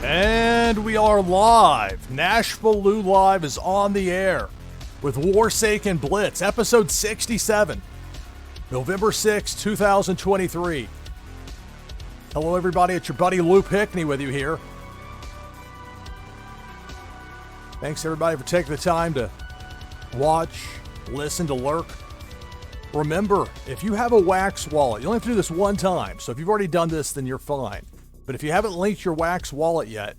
And we are live. NashvilleLou Live is on the air with Warsaken Blitz, episode 67, November 6, 2023. Hello, everybody. It's your buddy Lou Pickney with you here. Thanks, everybody, for taking the time to watch, listen, to lurk. Remember, if you have a Wax wallet, you only have to do this one time. So if you've already done this, then you're fine. But if you haven't linked your Wax wallet yet,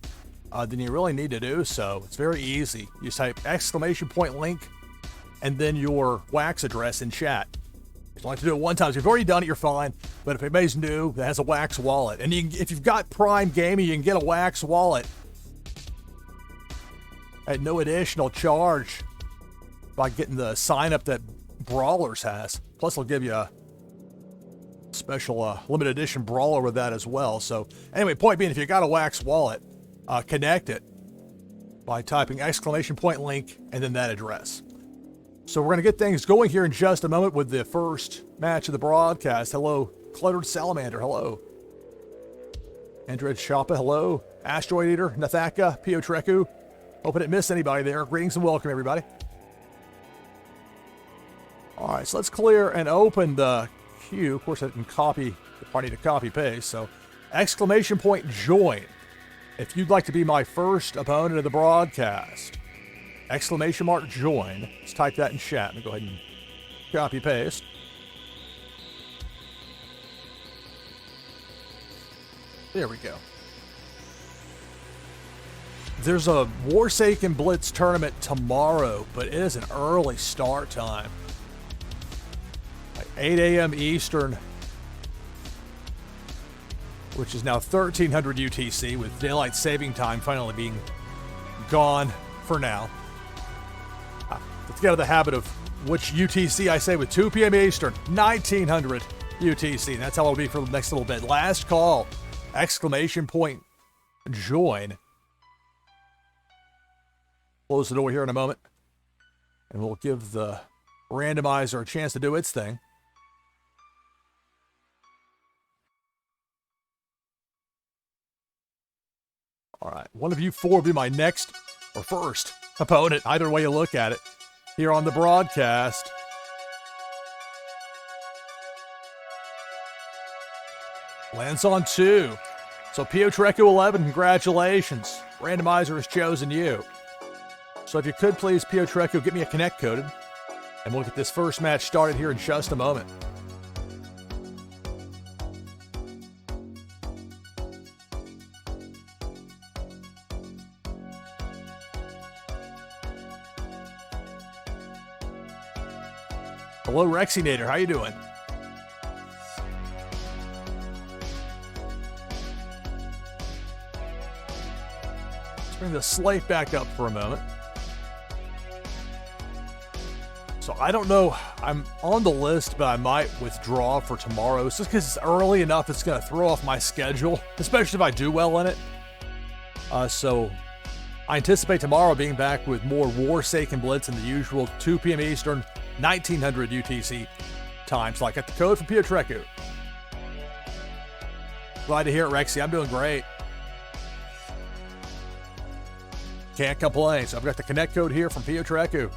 then you really need to do so. It's very easy. You just type !link and then your Wax address in chat. You only have to do it one time. So if you've already done it, you're fine. But if anybody's new that has a Wax wallet, and if you've got Prime Gaming, you can get a Wax wallet at no additional charge by getting the sign up that Brawlers has. Plus, they'll give you a special limited edition brawler with that as well. So anyway, point being, if you got a Wax wallet, connect it by typing !link and then that address. So we're going to get things going here in just a moment with the first match of the broadcast. Hello, Cluttered Salamander. Hello. Andred Shoppa. Hello. Asteroid Eater. Nathaka. Pio Treku. Hope I didn't miss anybody there. Greetings and welcome, everybody. All right, so let's clear and open the queue. Of course, I didn't copy. I need to copy paste. So, !join. If you'd like to be my first opponent of the broadcast, !join. Let's type that in chat. Let me go ahead and copy paste. There we go. There's a Warsaken Blitz tournament tomorrow, but it is an early start time. 8 a.m. Eastern, which is now 1300 UTC, with daylight saving time finally being gone for now. Let's get out of the habit of which UTC I say with 2 p.m. Eastern, 1900 UTC. That's how it'll be for the next little bit. Last call, !join. Close the door here in a moment, and we'll give the randomizer a chance to do its thing. All right, one of you four will be my next or first opponent, either way you look at it, here on the broadcast. Lands on 2. So Pio Treku 11, congratulations. Randomizer has chosen you. So if you could please, Pio Treku, get me a connect coded, and we'll get this first match started here in just a moment. Hello, Rexinator. How you doing? Let's bring the slate back up for a moment. So I don't know. I'm on the list, but I might withdraw for tomorrow. It's just because it's early enough it's going to throw off my schedule, especially if I do well in it. So I anticipate tomorrow being back with more Warsaken Blitz in the usual 2 p.m. Eastern, 1900 UTC time. So I got the code for Pio Treku. Glad to hear it, Rexy. I'm doing great. Can't complain. So I've got the connect code here from Pio Treku.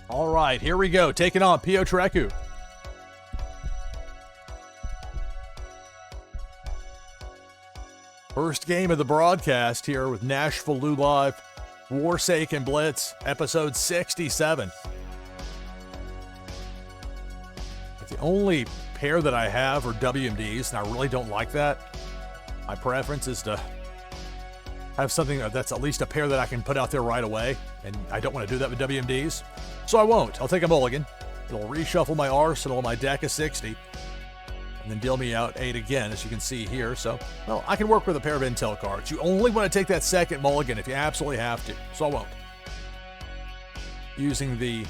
All right, here we go. Taking on Pio Treku. First game of the broadcast here with NashvilleLou Live, Warsaken Blitz, episode 67. The only pair that I have are WMDs, and I really don't like that. My preference is to have something that's at least a pair that I can put out there right away, and I don't want to do that with WMDs. So I won't. I'll take a mulligan. It'll reshuffle my arsenal, my deck of 60, and then deal me out 8 again, as you can see here. So, well, I can work with a pair of intel cards. You only want to take that second mulligan if you absolutely have to, so I won't. Using the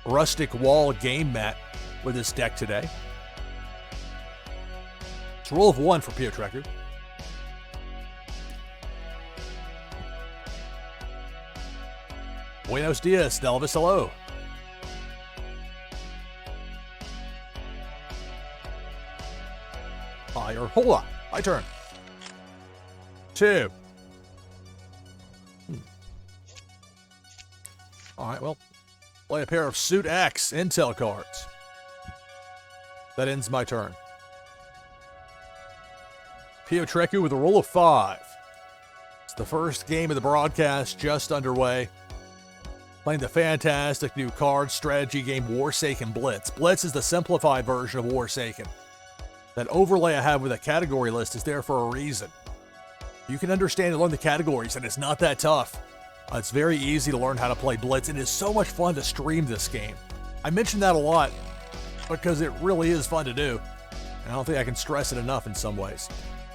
Rustic Wall game mat with this deck today. It's a roll of 1 for Pio Treku. Buenos dias, NashvilleLou. Fire. Hold on. My turn. 2. Alright, well. Play a pair of Suit X Intel cards. That ends my turn. Piotrek with a roll of 5. It's the first game of the broadcast just underway. Playing the fantastic new card strategy game Warsaken Blitz. Blitz is the simplified version of Warsaken. That overlay I have with a category list is there for a reason. You can understand and learn the categories, and it's not that tough. It's very easy to learn how to play Blitz, and it's so much fun to stream this game. I mention that a lot because it really is fun to do. And I don't think I can stress it enough in some ways.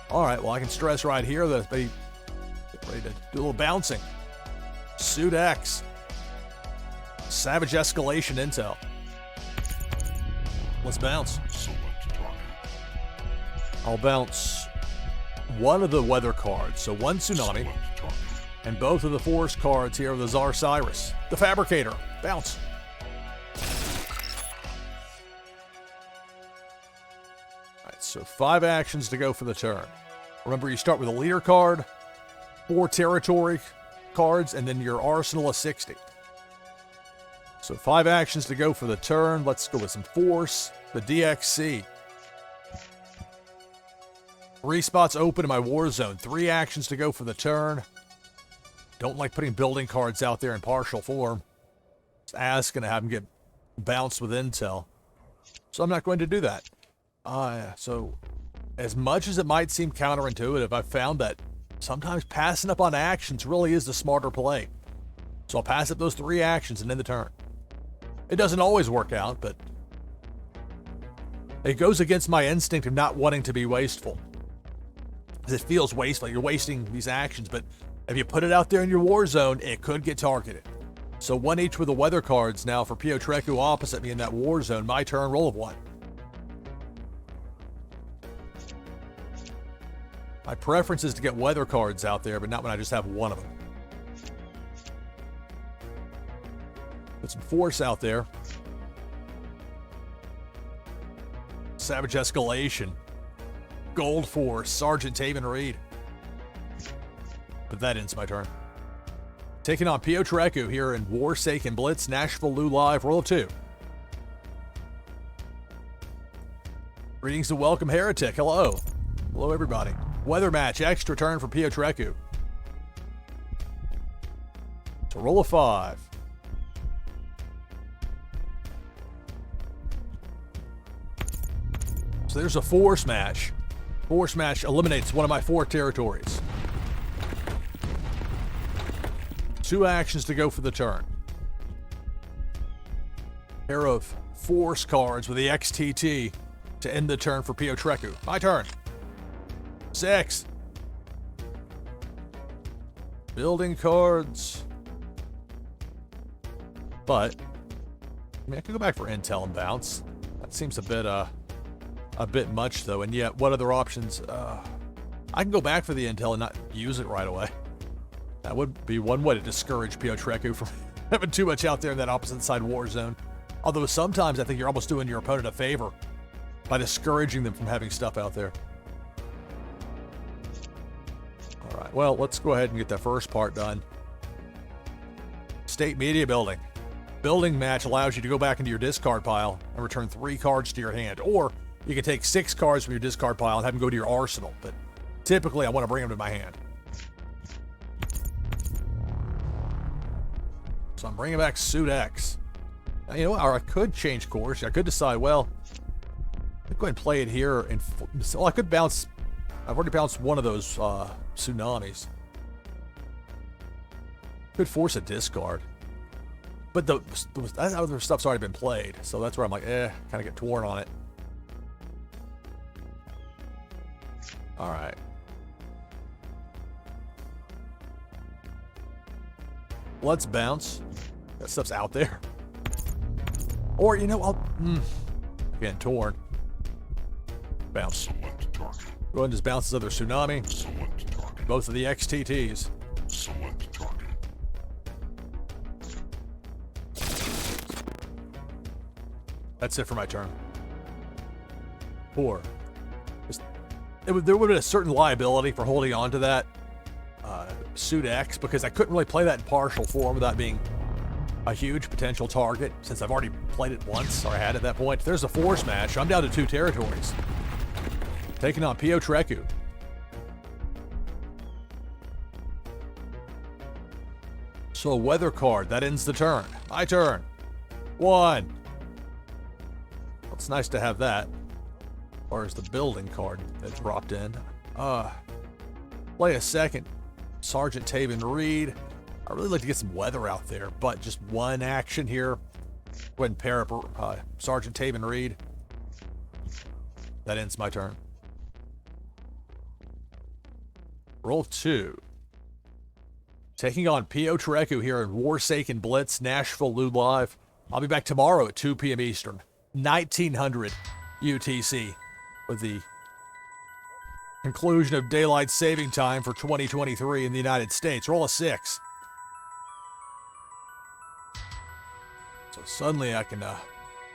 All right, well, I can stress right here that they get ready to do a little bouncing. Suit X. Savage Escalation Intel. Let's bounce. I'll bounce one of the weather cards, so one Tsunami, and both of the forest cards here of the Tsar Cyrus. The Fabricator. Bounce. Alright, so 5 actions to go for the turn. Remember, you start with a leader card, 4 territory cards, and then your arsenal of 60. So 5 actions to go for the turn. Let's go with some force. The DXC. 3 spots open in my war zone. 3 actions to go for the turn. Don't like putting building cards out there in partial form. Just asking to have them get bounced with intel. So I'm not going to do that. So as much as it might seem counterintuitive, I've found that sometimes passing up on actions really is the smarter play. So I'll pass up those 3 actions and end the turn. It doesn't always work out, but it goes against my instinct of not wanting to be wasteful. It feels wasteful. You're wasting these actions, but if you put it out there in your war zone, it could get targeted. So 1 each with the weather cards now for Piotrek opposite me in that war zone. My turn, roll of 1. My preference is to get weather cards out there, but not when I just have 1 of them. Put some force out there. Savage Escalation. Gold Force, Sergeant Taven Reed. But that ends my turn. Taking on Piotrek here in Warsaken Blitz, NashvilleLou Live, roll of 2. Greetings to Welcome Heretic. Hello. Hello, everybody. Weather match, extra turn for Piotrek. So roll of 5. So there's a force match. Force match eliminates one of my 4 territories. 2 actions to go for the turn. Pair of force cards with the XTT to end the turn for Piotrek. My turn. 6. Building cards. But I mean, I could go back for intel and bounce. That seems a bit much, though. And yet, what other options? I can go back for the intel and not use it right away. That would be one way to discourage Piotrek from having too much out there in that opposite side war zone. Although sometimes I think you're almost doing your opponent a favor by discouraging them from having stuff out there. All right, well, let's go ahead and get that first part done. State Media Building. Building match allows you to go back into your discard pile and return 3 cards to your hand. Or you can take 6 cards from your discard pile and have them go to your arsenal. But typically, I want to bring them to my hand. So I'm bringing back Suit X. Now, you know what? Or I could change course. I could decide, well, I'll go ahead and play it here. So I could bounce. I've already bounced one of those tsunamis. Could force a discard. But that other stuff's already been played. So that's where I'm like, kind of get torn on it. All right. Let's bounce. That stuff's out there. Or, you know, again, torn. Bounce. Go ahead and just bounce this other tsunami. Both of the XTTs. That's it for my turn. 4. There would have been a certain liability for holding on to that suit X, because I couldn't really play that in partial form without being a huge potential target, since I've already played it once, or I had at that point. If there's a force match, I'm down to 2 territories. Taking on Piotrek. So a weather card, that ends the turn. My turn. 1. Well, it's nice to have that. Or is the building card that dropped in. Play a second. Sergeant Taven Reed. I really like to get some weather out there, but just one action here. Go ahead and pair up Sergeant Taven Reed. That ends my turn. Roll 2. Taking on Piotrek here in Warsaken Blitz, NashvilleLou Live. I'll be back tomorrow at 2 p.m. Eastern, 1900 UTC, with the conclusion of daylight saving time for 2023 in the United States. Roll a 6. So suddenly I can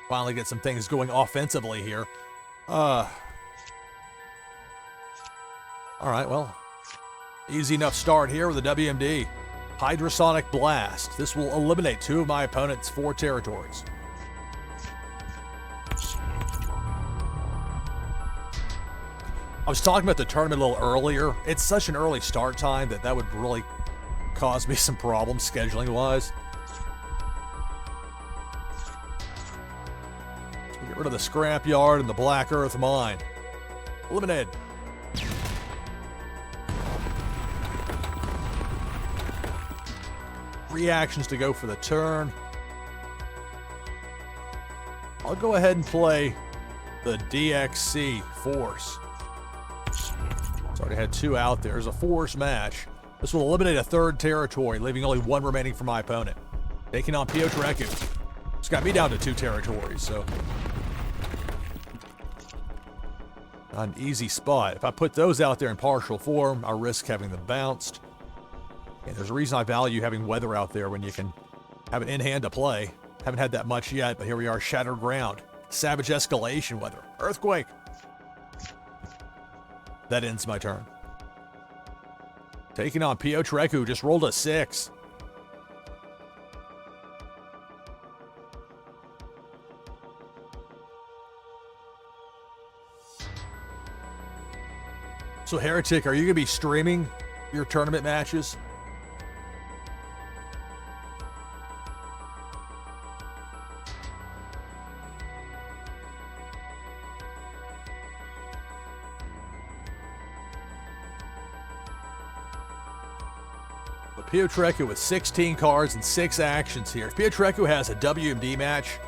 finally get some things going offensively here. All right, well, easy enough start here with the WMD. Hydrosonic Blast. This will eliminate 2 of my opponent's 4 territories. I was talking about the tournament a little earlier. It's such an early start time that would really cause me some problems scheduling-wise. So we get rid of the scrapyard and the Black Earth mine. Eliminated. Reactions to go for the turn. I'll go ahead and play the DXC Force. Already had 2 out there. There's a force match. This will eliminate a 3rd territory, leaving only 1 remaining for my opponent. Taking on Piotrek. It's got me down to 2 territories, so not an easy spot. If I put those out there in partial form, I risk having them bounced. And there's a reason I value having weather out there when you can have it in hand to play. Haven't had that much yet, but here we are, Shattered Ground. Savage Escalation weather. Earthquake. That ends my turn. Taking on Piotrek, who just rolled a 6. So Heretic, are you going to be streaming your tournament matches? Piotrek with 16 cards and 6 actions here. If Piotrek has a WMD match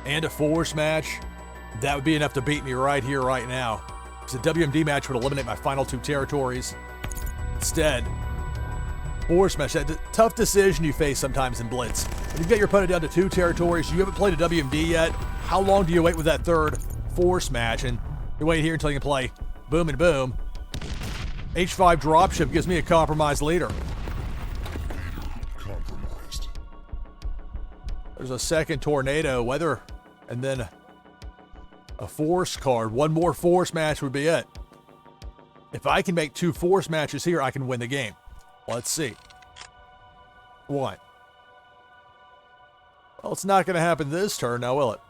and a force match, that would be enough to beat me right here, right now. Because a WMD match would eliminate my final 2 territories. Instead, force match, that tough decision you face sometimes in Blitz. When you get your opponent down to 2 territories, you haven't played a WMD yet, how long do you wait with that 3rd force match? And you wait here until you can play boom and boom. H5 dropship gives me a compromised leader. There's a second tornado weather, and then a force card. 1 more force match would be it. If I can make 2 force matches here, I can win the game. Let's see. 1. Well, it's not going to happen this turn now, will it?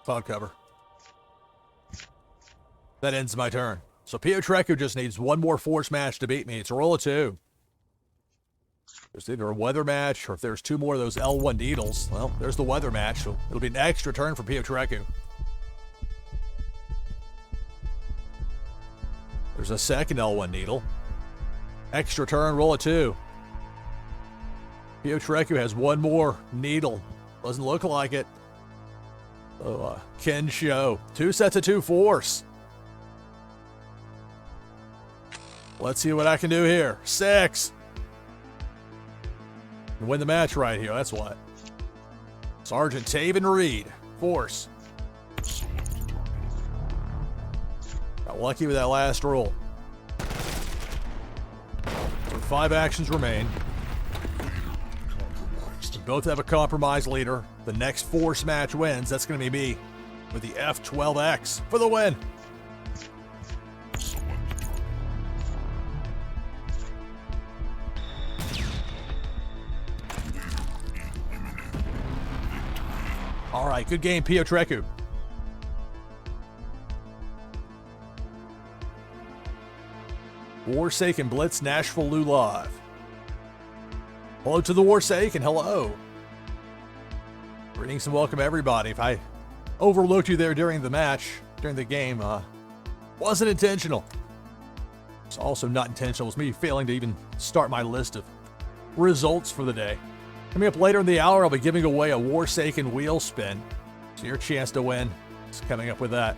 Cloud cover. That ends my turn. So Piotrek just needs 1 more force match to beat me. It's a roll of 2. There's either a weather match, or if there's 2 more of those L1 needles, well, there's the weather match, so it'll be an extra turn for Piotrek. There's a second L1 needle. Extra turn, roll of 2. Piotrek has 1 more needle. Doesn't look like it. So, Ken Show. 2 sets of 2 force. Let's see what I can do here. 6. And win the match right here, that's what. Sergeant Taven Reed. Force. Got lucky with that last roll. So 5 actions remain. We both have a compromised leader. The next force match wins. That's going to be me with the F12X for the win. All right, good game, Pio Treku. Warsaken Blitz, NashvilleLou live. Hello to the Warsaken, hello. Greetings and welcome everybody. If I overlooked you there during the match, during the game, wasn't intentional. It's also not intentional. It was me failing to even start my list of results for the day. Coming up later in the hour, I'll be giving away a Warsaken wheel spin. So your chance to win is coming up with that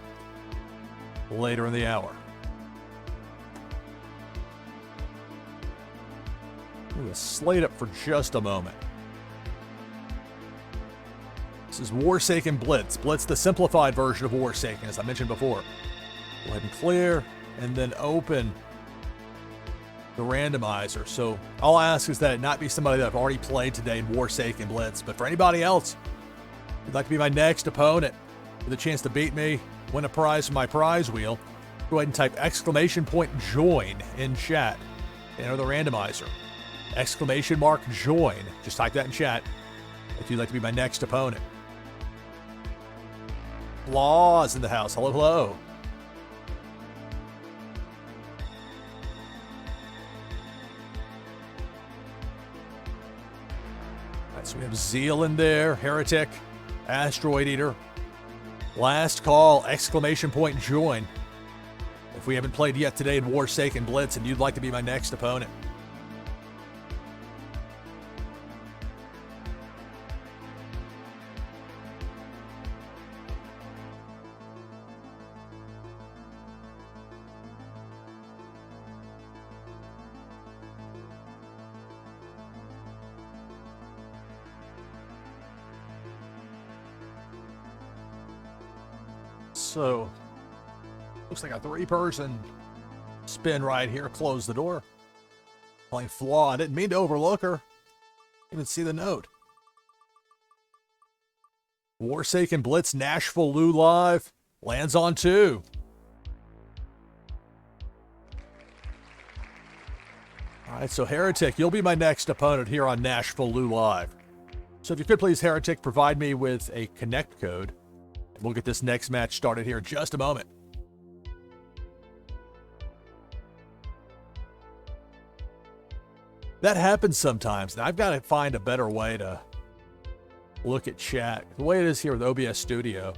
later in the hour. I'm going to slate up for just a moment. This is Warsaken Blitz. Blitz, the simplified version of Warsaken, as I mentioned before. Go ahead and clear, and then open the randomizer. So all I ask is that it not be somebody that I've already played today in Warsaken Blitz, but for anybody else who'd like to be my next opponent with a chance to beat me, win a prize from my prize wheel, go ahead and type !join in chat. Enter the randomizer. !join. Just type that in chat if you'd like to be my next opponent. Laws in the house. Hello, hello. So we have Zeal in there, Heretic, Asteroid Eater. Last call, !join. If we haven't played yet today in Warsaken Blitz and you'd like to be my next opponent. So, looks like a 3-person spin right here. Close the door. Playing Flaw. I didn't mean to overlook her. Didn't even see the note. Warsaken Blitz, NashvilleLou live. Lands on 2. All right, so Heretic, you'll be my next opponent here on NashvilleLou live. So if you could please, Heretic, provide me with a connect code. We'll get this next match started here in just a moment. That happens sometimes. Now, I've got to find a better way to look at chat. The way it is here with OBS Studio.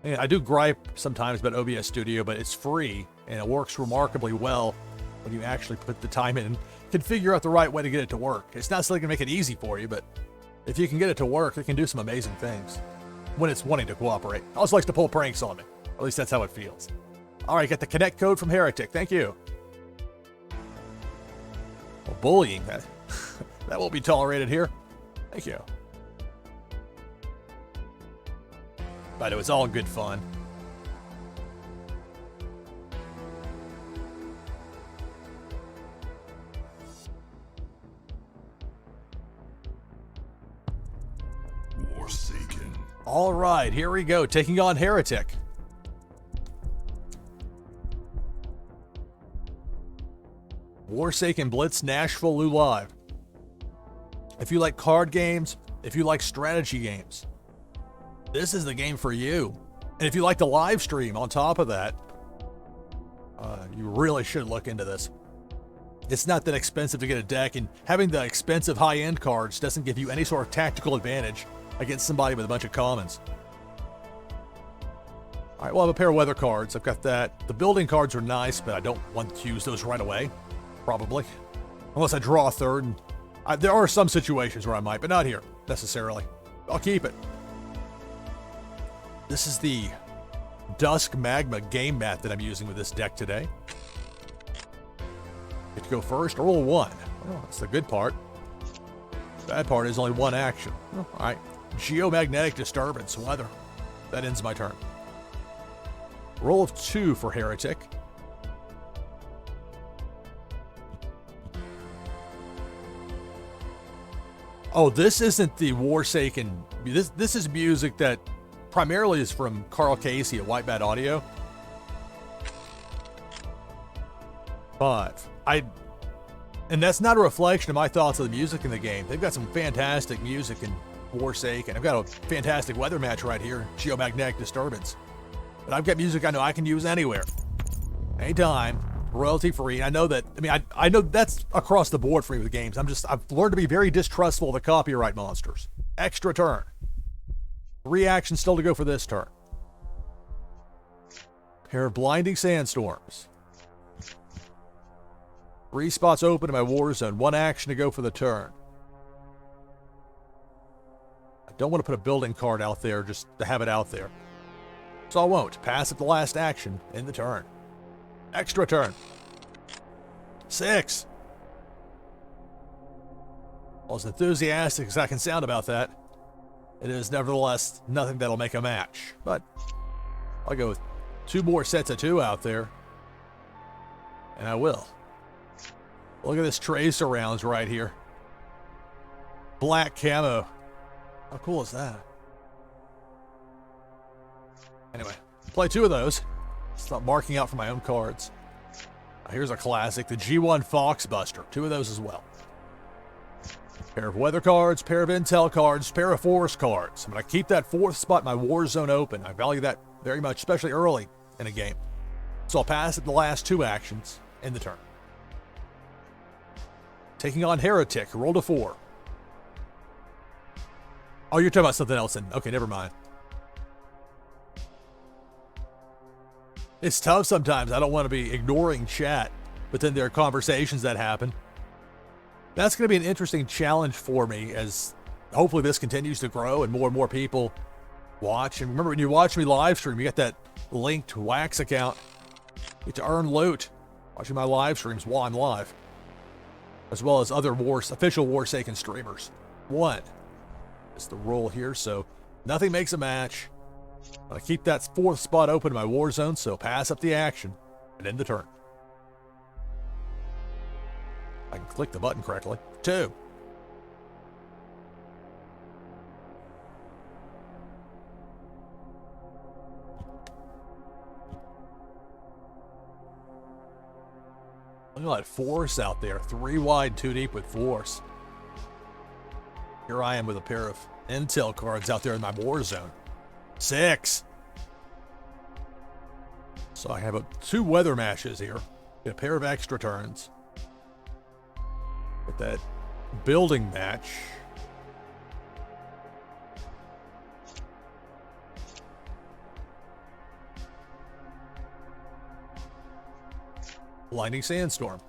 And I do gripe sometimes about OBS Studio, but it's free, and it works remarkably well when you actually put the time in and can figure out the right way to get it to work. It's not something that can make it easy for you, but if you can get it to work, it can do some amazing things. When it's wanting to cooperate. It also likes to pull pranks on me. At least that's how it feels. All right, got the connect code from Heretic. Thank you. Well, bullying, that won't be tolerated here. Thank you. But it was all good fun. Warsaken. All right, here we go. Taking on Heretic. Warsaken Blitz, NashvilleLou live. If you like card games, if you like strategy games, this is the game for you. And if you like to live stream on top of that, you really should look into this. It's not that expensive to get a deck, and having the expensive high-end cards doesn't give you any sort of tactical advantage against somebody with a bunch of commons. All right, we'll have a pair of weather cards. I've got that. The building cards are nice, but I don't want to use those right away, probably. Unless I draw a third. And there are some situations where I might, but not here, necessarily. I'll keep it. This is the Dusk Magma game mat that I'm using with this deck today. Get to go first. Roll 1. Oh, that's the good part. Bad part is only 1 action. Oh, all right. Geomagnetic Disturbance, weather. That ends my turn. Roll of 2 for Heretic. Oh, this isn't the Warsaken. This is music that primarily is from Carl Casey at White Bat Audio. But and that's not a reflection of my thoughts of the music in the game. They've got some fantastic music in Warsaken. I've got a fantastic weather match right here, Geomagnetic Disturbance. But I've got music I know I can use anywhere, anytime, royalty free. I know that. I mean, I know that's across the board for me with games. I've learned to be very distrustful of the copyright monsters. Extra turn. 3 actions still to go for this turn. Pair of blinding sandstorms. 3 spots open in my war zone. 1 action to go for the turn. I don't want to put a building card out there just to have it out there. So I won't. Pass at the last action in the turn. Extra turn. 6. Well, as enthusiastic as I can sound about that, it is nevertheless nothing that'll make a match. But I'll go with 2 more sets of 2 out there. And I will. Look at this tracer rounds right here. Black camo. How cool is that? Anyway, play 2 of those. Stop marking out for my own cards. Here's a classic, the G1 Foxbuster. 2 of those as well. Pair of weather cards, pair of intel cards, pair of forest cards. I'm going to keep that 4th spot in my war zone open. I value that very much, especially early in a game. So I'll pass at the last 2 actions in the turn. Taking on Heretic, roll to 4. Oh, you're talking about something else then. Okay, never mind. It's tough sometimes. I don't want to be ignoring chat, but then there are conversations that happen. That's going to be an interesting challenge for me as hopefully this continues to grow and more people watch. And remember, when you watch me live stream, you get that linked Wax account. You get to earn loot watching my live streams while I'm live, as well as other official Warsaken streamers. 1 is the rule here, so nothing makes a match. I keep that 4th spot open in my war zone, so pass up the action and end the turn. I can click the button correctly. 2. Look at that force out there. 3 wide, 2 deep with force. Here I am with a pair of intel cards out there in my war zone. 6. So I have 2 weather matches here. Get a pair of extra turns. With that building match. Lightning Sandstorm.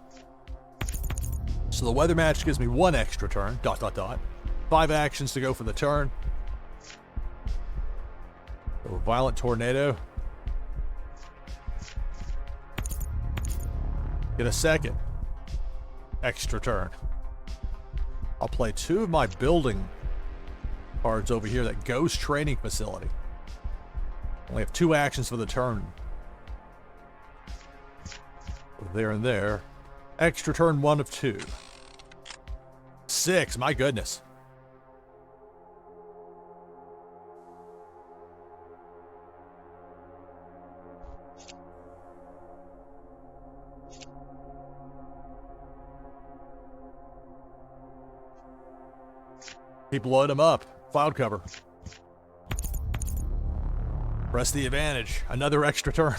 So the weather match gives me 1 extra turn. ... 5 actions to go for the turn. So Violent Tornado. Get a 2nd extra turn. I'll play 2 of my building cards over here. That Ghost Training Facility. Only have 2 actions for the turn. There and there. Extra turn 1 of 2. 6, my goodness. Keep loading them up. Cloud cover. Press the advantage. Another extra turn.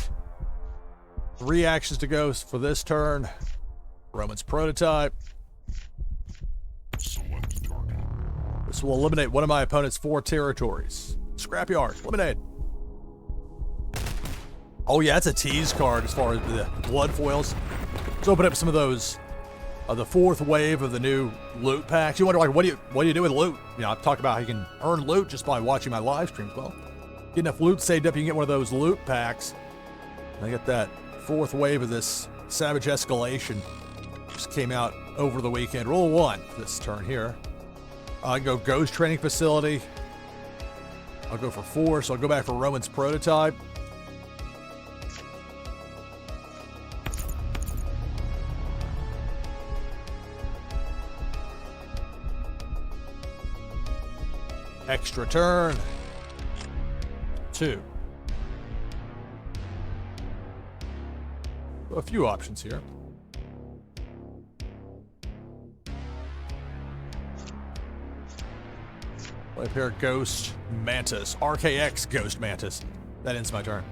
3 actions to go for this turn. Roman's Prototype. Select target. This will eliminate one of my opponent's 4 territories. Scrapyard. Eliminated. Oh yeah, it's a tease card as far as the blood foils. Let's open up some of those. The 4th wave of the new loot packs. You wonder, like, what do you do with loot? You know, I've talked about how you can earn loot just by watching my live streams. Well, get enough loot saved up, you can get one of those loot packs. And I got that 4th wave of this Savage Escalation. Just came out over the weekend. Roll 1 this turn here. I go Ghost Training Facility. I'll go for 4, so I'll go back for Roman's Prototype. Extra turn. 2. A few options here. Play a pair of Ghost Mantis. RKX Ghost Mantis. That ends my turn.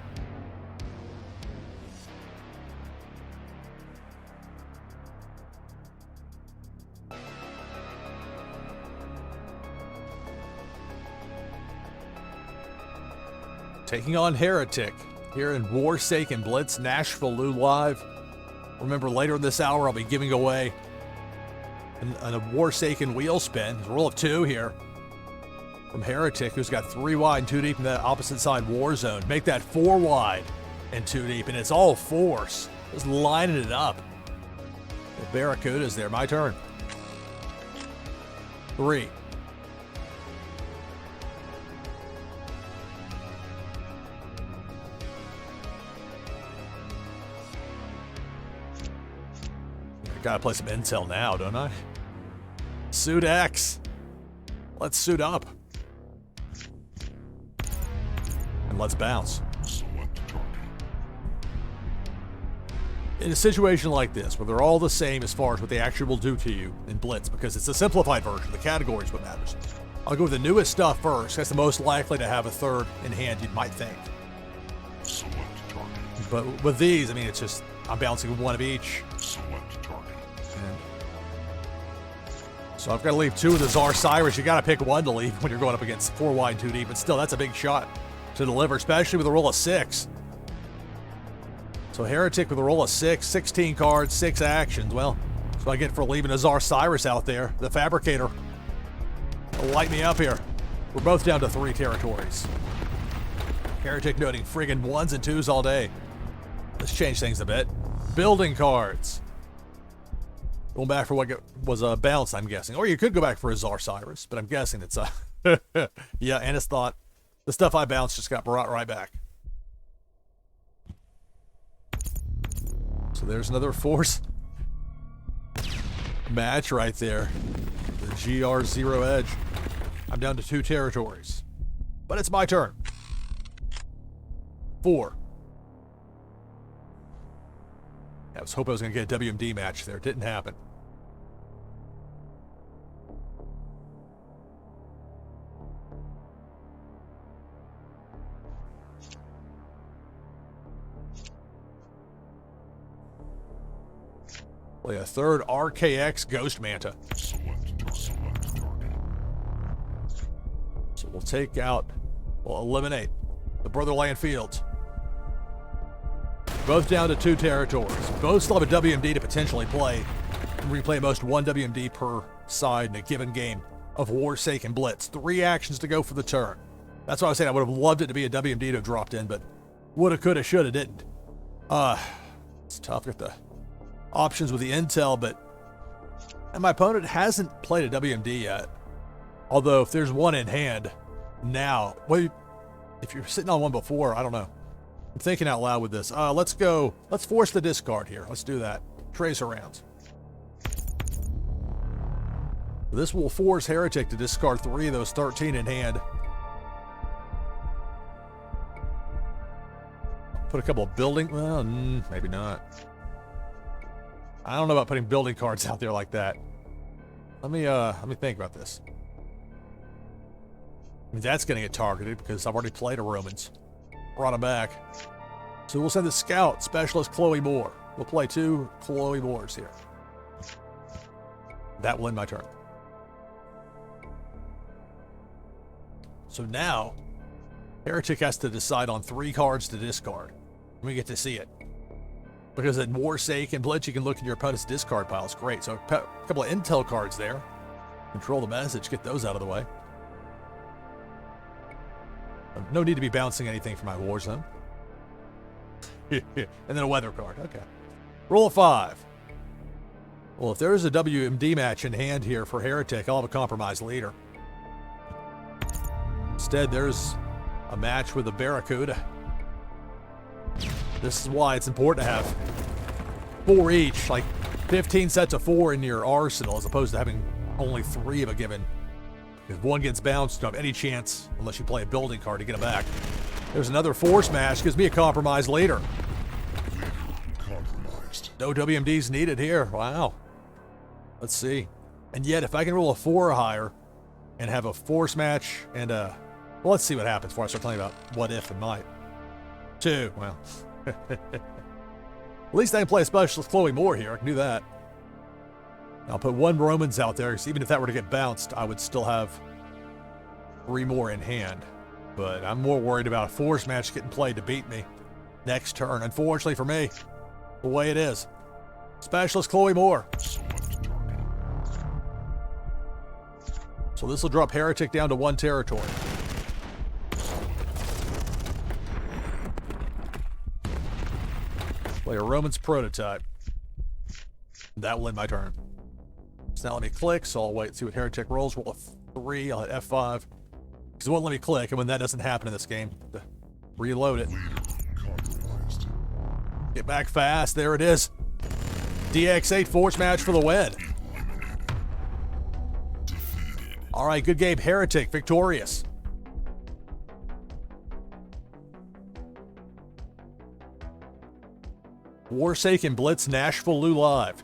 Taking on Heretic here in Warsaken Blitz, NashvilleLou live. Remember, later in this hour, I'll be giving away a Warsaken wheel spin. There's a roll of 2 here from Heretic, who's got 3 wide and 2 deep in that opposite side war zone. Make that 4 wide and 2 deep, and it's all force. Just lining it up. The Barracuda's there. My turn. 3. Gotta play some intel now, don't I? Suit X. Let's suit up. And let's bounce. In a situation like this, where they're all the same as far as what they actually will do to you in Blitz, because it's a simplified version, the category is what matters. I'll go with the newest stuff first. That's the most likely to have a third in hand, you might think. But with these, I mean, it's just, I'm bouncing one of each. So I've got to leave 2 of the Czar Cyrus. You got to pick one to leave when you're going up against 4 wide, 2 deep. But still, that's a big shot to deliver, especially with a roll of 6. So Heretic with a roll of 6, 16 cards, 6 actions. Well, that's what I get for leaving a Czar Cyrus out there. The Fabricator will light me up here. We're both down to 3 territories. Heretic noting friggin' 1s and 2s all day. Let's change things a bit. Building cards. Going back for what was a bounce, I'm guessing. Or you could go back for a Czar Cyrus, but I'm guessing it's a... yeah, and it's thought. The stuff I bounced just got brought right back. So there's another force match right there. The GR0 Edge. I'm down to 2 territories. But it's my turn. 4. I was hoping I was going to get a WMD match there. It didn't happen. Play a third RKX Ghost Manta. So we'll take out, we'll eliminate the Brotherland Fields. Both down to 2 territories. Both still have a WMD to potentially play. Replay most 1 WMD per side in a given game of Warsaken Blitz. 3 actions to go for the turn. That's why I was saying I would have loved it to be a WMD to have dropped in, but woulda, coulda, shoulda, didn't. It's tough with the options with the intel, and my opponent hasn't played a WMD yet. Although if there's one in hand now, well, if you're sitting on one before, I don't know. I'm thinking out loud with this. Let's force the discard here. Let's do that. Tracer rounds. This will force Heretic to discard 3 of those 13 in hand. Put a couple of building, well, maybe not. I don't know about putting building cards out there like that. Let me think about this. I mean, that's going to get targeted because I've already played a Romans. Brought him back. So we'll send the Scout Specialist Chloe Moore. We'll play 2 Chloe Moores here. That will end my turn. So now, Heretic has to decide on 3 cards to discard. We get to see it. Because in Warsaken Blitz, you can look in your opponent's discard pile. It's great. So a couple of intel cards there. Control the message. Get those out of the way. No need to be bouncing anything for my war zone. And then a weather card. Okay. Roll of 5. Well, if there is a WMD match in hand here for Heretic, I'll have a compromised leader. Instead, there's a match with a Barracuda. This is why it's important to have 4 each, like 15 sets of 4 in your arsenal, as opposed to having only 3 of a given If one gets bounced, you don't have any chance, unless you play a building card, to get it back. There's another force smash. Gives me a compromised leader. No WMDs needed here. Wow. Let's see. And yet, if I can roll a 4 or higher and have a force match and well, let's see what happens before I start telling you about what if and might. 2. Well. At least I can play a specialist Chloe Moore here. I can do that. I'll put 1 Romans out there, because even if that were to get bounced, I would still have 3 more in hand. But I'm more worried about a force match getting played to beat me next turn. Unfortunately for me, the way it is. Specialist Chloe Moore. So this will drop Heretic down to 1 territory. Play a Romans prototype. That will end my turn. So now let me click, so I'll wait and see what Heretic rolls. Roll a 3, I'll hit F5. Because it won't let me click, and when that doesn't happen in this game, reload it. Get back fast, there it is. DX8 force match for the win. All right, good game. Heretic victorious. Warsaken Blitz NashvilleLou live.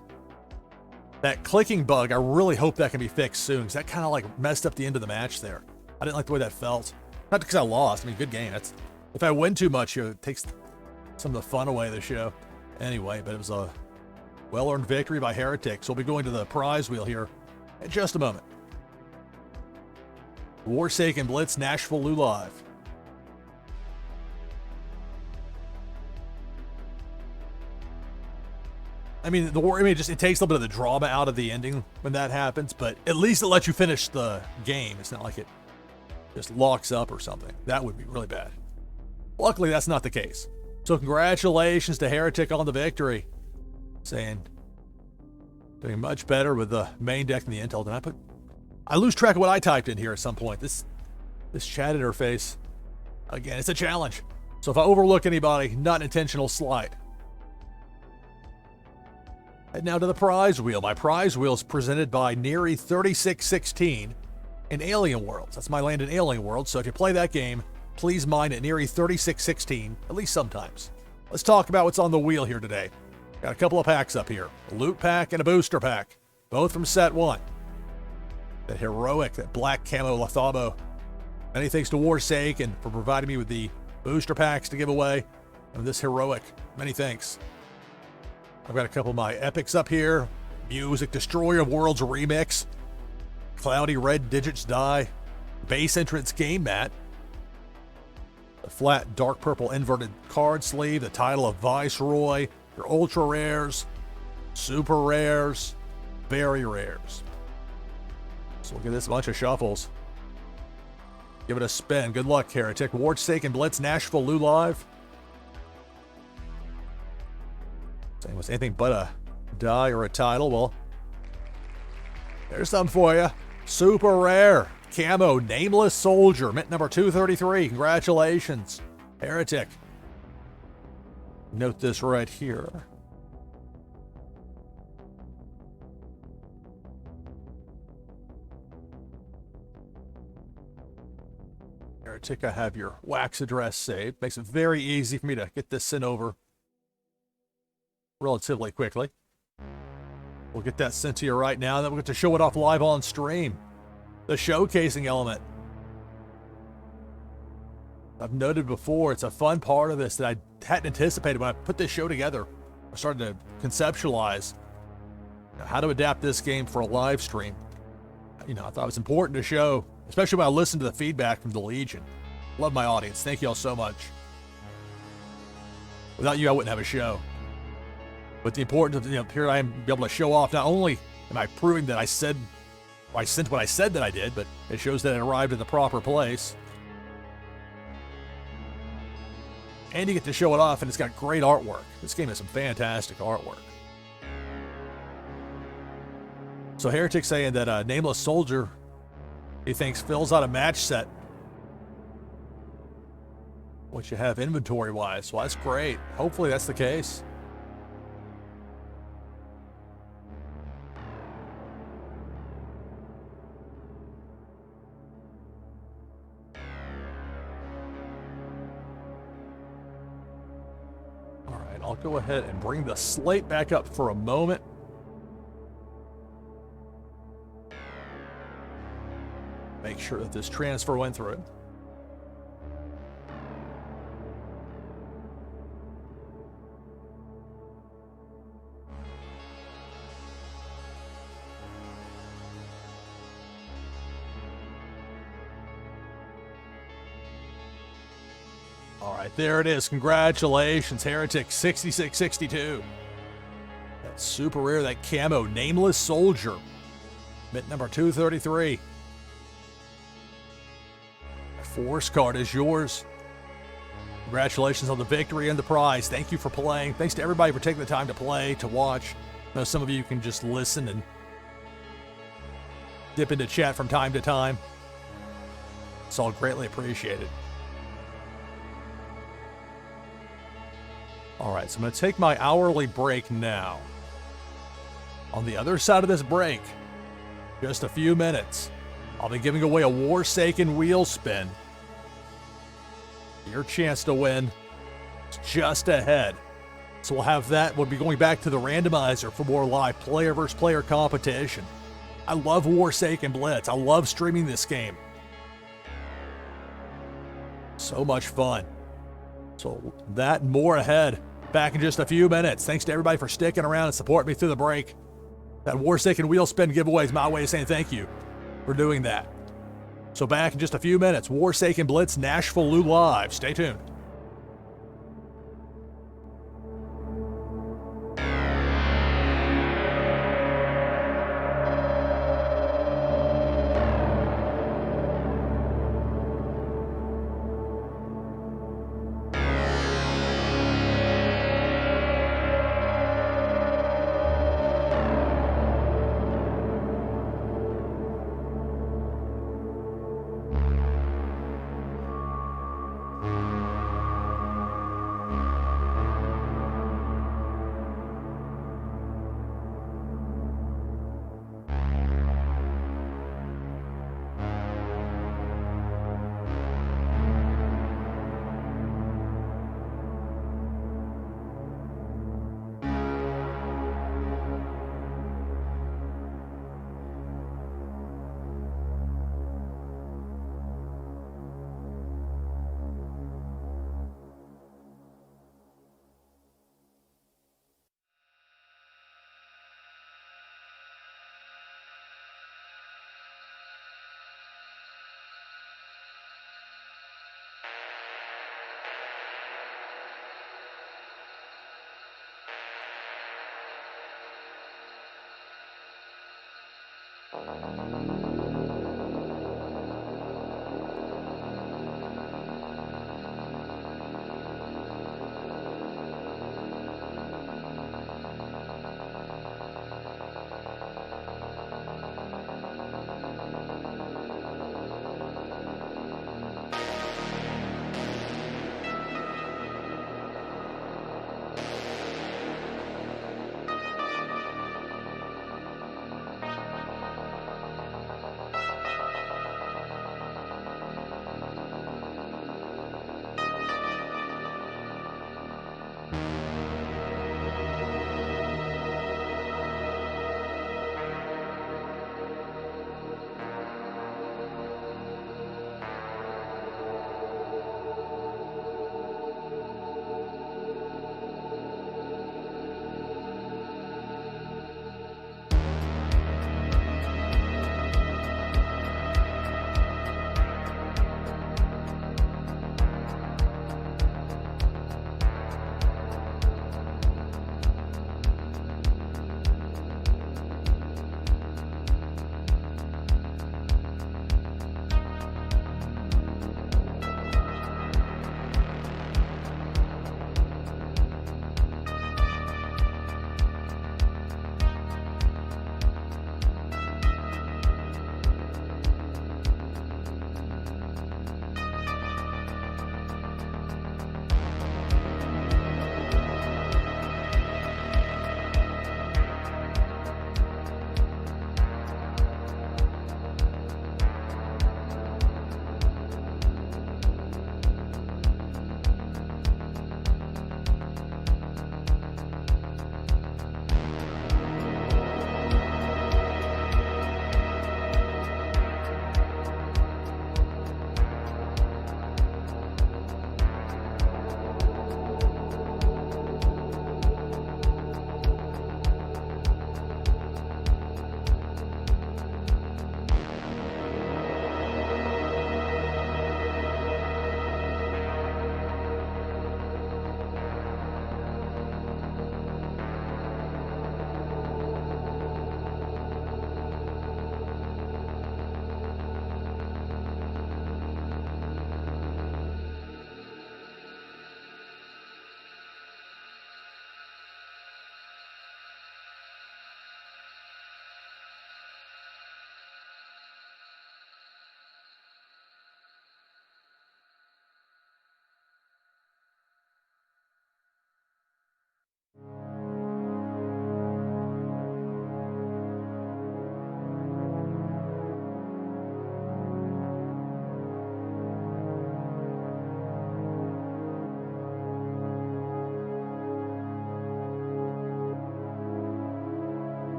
That clicking bug, I really hope that can be fixed soon, because that kind of like messed up the end of the match there. I didn't like the way that felt. Not because I lost. I mean, good game. That's, if I win too much, it takes some of the fun away of the show. Anyway, but it was a well-earned victory by Heretic. So we'll be going to the prize wheel here in just a moment. Warsaken Blitz NashvilleLou live. I mean, it takes a little bit of the drama out of the ending when that happens, but at least it lets you finish the game. It's not like it just locks up or something. That would be really bad. Luckily, that's not the case. So congratulations to Heretic on the victory. Saying, doing much better with the main deck than the intel. I lose track of what I typed in here at some point. This chat interface, again, it's a challenge. So if I overlook anybody, not an intentional slight. And now to the prize wheel. My prize wheel is presented by Neri 3616 in Alien Worlds. That's my land in Alien Worlds. So if you play that game, please mine at Neri 3616, at least sometimes. Let's talk about what's on the wheel here today. Got a couple of packs up here. A loot pack and a booster pack. Both from set 1. That heroic, that black camo Lothabo. Many thanks to Warsaken for providing me with the booster packs to give away. And this heroic, many thanks. I've got a couple of my epics up here. Music Destroyer of Worlds Remix. Cloudy Red Digits Die. Base Entrance Game Mat. The flat dark purple inverted card sleeve. The title of Viceroy. Your ultra rares. Super rares. Very rares. So we'll get this bunch of shuffles. Give it a spin. Good luck, Heretic. Warsaken Blitz NashvilleLou live. Saying was anything but a die or a title. Well, there's something for you. Super rare camo Nameless Soldier, mint number 233. Congratulations, Heretic. Note this right here. Heretic, I have your wax address saved. Makes it very easy for me to get this sent over relatively quickly. We'll get that sent to you right now, and then we'll get to show it off live on stream. The showcasing element. I've noted before, it's a fun part of this that I hadn't anticipated when I put this show together. I started to conceptualize how to adapt this game for a live stream. I thought it was important to show, especially when I listened to the feedback from the Legion. Love my audience. Thank you all so much. Without you, I wouldn't have a show. But the importance of, here I am, be able to show off, not only am I proving that I sent what I said that I did, but it shows that it arrived in the proper place. And you get to show it off, and it's got great artwork. This game has some fantastic artwork. So Heretic saying that Nameless Soldier, he thinks, fills out a match set. What you have inventory-wise. Well, that's great. Hopefully that's the case. I'll go ahead and bring the slate back up for a moment. Make sure that this transfer went through. All right, there it is. Congratulations, Heretic 6662. That's super rare, that camo. Nameless Soldier. Mint number 233. Force card is yours. Congratulations on the victory and the prize. Thank you for playing. Thanks to everybody for taking the time to play, to watch. I know some of you can just listen and dip into chat from time to time. It's all greatly appreciated. All right, so I'm going to take my hourly break now. On the other side of this break, just a few minutes, I'll be giving away a Warsaken wheel spin. Your chance to win is just ahead. So we'll have that. We'll be going back to the randomizer for more live player versus player competition. I love Warsaken Blitz. I love streaming this game. So much fun. So that and more ahead. Back in just a few minutes. Thanks to everybody for sticking around and supporting me through the break. That Warsaken wheel spin giveaway is my way of saying thank you for doing that. So back in just a few minutes. Warsaken Blitz, NashvilleLou live. Stay tuned.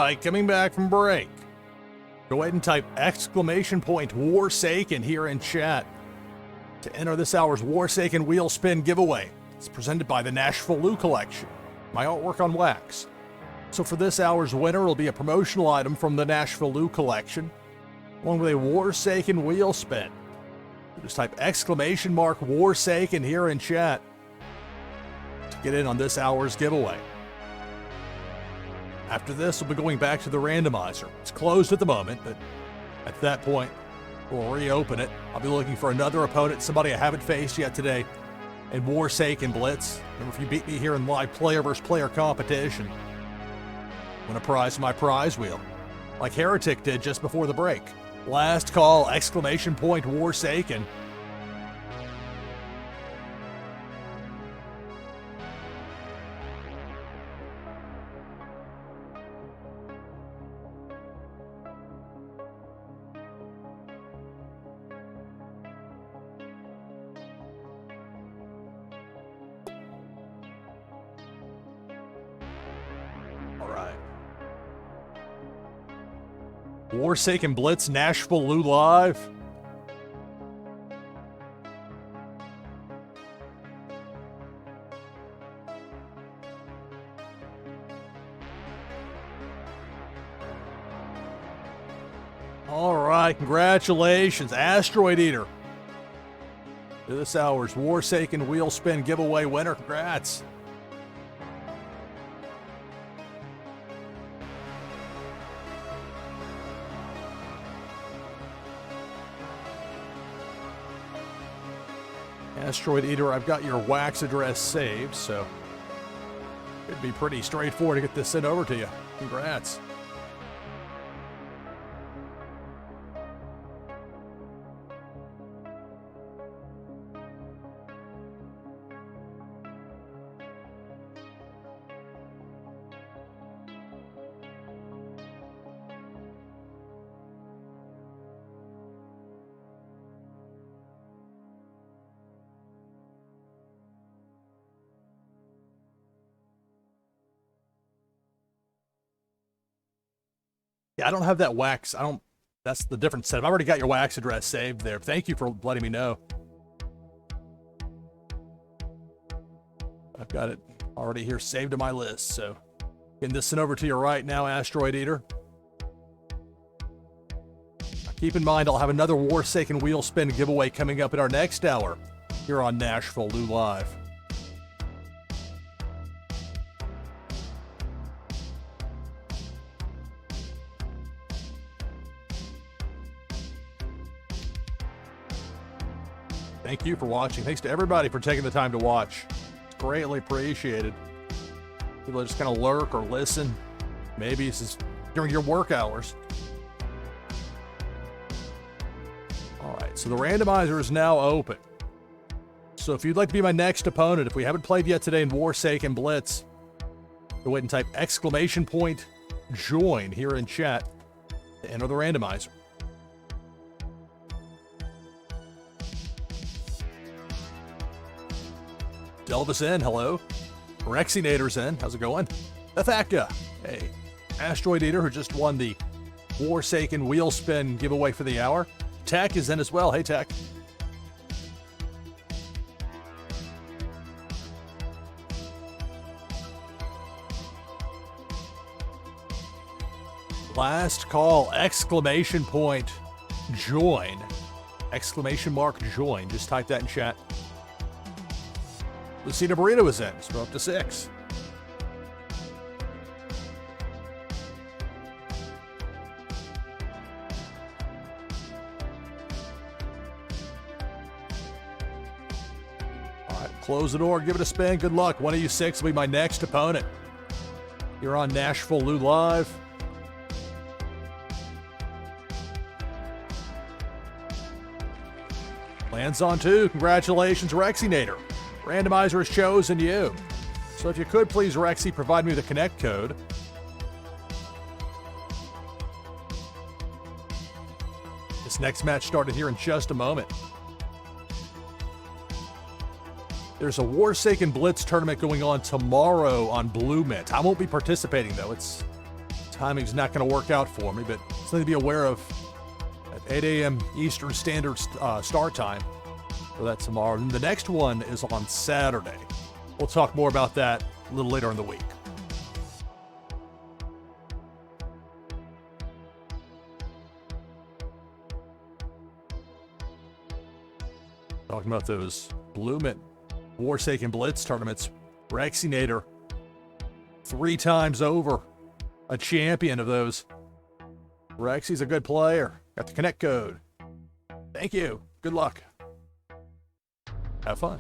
right, coming back from break. Go ahead and type !Warsaken here in chat to enter this hour's Warsaken Wheel Spin giveaway. It's presented by the NashvilleLou collection, my artwork on wax. So for this hour's winner, it'll be a promotional item from the NashvilleLou collection, along with a Warsaken Wheel Spin. Just type !Warsaken here in chat to get in on this hour's giveaway. After this, we'll be going back to the randomizer. It's closed at the moment, but at that point, we'll reopen it. I'll be looking for another opponent, somebody I haven't faced yet today, in Warsaken Blitz. Remember, if you beat me here in live player versus player competition, win a prize from my prize wheel, like Heretic did just before the break. Last call, Warsaken. Warsaken Blitz, NashvilleLou live. All right, congratulations, Asteroid Eater. This hour's Warsaken Wheel Spin giveaway winner. Congrats. Asteroid Eater, I've got your wax address saved, so it'd be pretty straightforward to get this sent over to you. Congrats. Yeah, I don't have that wax. That's the different setup. I've already got your wax address saved there. Thank you for letting me know. I've got it already here saved to my list, so getting this sent over to you right now, Asteroid Eater. Keep in mind, I'll have another Warsaken Wheel Spin giveaway coming up in our next hour here on NashvilleLou Live. Thank you for watching. Thanks to everybody for taking the time to watch. It's greatly appreciated. People that just kind of lurk or listen. Maybe this is during your work hours. All right, so the randomizer is now open. So if you'd like to be my next opponent, if we haven't played yet today in Warsaken Blitz, go ahead and type !Join here in chat to enter the randomizer. Delvis in, hello. Rexinator's in, how's it going? Ethaka, hey. Asteroid Eater, who just won the Warsaken Wheel Spin giveaway for the hour. Tech is in as well, hey Tech. Last call, !Join. !Join, just type that in chat. Lucina Burrito is in, so we're up to 6. All right, close the door, give it a spin. Good luck. One of you 6 will be my next opponent. You're on NashvilleLou Live. Lands on 2. Congratulations, Rexinator. Randomizer has chosen you. So if you could, please, Rexy, provide me the connect code. This next match started here in just a moment. There's a Warsaken Blitz tournament going on tomorrow on Blue Mint. I won't be participating, though. It's timing's not going to work out for me, but something to be aware of at 8 a.m. Eastern Standard start time for that tomorrow. And the next one is on Saturday. We'll talk more about that a little later in the week. Talking about those Blooming Warsaken Blitz tournaments. Rexinator, 3 times over, a champion of those. Rexy's a good player. Got the connect code. Thank you. Good luck. Have fun.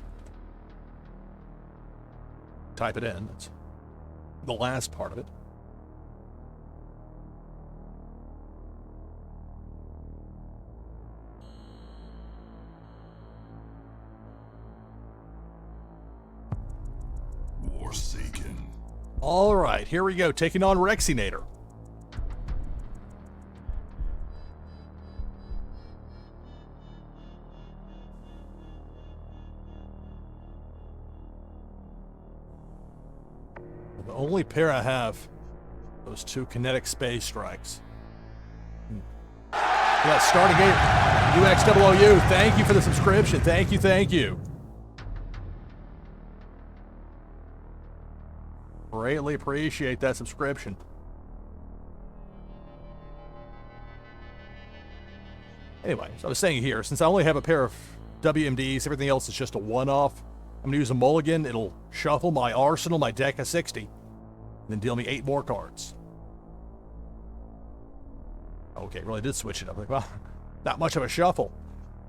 Type it in. That's the last part of it. Warsaken. All right, here we go. Taking on Rexinator. The only pair I have, those 2 kinetic space strikes. Yeah, starting game, UXOOU. Thank you for the subscription. Thank you, thank you. Greatly appreciate that subscription. Anyway, so I was saying here, since I only have a pair of WMDs, everything else is just a one-off. I'm going to use a mulligan. It'll shuffle my arsenal, my deck of 60, and then deal me 8 more cards. Okay, really did switch it up. Like, well, not much of a shuffle.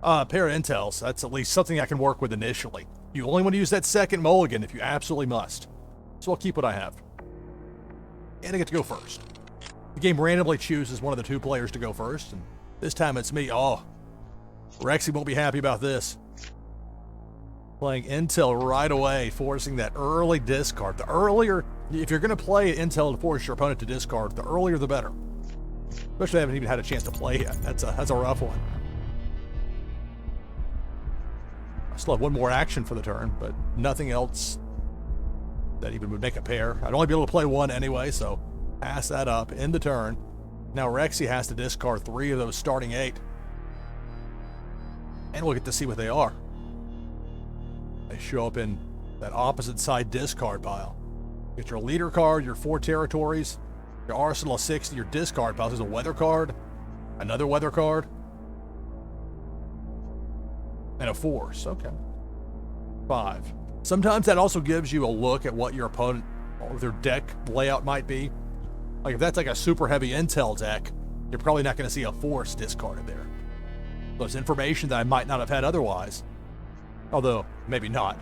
Pair of intels, that's at least something I can work with initially. You only want to use that second mulligan if you absolutely must. So I'll keep what I have. And I get to go first. The game randomly chooses one of the 2 players to go first, and this time it's me. Oh, Rexy won't be happy about this. Playing Intel right away, forcing that early discard. The earlier, if you're going to play Intel to force your opponent to discard, the earlier the better. Especially if they haven't even had a chance to play yet. That's a rough one. I still have 1 more action for the turn, but nothing else that even would make a pair. I'd only be able to play 1 anyway, so pass that up in the turn. Now Rexy has to discard 3 of those starting 8. And we'll get to see what they are. They show up in that opposite side discard pile. Get your leader card, your 4 territories, your arsenal of 60, your discard pile. There's a weather card, another weather card, and a force. Okay. 5. Sometimes that also gives you a look at what your opponent or their deck layout might be. Like if that's like a super heavy intel deck, you're probably not going to see a force discarded there. So it's information that I might not have had otherwise. Although, maybe not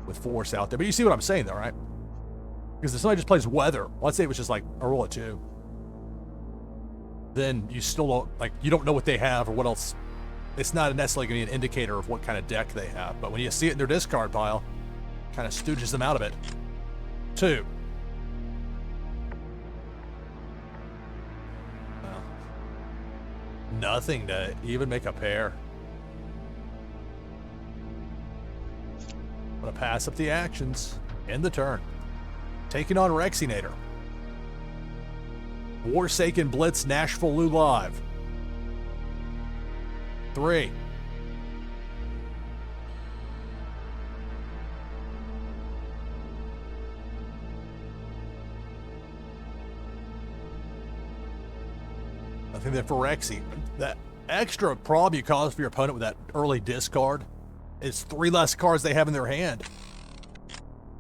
with force out there. But you see what I'm saying though, right? Because if somebody just plays weather, let's say it was just like a roll of 2, then you still don't, like, you don't know what they have or what else. It's not necessarily going to be an indicator of what kind of deck they have, but when you see it in their discard pile, it kind of stooges them out of it. 2. Well, nothing to even make a pair. I'm going to pass up the actions in the turn. Taking on Rexinator. Warsaken Blitz NashvilleLou Live. 3. Nothing there for Rexy. That extra problem you cause for your opponent with that early discard is 3 less cards they have in their hand.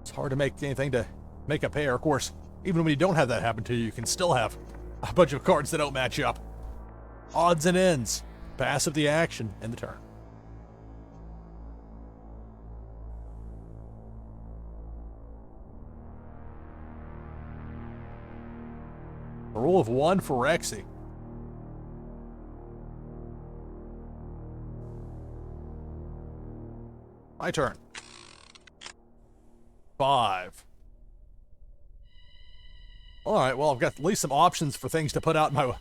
It's hard to make anything to make a pair. Of course, even when you don't have that happen to you, you can still have a bunch of cards that don't match up. Odds and ends. Pass of the action in the turn. A rule of 1 for Rexy. My turn. 5. All right, well, I've got at least some options for things to put out in my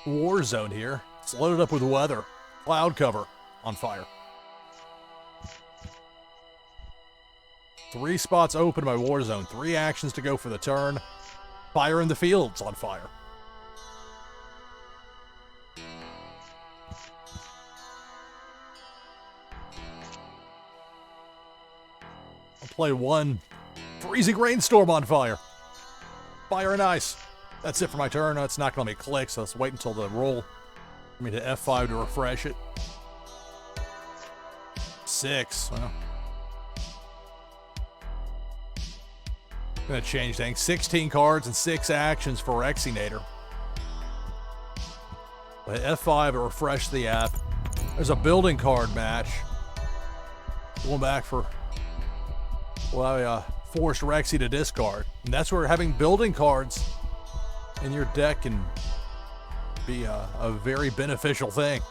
war zone here. It's loaded up with weather. Cloud cover on fire. 3 spots open in my war zone. 3 actions to go for the turn. Fire in the Field's on fire. I'll play one Freezing Rainstorm on fire. Fire and ice. That's it for my turn. It's not going to be click, so let's wait until the roll. I mean, to F5 to refresh it. 6. Well, gonna change things. 16 cards and 6 actions for Rexinator. But F5 to refresh the app. There's a building card match. Going back for, well, I forced Rexy to discard. And that's where having building cards in your deck can be a very beneficial thing.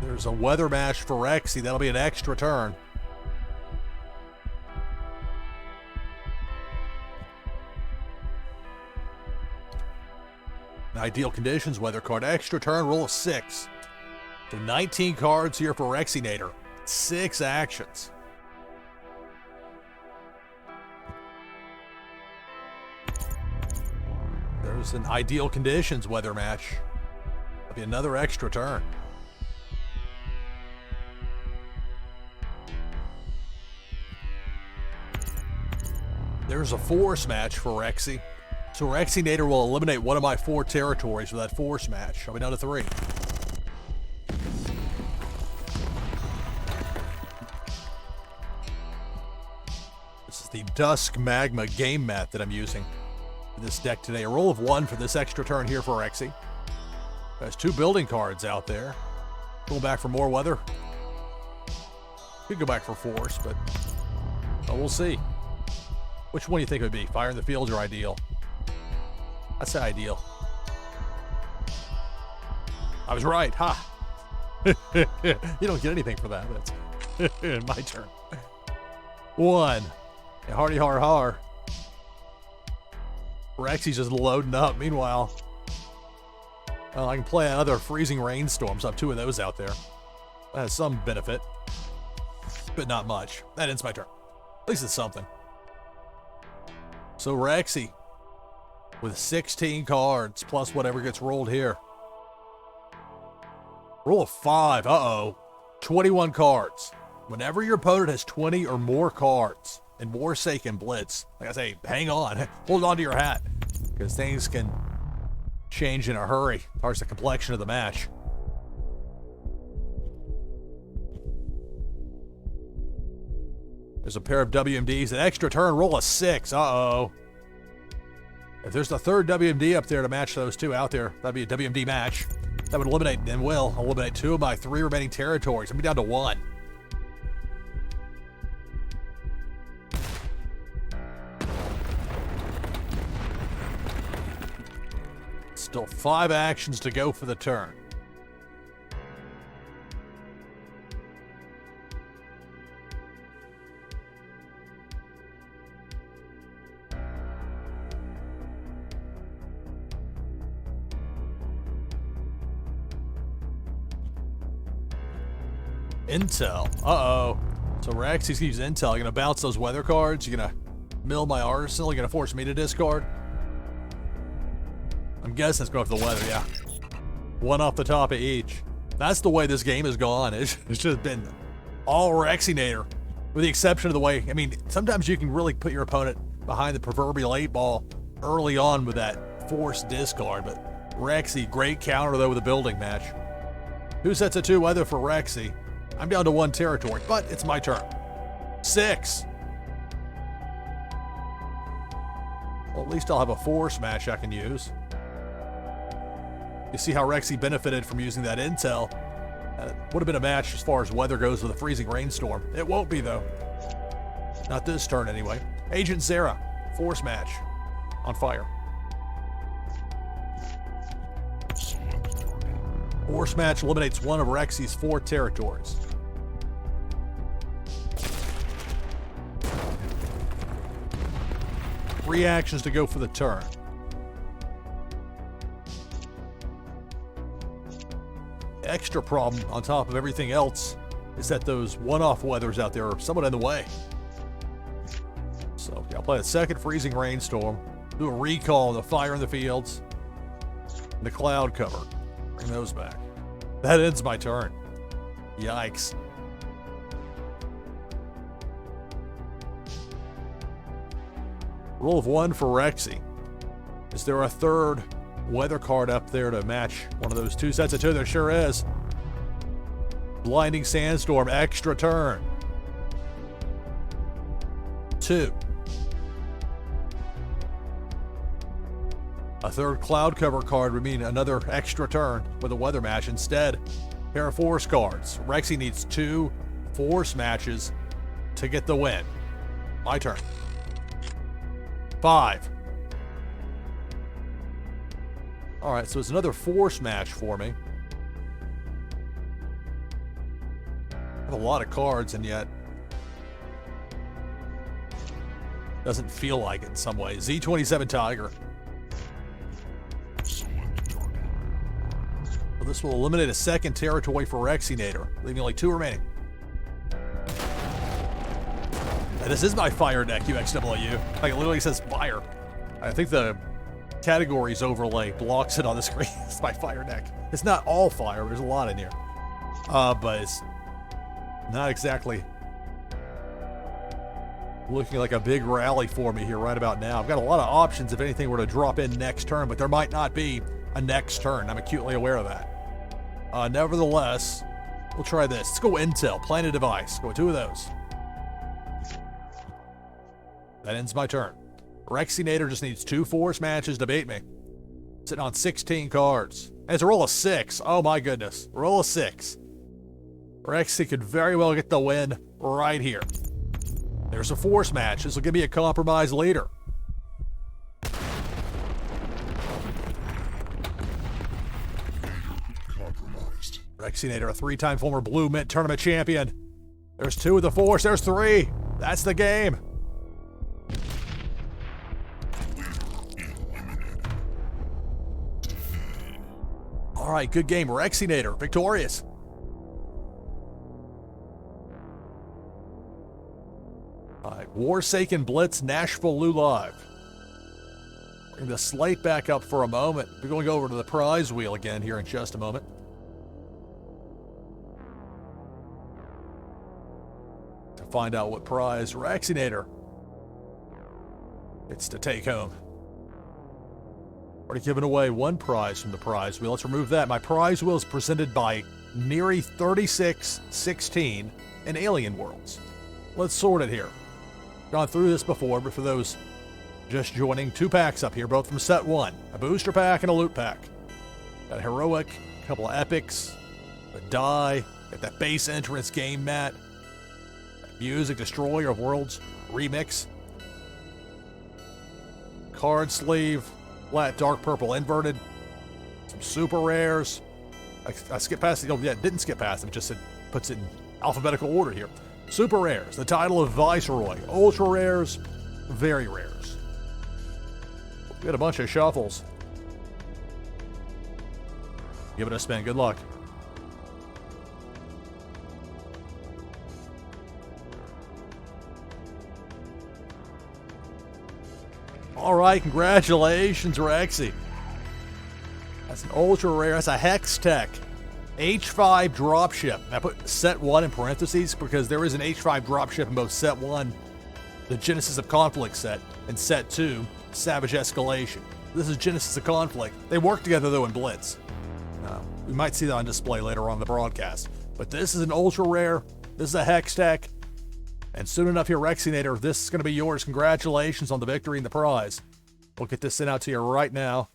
There's a weather match for Rexy. That'll be an extra turn. Ideal conditions, weather card, extra turn, roll of 6. So 19 cards here for Rexinator. 6 actions. There's an ideal conditions weather match. That'll be another extra turn. There's a force match for Rexy. So Rexinator will eliminate one of my 4 territories with that force match. I'll be down to 3. This is the Dusk Magma game mat that I'm using for this deck today. A roll of 1 for this extra turn here for Rexy. There's 2 building cards out there. Going back for more weather. Could go back for force, but we'll see. Which one do you think it would be? Fire in the Fields or ideal? I'd say ideal. I was right, ha! You don't get anything for that. That's my turn. 1. Yeah, hardy har har. Rexy's just loading up. Meanwhile, I can play other Freezing Rainstorms. I have 2 of those out there. That has some benefit, but not much. That ends my turn. At least it's something. So Rexy with 16 cards plus whatever gets rolled here. Roll of 5. Uh-oh. 21 cards. Whenever your opponent has 20 or more cards in Warsaken Blitz, like I say, hang on. Hold on to your hat, because things can change in a hurry as far as the complexion of the match. There's a pair of WMDs. An extra turn, roll a 6. Uh-oh. If there's the 3rd WMD up there to match those 2 out there, that'd be a WMD match. That would eliminate, and will eliminate 2 of my 3 remaining territories. I'll be down to 1. Still 5 actions to go for the turn. Intel. Uh-oh. So Rexy's gonna use Intel. You're gonna bounce those weather cards. You're gonna mill my arsenal. You're gonna force me to discard. I'm guessing it's going for the weather, yeah. 1 off the top of each. That's the way this game has gone. It's just been all Rexinator, with the exception of the way, I mean, sometimes you can really put your opponent behind the proverbial 8 ball early on with that forced discard, but Rexy, great counter though with a building match. Who sets a 2 weather for Rexy? I'm down to 1 territory, but it's my turn. 6. Well, at least I'll have a force match I can use. You see how Rexy benefited from using that intel. Would have been a match as far as weather goes with a Freezing Rainstorm. It won't be, though. Not this turn, anyway. Agent Zera, force match on fire. Force match eliminates 1 of Rexy's 4 territories. Three actions to go for the turn. Extra problem on top of everything else is that those one-off weathers out there are somewhat in the way. I'll play a second freezing rainstorm. Do a recall on the fire in the fields. And the cloud cover. Bring those back. That ends my turn. Yikes. Roll of 1 for Rexy. Is there a third weather card up there to match one of those 2 sets of 2? There sure is. Blinding Sandstorm, extra turn. 2. A third cloud cover card would mean another extra turn with a weather match instead. Pair of force cards. Rexy needs 2 force matches to get the win. My turn. 5. Alright, so it's another force match for me. I have a lot of cards, and yet doesn't feel like it in some ways. Z27 Tiger. Well, this will eliminate a second territory for Rexinator, leaving only 2 remaining. And this is my fire deck, UXWU. Like, it literally says fire. I think the categories overlay blocks it on the screen. It's my fire deck. It's not all fire, there's a lot in here. But it's not exactly looking like a big rally for me here right about now. I've got a lot of options if anything were to drop in next turn, but there might not be a next turn. I'm acutely aware of that. Nevertheless, we'll try this. Let's go Intel, Planet Device. Go with 2 of those. That ends my turn. Rexinator just needs 2 force matches to beat me. Sitting on 16 cards. And it's a roll of 6. Oh my goodness. Roll of 6. Rexy could very well get the win right here. There's a force match. This will give me a compromise leader. Compromised. Rexinator, a 3-time former Blue Mint tournament champion. There's 2 of the force. There's 3. That's the game. All right, good game. Rexinator, victorious. All right, Warsaken, Blitz, NashvilleLou live. Bring the slate back up for a moment. We're going to go over to the prize wheel again here in just a moment. To find out what prize Rexinator gets to take home. Already given away 1 prize from the prize wheel. Let's remove that. My prize wheel is presented by Neri 3616 and Alien Worlds. Let's sort it here. Gone through this before, but for those just joining, 2 packs up here, both from set 1. A booster pack and a loot pack. Got a heroic, a couple of epics, a die, got that base entrance game mat, music Destroyer of Worlds remix, card sleeve, flat dark purple inverted, some super rares. I skipped past it. Oh, yeah, didn't skip past it. It just puts it in alphabetical order here. Super rares, the title of Viceroy. Ultra rares, very rares. We got a bunch of shuffles. Give it a spin. Good luck. All right, congratulations, Rexy. That's an ultra rare. That's a Hex Tech H5 dropship. I put set 1 in parentheses because there is an H5 dropship in both set 1, the Genesis of Conflict set, and set 2, Savage Escalation. This is Genesis of Conflict. They work together though in Blitz. We might see that on display later on in the broadcast. But this is an ultra rare. This is a Hex Tech. And soon enough here, Rexinator, this is going to be yours. Congratulations on the victory and the prize. We'll get this sent out to you right now,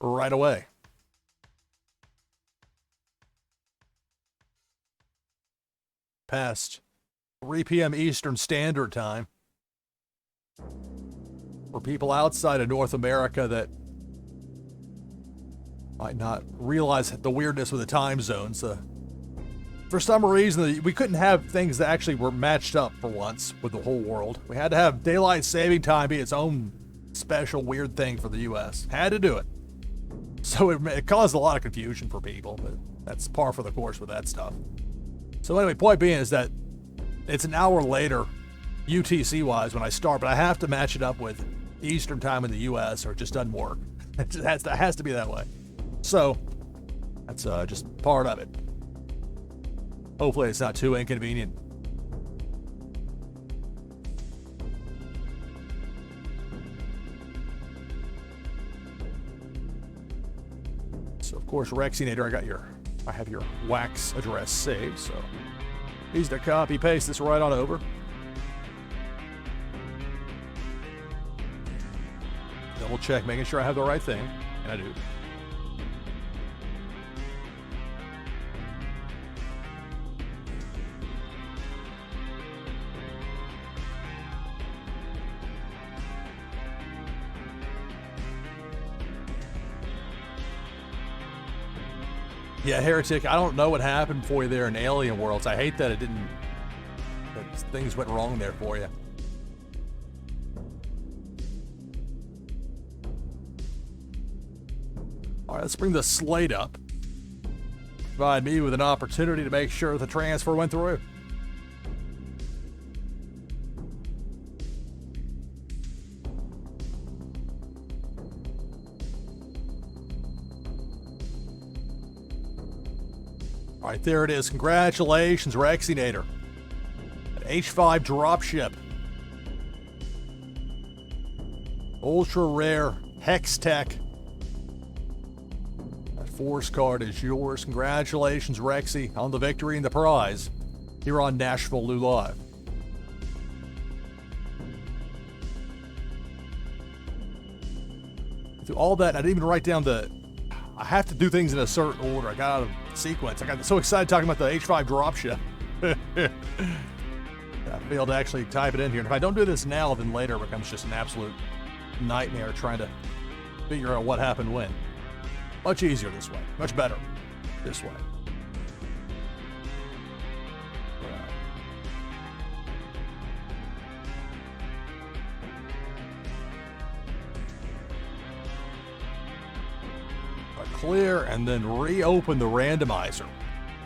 right away. Past 3 p.m. Eastern Standard Time. For people outside of North America that might not realize the weirdness with the time zones, for some reason, we couldn't have things that actually were matched up for once with the whole world. We had to have daylight saving time be its own special weird thing for the U.S. Had to do it. So it caused a lot of confusion for people, but that's par for the course with that stuff. So anyway, point being is that it's an hour later UTC-wise when I start, but I have to match it up with Eastern time in the U.S. or it just doesn't work. It has to be that way. So that's just part of it. Hopefully it's not too inconvenient. So of course, Rexinator, I have your wax address saved, so easy to copy paste this right on over. Double check, making sure I have the right thing, and I do. Yeah, Heretic, I don't know what happened for you there in Alien Worlds. I hate that that things went wrong there for you. All right, let's bring the slate up. Provide me with an opportunity to make sure the transfer went through. All right, there it is. Congratulations, Rexinator. An H5 dropship. Ultra rare Hex Tech. That Force card is yours. Congratulations, Rexy, on the victory and the prize here on NashvilleLou Live. Through all that, I didn't even write down I have to do things in a certain order. I got out of sequence. I got so excited talking about the H5 dropship. I failed to actually type it in here. And if I don't do this now, then later it becomes just an absolute nightmare trying to figure out what happened when. Much easier this way. Much better this way. Clear and then reopen the randomizer.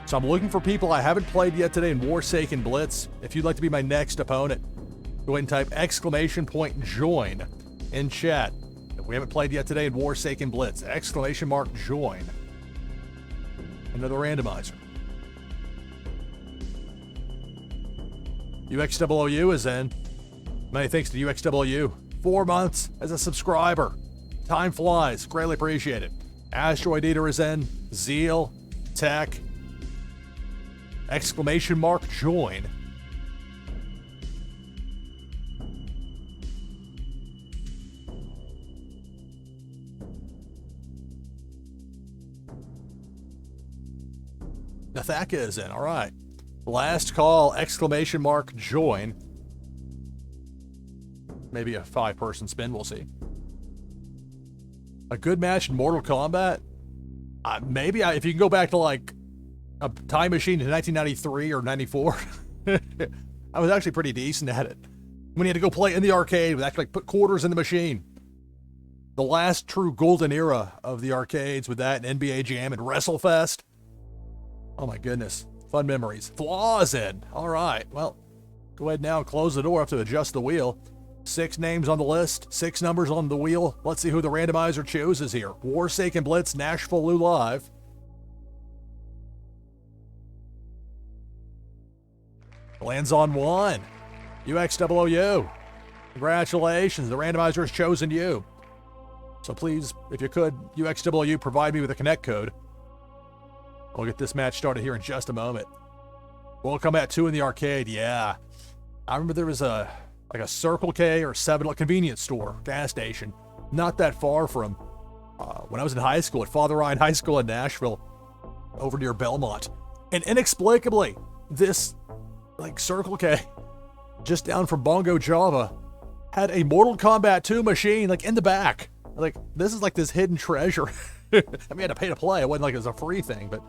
So I'm looking for people I haven't played yet today in Warsaken Blitz. If you'd like to be my next opponent, go ahead and type !join in chat. If we haven't played yet today in Warsaken Blitz, !join into the randomizer. UXWU is in. Many thanks to UXWU. 4 months as a subscriber. Time flies. Greatly appreciated. Asteroid Eater is in. Zeal, Tech, !join. Nathaka is in. All right. Last call, !join. Maybe a 5-person spin, we'll see. A good match in Mortal Kombat? Maybe if you can go back to like a time machine in 1993 or 94, I was actually pretty decent at it. When you had to go play in the arcade with actually put quarters in the machine. The last true golden era of the arcades with that and NBA Jam and WrestleFest. Oh my goodness. Fun memories. Flaws in. All right. Well, go ahead now and close the door. I have to adjust the wheel. 6 names on the list, 6 numbers on the wheel. Let's see who the randomizer chooses here. Warsaken Blitz, NashvilleLou Live. Lands on 1. UXWU. Congratulations, the randomizer has chosen you. So please, if you could, UXWU, provide me with a connect code. We'll get this match started here in just a moment. Mortal Kombat 2 in the arcade, yeah. I remember there was a Circle K or 7 convenience store, gas station, not that far from when I was in high school at Father Ryan High School in Nashville, over near Belmont. And inexplicably, this Circle K, just down from Bongo Java, had a Mortal Kombat 2 machine in the back. This is this hidden treasure. I mean, I had to pay to play. It wasn't it was a free thing, but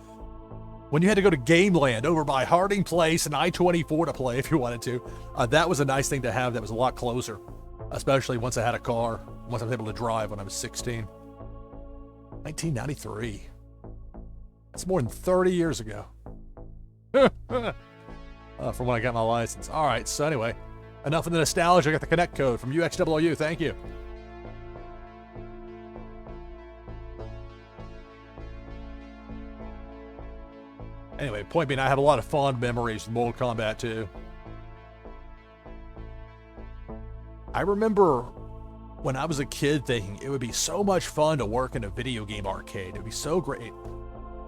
when you had to go to Game Land over by Harding Place and I-24 to play if you wanted to, that was a nice thing to have. That was a lot closer, especially once I had a car, once I was able to drive when I was 16. 1993. That's more than 30 years ago. From when I got my license. All right, so anyway, Enough of the nostalgia. I got the connect code from UXWU. Thank you. Anyway, point being, I have a lot of fond memories of Mortal Kombat 2. I remember when I was a kid thinking it would be so much fun to work in a video game arcade. It would be so great.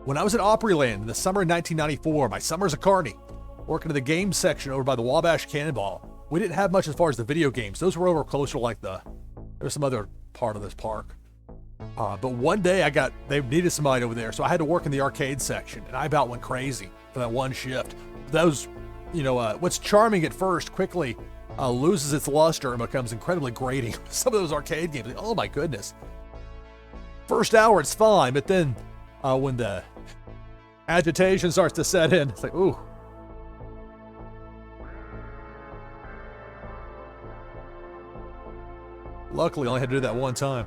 When I was at Opryland in the summer of 1994, my summer as a carny, working in the game section over by the Wabash Cannonball, we didn't have much as far as the video games. Those were over closer to like there was some other part of this park. But one day they needed somebody over there, so I had to work in the arcade section, and I about went crazy for that one shift. Those, what's charming at first quickly loses its luster and becomes incredibly grating. Some of those arcade games, oh my goodness. First hour, it's fine, but then when the agitation starts to set in, it's like, ooh. Luckily, I only had to do that one time.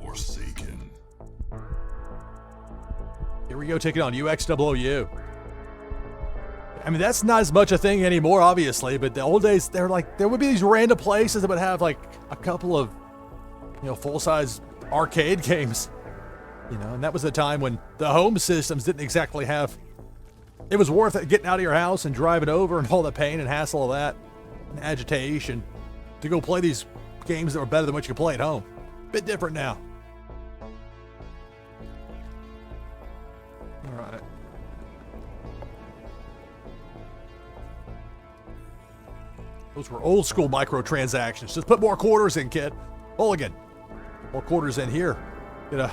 Warsaken. Here we go, taking on UXWU. I mean, that's not as much a thing anymore, obviously, but the old days, there would be these random places that would have like a couple of, full-size arcade games, and that was the time when the home systems didn't exactly have. It was worth it getting out of your house and driving over and all the pain and hassle of that and agitation to go play these games that were better than what you could play at home. Bit different now. All right. Those were old school microtransactions. Just put more quarters in, kid. Mulligan. More quarters in here. Get a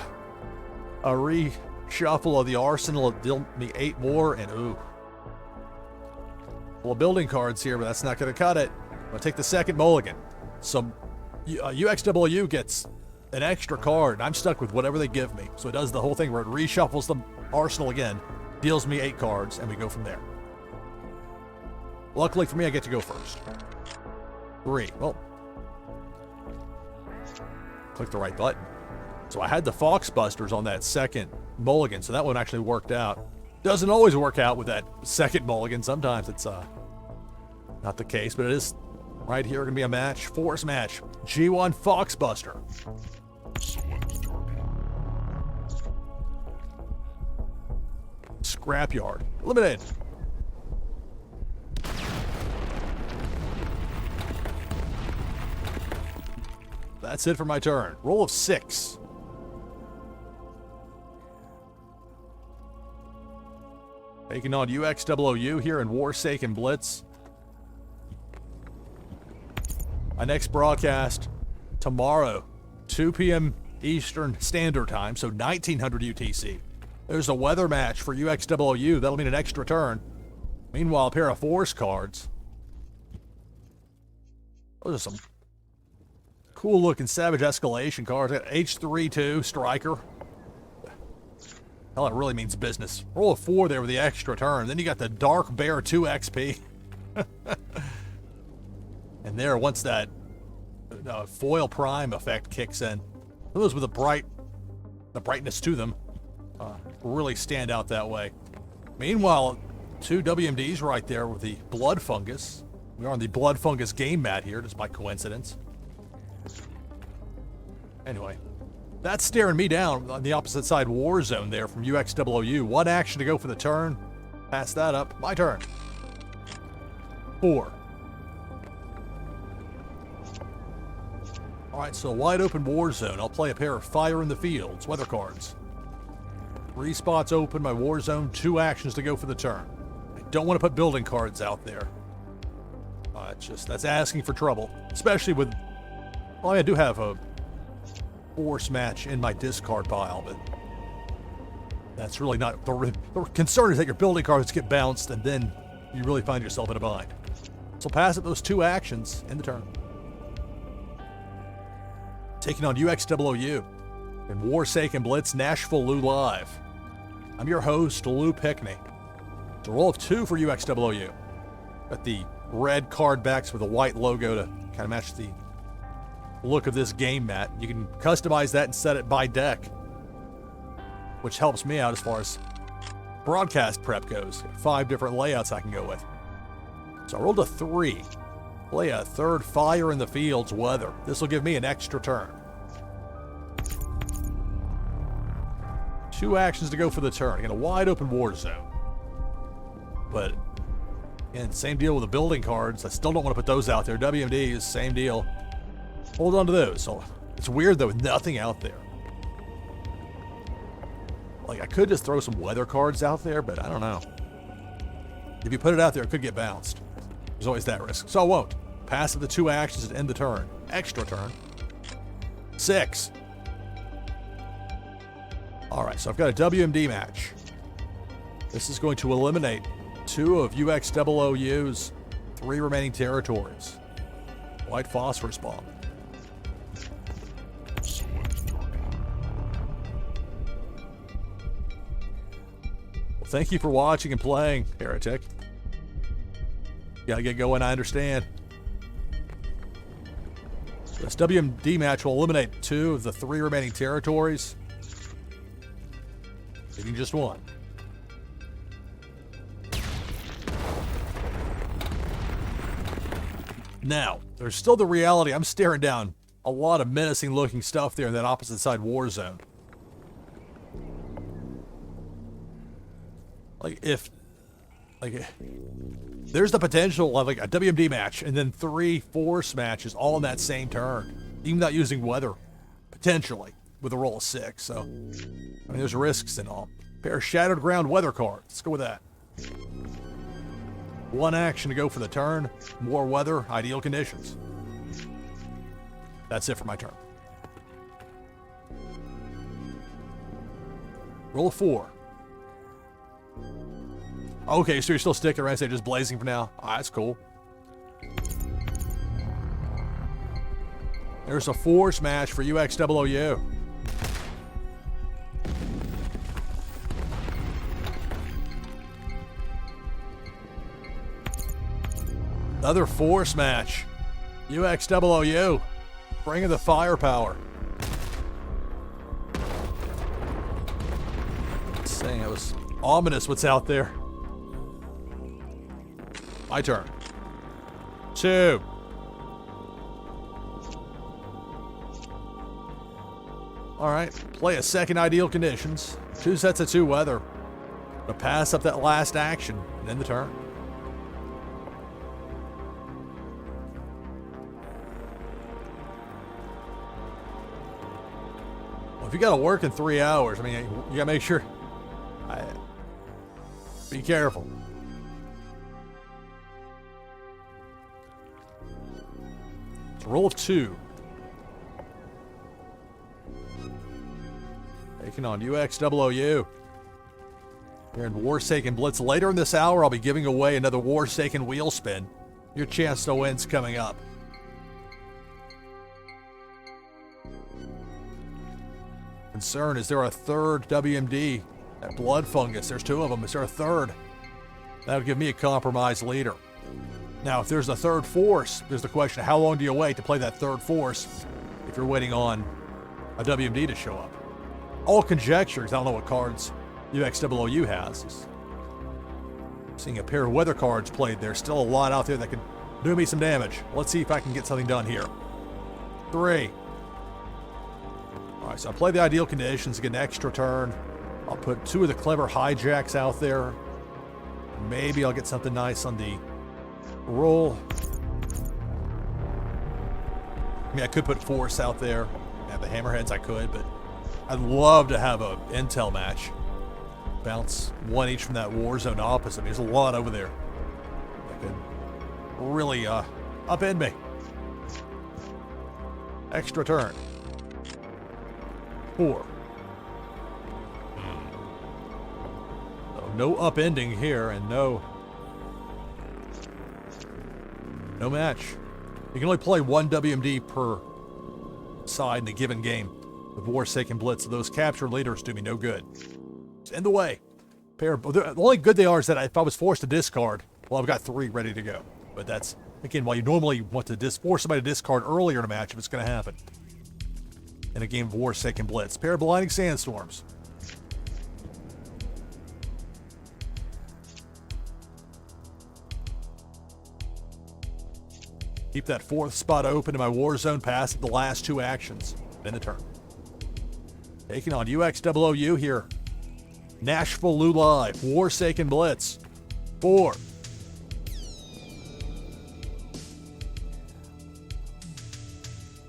reshuffle of the arsenal. It'll deal me 8 more, and ooh. Well, building cards here, but that's not going to cut it. I'm going to take the second mulligan. So UXWU gets an extra card, and I'm stuck with whatever they give me. So it does the whole thing where it reshuffles the arsenal again, deals me 8 cards, and we go from there. Luckily for me, I get to go first. 3. Well, click the right button. So I had the Foxbusters on that second mulligan, so that one actually worked out. Doesn't always work out with that second mulligan. Sometimes it's not the case, but it is right here. Going to be a match, force match. G1 Foxbuster. Select target. Scrapyard. Eliminated. That's it for my turn. Roll of 6. Taking on UXWU here in Warsaken Blitz. My next broadcast tomorrow, 2 p.m. Eastern Standard Time, so 1900 UTC. There's a weather match for UXWU. That'll mean an extra turn. Meanwhile, a pair of force cards. Those are some cool looking Savage Escalation cards. Got H32 Striker. Hell, it really means business. Roll a 4 there with the extra turn. Then you got the Dark Bear 2 XP. And there, once that foil prime effect kicks in, those with the brightness to them really stand out that way. Meanwhile, 2 WMDs right there with the Blood Fungus. We are on the Blood Fungus game mat here, just by coincidence. Anyway, that's staring me down on the opposite side Warzone there from UXWU. 1 action to go for the turn. Pass that up. My turn. 4. Alright, so wide open Warzone. I'll play a pair of Fire in the Fields weather cards. 3 spots open, my Warzone. 2 actions to go for the turn. I don't want to put building cards out there. That's asking for trouble. Especially with, well, I do have a force match in my discard pile, but that's really not, the concern is that your building cards get bounced and then you really find yourself in a bind. So pass up those 2 actions in the turn. Taking on UXWU in Warsaken Blitz, NashvilleLou Live. I'm your host, Lou Pickney. It's a roll of 2 for UXWU. Got the red card backs with a white logo to kind of match the look of this game mat. You can customize that and set it by deck. which helps me out as far as broadcast prep goes. 5 different layouts I can go with. So I rolled a 3. Play a third fire in the fields weather. This will give me an extra turn. 2 actions to go for the turn. In a wide open war zone. But, again, same deal with the building cards. I still don't want to put those out there. WMDs, same deal. Hold on to those. So it's weird though, with nothing out there. Like, I could just throw some weather cards out there, but I don't know. If you put it out there, it could get bounced. There's always that risk. So I won't. Pass the 2 actions to end the turn. Extra turn. 6. All right, so I've got a WMD match. This is going to eliminate 2 of UXOOU's 3 remaining territories. White phosphorus bomb. Select target. Well, thank you for watching and playing, Heretic. Gotta get going, I understand. This WMD match will eliminate 2 of the 3 remaining territories. Leaving just 1. Now, there's still the reality. I'm staring down a lot of menacing looking stuff there in that opposite side war zone. There's the potential of like a WMD match and then 3 force matches all in that same turn, even without using weather, potentially, with a roll of 6. So, I mean, there's risks and all. Pair of Shattered Ground weather cards. Let's go with that. 1 action to go for the turn. More weather, ideal conditions. That's it for my turn. Roll a 4. Okay, so you're still sticking around, say just blazing for now. Ah, that's cool. There's a force match for UXOOU. Another force match. UXOOU. Bringing the firepower. Saying it was ominous what's out there. My turn. 2. Alright, play a second ideal conditions. 2 sets of 2 weather. Gonna pass up that last action and end the turn. Well, if you gotta work in 3 hours, I mean, you gotta make sure. Be careful. It's a roll of 2. Taking on UXOOU. Here in Warsaken Blitz. Later in this hour, I'll be giving away another Warsaken wheel spin. Your chance to win's coming up. Concern, is there a third WMD? That blood fungus, there's 2 of them. Is there a third? That would give me a compromised leader. Now, if there's a third force, there's the question, how long do you wait to play that third force if you're waiting on a WMD to show up? All conjectures. I don't know what cards UXOOU has. Seeing a pair of weather cards played. There's still a lot out there that could do me some damage. Let's see if I can get something done here. 3. All right, so I play the ideal conditions to get an extra turn. I'll put 2 of the clever hijacks out there. Maybe I'll get something nice on the roll. I mean, I could put force out there. Have the hammerheads, I could, but I'd love to have a intel match. Bounce 1 each from that war zone opposite. There's a lot over there that could really upend me. Extra turn. 4. So no upending here and no match. You can only play 1 WMD per side in a given game with Warsaken Blitz. So those captured leaders do me no good. It's in the way. The only good they are is that if I was forced to discard, well, I've got 3 ready to go. But that's, again, why you normally want to force somebody to discard earlier in a match if it's going to happen. In a game of Warsaken Blitz. Pair of Blinding Sandstorms. Keep that 4th spot open in my Warzone pass at the last 2 actions. End the turn. Taking on UXOOU here. NashvilleLou live. Warsaken Blitz. 4.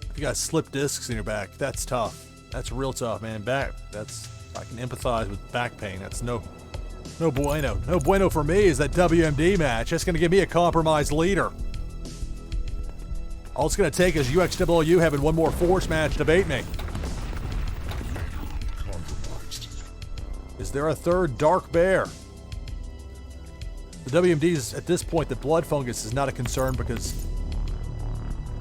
If you got slip discs in your back, that's tough. That's real tough, man. I can empathize with back pain. That's no bueno. No bueno for me is that WMD match. That's going to give me a compromised leader. All it's going to take is UXOOU having one more force match to bait me. Is there a 3rd Dark Bear? The WMDs at this point, the blood fungus is not a concern because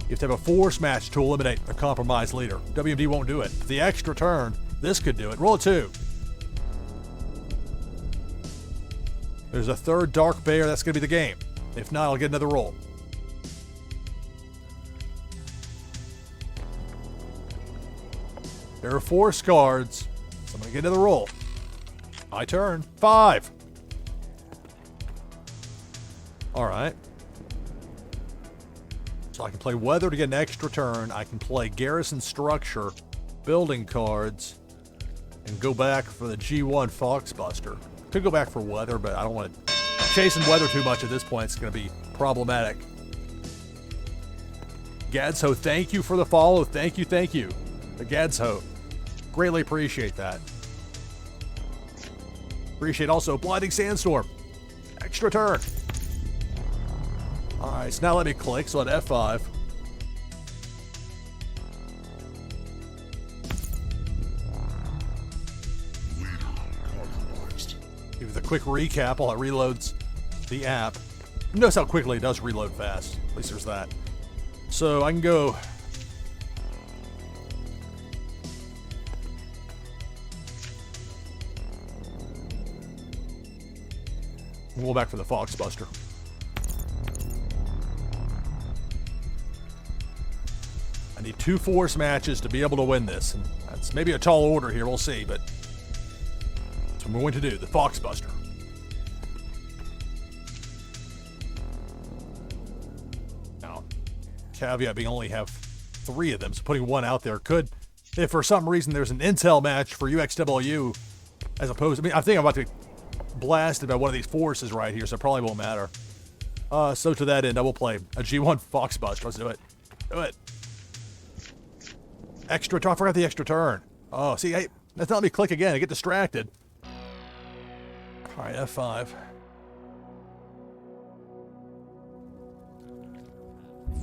you have to have a force match to eliminate a compromised leader. WMD won't do it. The extra turn, this could do it. Roll a 2. There's a 3rd Dark Bear. That's going to be the game. If not, I'll get another roll. There are 4 cards, so I'm going to get another roll. My turn. 5. All right. So I can play Weather to get an extra turn. I can play Garrison Structure, Building cards, and go back for the G1 Foxbuster. Could go back for Weather, but I don't want to chasing Weather too much at this point. It's going to be problematic. Gadsho, thank you for the follow. Thank you. The Gadsho. Greatly appreciate that. Appreciate also Blinding Sandstorm. Extra turn. All right, so now let me click. So at F5. Give you the quick recap while it reloads the app. Notice how quickly it does reload fast. At least there's that. So I can go. We'll go back for the Foxbuster. I need 2 force matches to be able to win this. And that's maybe a tall order here. We'll see, but that's what we're going to do. The Foxbuster. Now, caveat being only have 3 of them, so putting 1 out there could, if for some reason there's an intel match for UXOOU, as opposed, I think I'm about to get blasted by one of these forces right here, so it probably won't matter. So to that end, I will play a G1 Foxbuster. Let's do it. Do it. Extra turn. I forgot the extra turn. Oh, see, that's not me click again. I get distracted. All right, F5.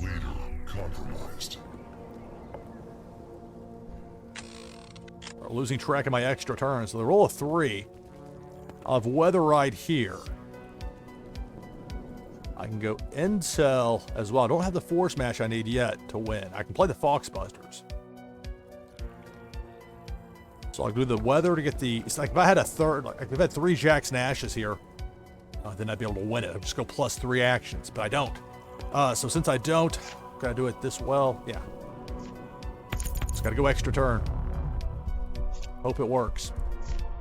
Leader compromised. I'm losing track of my extra turns. So the roll of 3. I'll have Weather right here. I can go Intel as well. I don't have the force match I need yet to win. I can play the Foxbusters. So I'll do the Weather to get the... It's like if I had a 3rd... Like if I had 3 Jacks Nashes here, then I'd be able to win it. I'd just go plus 3 actions, but I don't. So since I don't, gotta do it this well. Yeah. Just gotta go extra turn. Hope it works.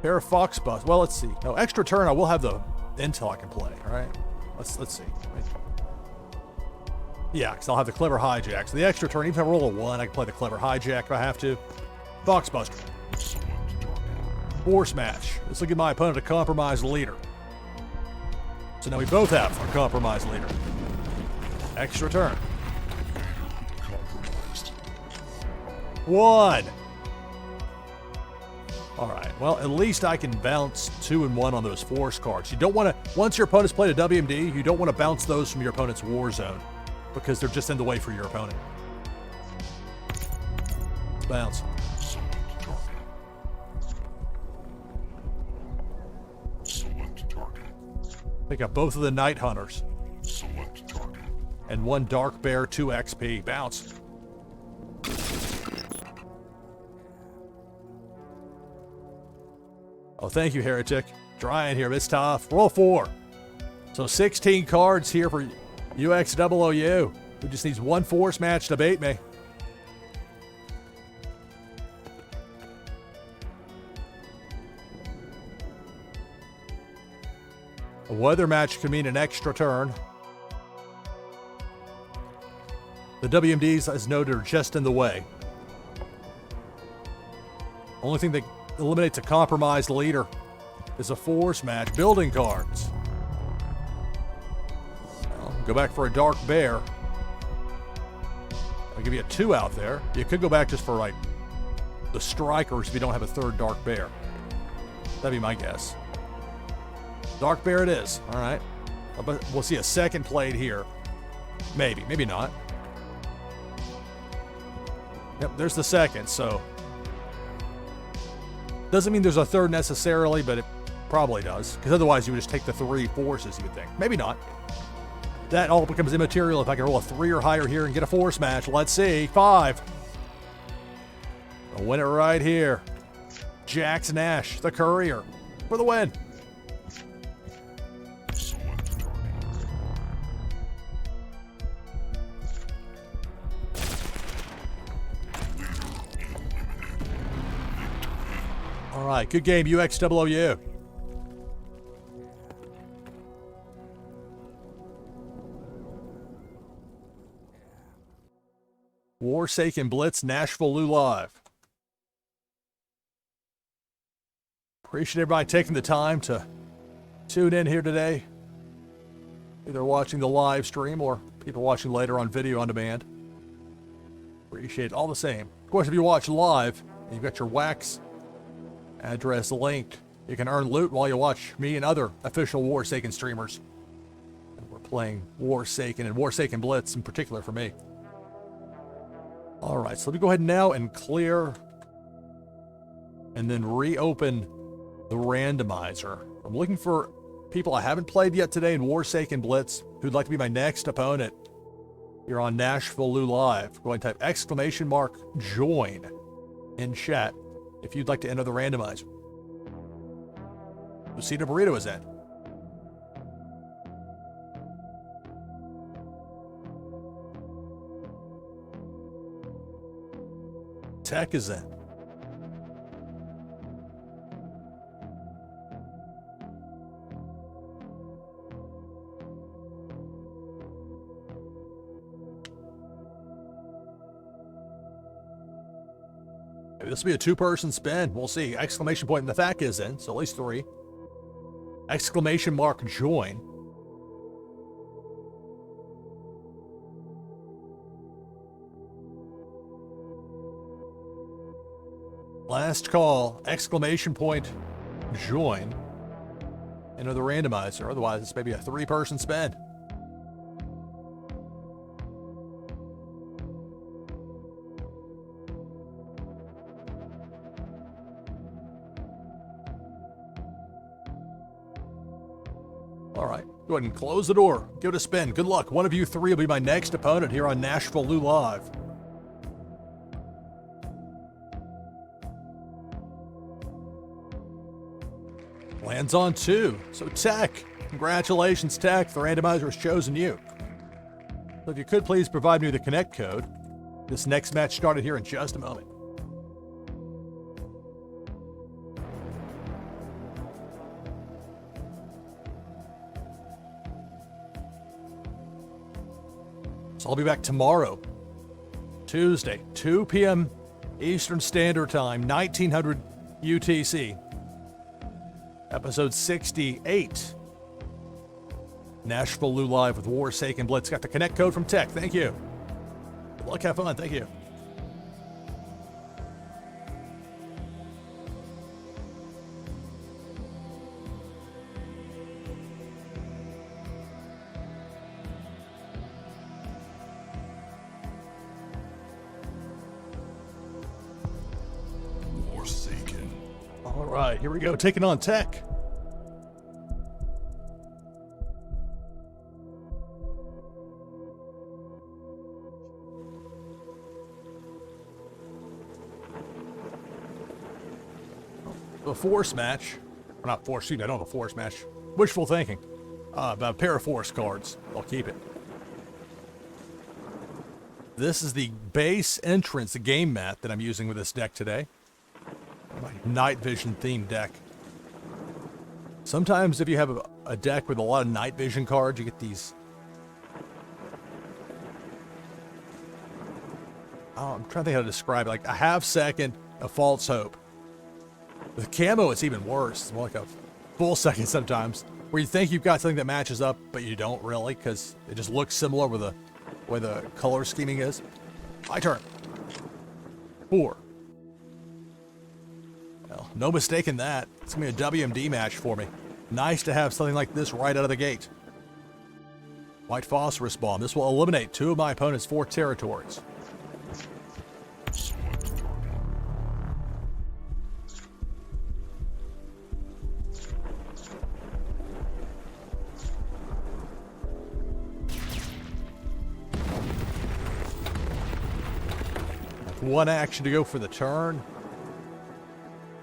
Pair of Foxbusters. Well, let's see. No, extra turn. I will have the Intel I can play. All right. Let's see. Yeah, because I'll have the Clever Hijack. So the extra turn, even if I roll a 1, I can play the Clever Hijack if I have to. Foxbuster. Force match. This will give my opponent a compromised leader. So now we both have a compromised leader. Extra turn. 1. All right. Well, at least I can bounce 2 and 1 on those force cards. You don't want to, once your opponent's played a WMD, you don't want to bounce those from your opponent's war zone because they're just in the way for your opponent. Bounce. Select target. Pick up both of the Night Hunters. Select target. And 1 Dark Bear, 2 XP. Bounce. Oh, thank you, Heretic. Trying here, but it's tough. Roll 4. So 16 cards here for UXOOU. Who just needs 1 force match to bait me. A weather match can mean an extra turn. The WMDs, as noted, are just in the way. Only thing that eliminates a compromised leader is a force match. Building cards. Well, go back for a Dark Bear. I'll give you a 2 out there. You could go back just for, like, the strikers if you don't have a third Dark Bear. That'd be my guess. Dark Bear it is. All right. We'll see a second played here. Maybe. Maybe not. Yep, there's the second, so... Doesn't mean there's a third necessarily, but it probably does. Because otherwise you would just take the 3 forces, you would think. Maybe not. That all becomes immaterial if I can roll a 3 or higher here and get a force match. Let's see. 5. I'll win it right here. Jax Nash, the courier, for the win. Select target. All right, good game, UXOOU. Warsaken Blitz, NashvilleLou live. Appreciate everybody taking the time to tune in here today. Either watching the live stream or people watching later on video on demand. Appreciate it all the same. Of course, if you watch live, and you've got your wax address linked, you can earn loot while you watch me and other official Warsaken streamers. And we're playing Warsaken and Warsaken Blitz in particular for me. All right, so let me go ahead now and clear and then reopen the randomizer. I'm looking for people I haven't played yet today in Warsaken Blitz who'd like to be my next opponent. You're on NashvilleLou Live. Go ahead and type !join in chat if you'd like to enter the randomizer. Lucita Burrito is in. Tech is in. Maybe this will be a 2-person spin. We'll see. Exclamation point and the Thack is in, so at least 3. Exclamation mark join. Last call, exclamation point, join. Enter the randomizer. Otherwise, it's maybe a 3-person spin. All right, go ahead and close the door. Give it a spin. Good luck. One of you 3 will be my next opponent here on NashvilleLou Live. Lands on 2. So Tech, congratulations Tech. The randomizer has chosen you. So if you could please provide me the connect code. This next match started here in just a moment. So I'll be back tomorrow, Tuesday, 2 p.m. Eastern Standard Time, 1900 UTC. Episode 68. NashvilleLou Live with Warsaken Blitz. Got the connect code from Tech. Thank you. Good luck, have fun. Thank you. Warsaken. All right, here we go. Taking on Tech. A force match. Or not force, I don't have a force match. Wishful thinking. About a pair of force cards. I'll keep it. This is the base entrance, the game mat that I'm using with this deck today. My night vision themed deck. Sometimes if you have a deck with a lot of night vision cards, you get these I'm trying to think how to describe it. Like a half second, a false hope. With camo, it's even worse. It's more like a full second sometimes, where you think you've got something that matches up, but you don't really, because it just looks similar with the way the color scheming is. My turn. 4. Well, no mistake in that. It's going to be a WMD match for me. Nice to have something like this right out of the gate. White phosphorus bomb. This will eliminate 2 of my opponent's 4 territories. Select target. One action to go for the turn.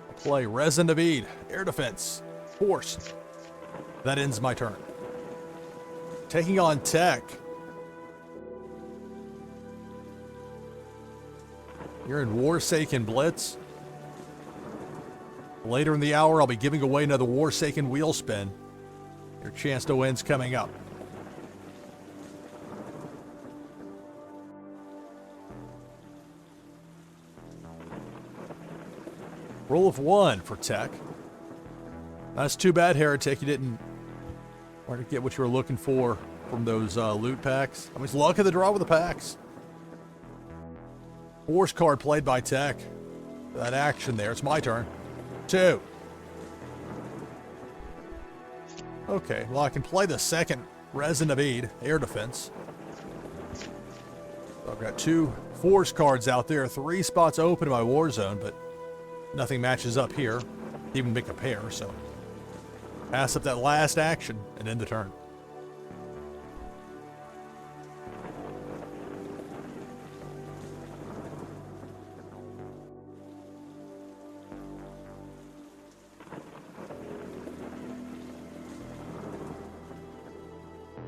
I'll play Resin of Ede, air defense, force. That ends my turn. Taking on Tech. You're in Warsaken Blitz. Later in the hour, I'll be giving away another Warsaken wheel spin. Your chance to win's coming up. Roll of 1 for Tech. That's too bad, Heretic. You didn't get what you were looking for from those loot packs. I mean, it's luck of the draw with the packs. Force card played by Tech. That action there. It's my turn. 2. Okay, well, I can play the second Resin of Ede, air defense. So I've got 2 force cards out there, 3 spots open in my war zone, but nothing matches up here. Even make a pair, so pass up that last action and end the turn.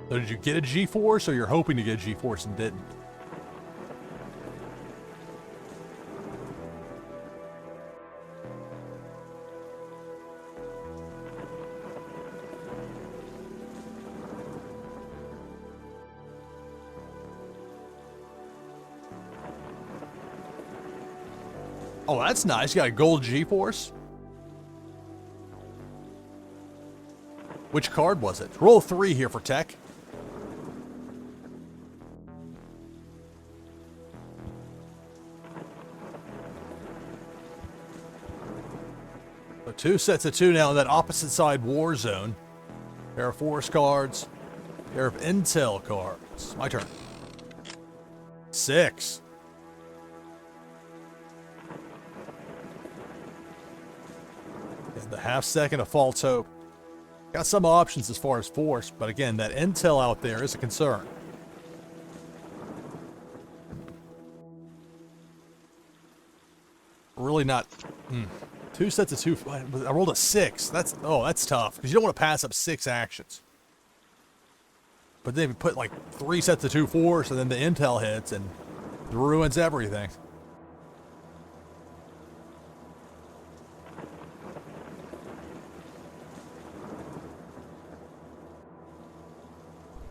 So did you get a G-Force, or you're hoping to get a G-Force and didn't? Oh, that's nice. You got a gold G-Force. Which card was it? Roll 3 here for Tech. So 2 sets of 2 now in that opposite side war zone. Pair of force cards. Pair of intel cards. My turn. 6. And the half second of false hope. Got some options as far as force, but again, that intel out there is a concern. Really not. 2 sets of 2. I rolled a 6. That's tough, because you don't want to pass up 6 actions. But then you put like 3 sets of 2 force, and then the intel hits and ruins everything.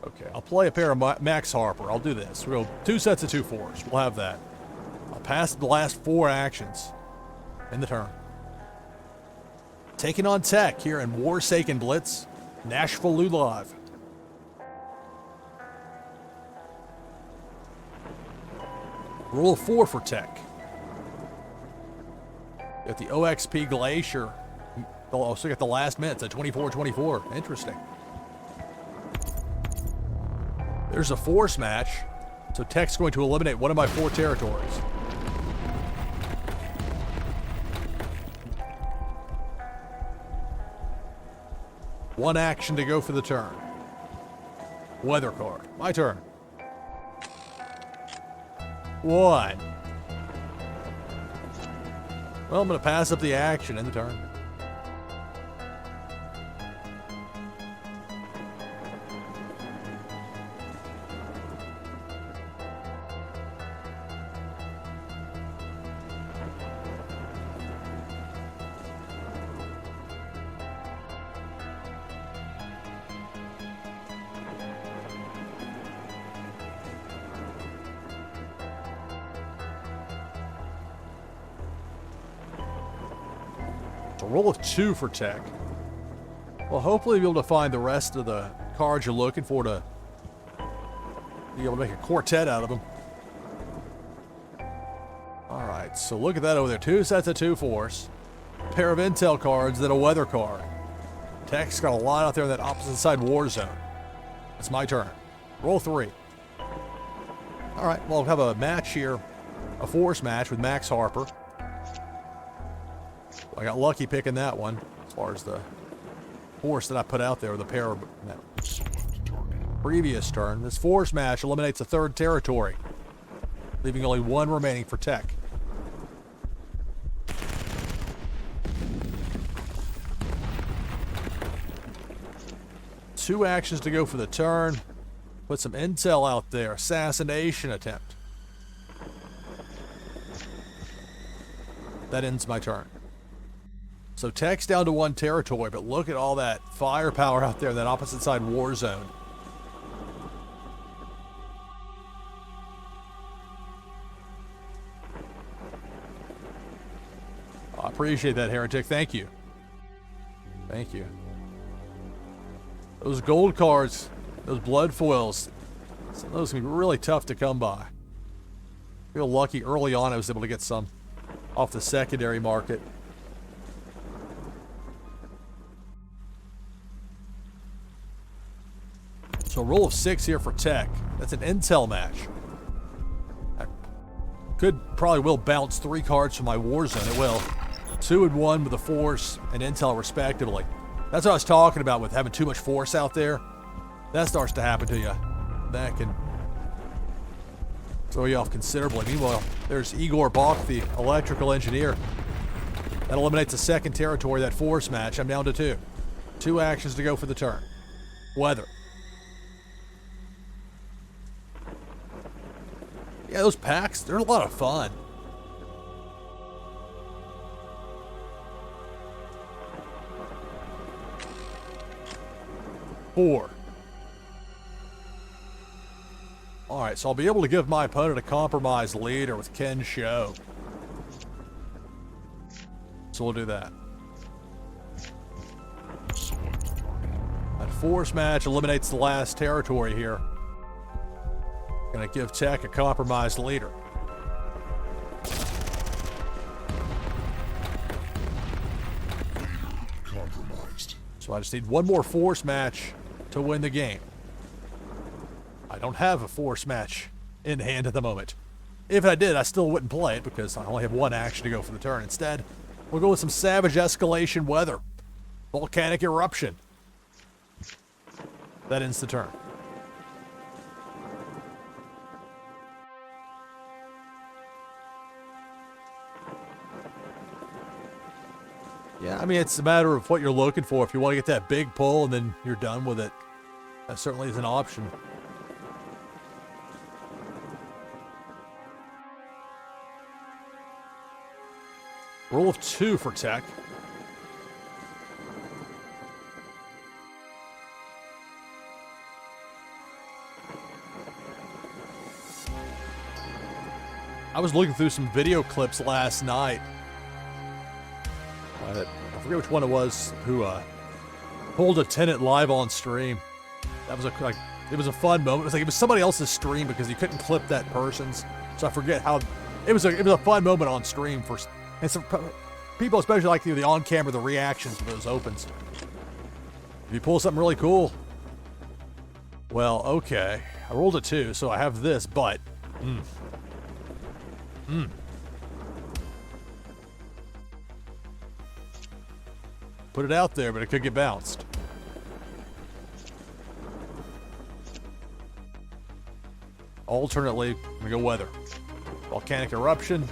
Okay, I'll play a pair of Max Harper. I'll do this. We'll go 2 sets of 2 force. We'll have that. I'll pass the last 4 actions in the turn. Taking on Tech here in Warsaken Blitz, NashvilleLou Live. Roll 4 for Tech. Got the OXP Glacier. Also got the last minute, so 24-24. Interesting. There's a force match, so Tech's going to eliminate 1 of my 4 territories. One action to go for the turn. Weather card. My turn. 1. Well, I'm going to pass up the action in the turn. A roll of 2 for tech. Well, hopefully you'll be able to find the rest of the cards you're looking for to be able to make a quartet out of them. All right, so look at that over there. 2 sets of 2 4s. A pair of intel cards, then a weather card. Tech's got a lot out there in that opposite side war zone. It's my turn. Roll 3. All right, well, we'll have a match here. A force match with Max Harper. I got lucky picking that one as far as the force that I put out there with a pair of previous turn. This force match eliminates a 3rd territory, leaving only 1 remaining for tech. Two actions to go for the turn. Put some intel out there. Assassination attempt. That ends my turn. So tech's down to 1 territory, but look at all that firepower out there in that opposite side war zone. I appreciate that, Heretic. Thank you. Thank you. Those gold cards, those blood foils, some of those can be really tough to come by. I feel lucky early on I was able to get some off the secondary market. So a roll of 6 here for tech. That's an intel match. I probably will bounce 3 cards from my war zone. It will. 2 and 1 with the force and intel respectively. That's what I was talking about with having too much force out there. That starts to happen to you. That can throw you off considerably. Meanwhile, there's Igor Bach, the electrical engineer. That eliminates the 2nd territory, that force match. I'm down to 2. 2 actions to go for the turn. Weather. Yeah, those packs, they're a lot of fun. Four. All right, so I'll be able to give my opponent a compromised leader with Ken Show. So we'll do that. That force match eliminates the last territory here. Gonna give Tech a compromised leader. Compromised. So I just need 1 more force match to win the game. I don't have a force match in hand at the moment. If I did, I still wouldn't play it because I only have 1 action to go for the turn. Instead, we'll go with some savage escalation weather. Volcanic eruption. That ends the turn. Yeah, I mean, it's a matter of what you're looking for. If you want to get that big pull and then you're done with it, that certainly is an option. Roll of 2 for Tech. I was looking through some video clips last night. I forget which one it was who pulled a tenant live on stream. That was it was a fun moment. It was like it was somebody else's stream because you couldn't clip that person's. So I forget how it was a fun moment on stream for and some people especially like the on camera the reactions to those opens. If you pull something really cool, well, okay. I rolled a 2, so I have this, but put it out there, but it could get bounced. Alternately, I'm gonna go weather. Volcanic eruption.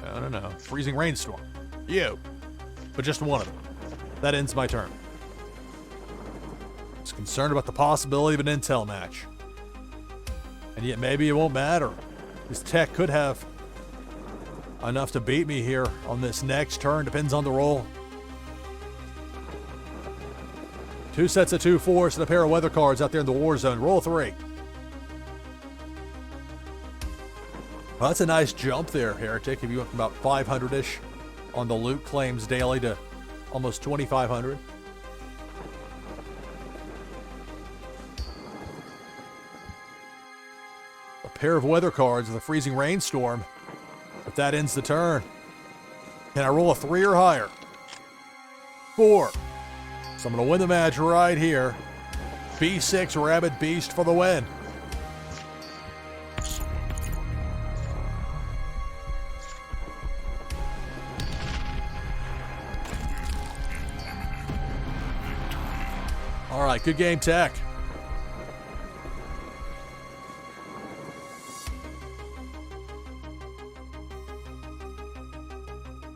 I don't know. Freezing rainstorm. You. But just one of them. That ends my turn. I was concerned about the possibility of an intel match. And yet maybe it won't matter. This Tech could have enough to beat me here on this next turn. Depends on the roll. 2 sets of 2 4s and a pair of weather cards out there in the war zone. Roll 3. Well, that's a nice jump there, Heretic. If you went from about 500-ish on the loot claims daily to almost 2,500. A pair of weather cards with a freezing rainstorm. If that ends the turn. Can I roll a 3 or higher? 4. So I'm going to win the match right here. B6 Rabbit Beast for the win. All right, good game, Tech.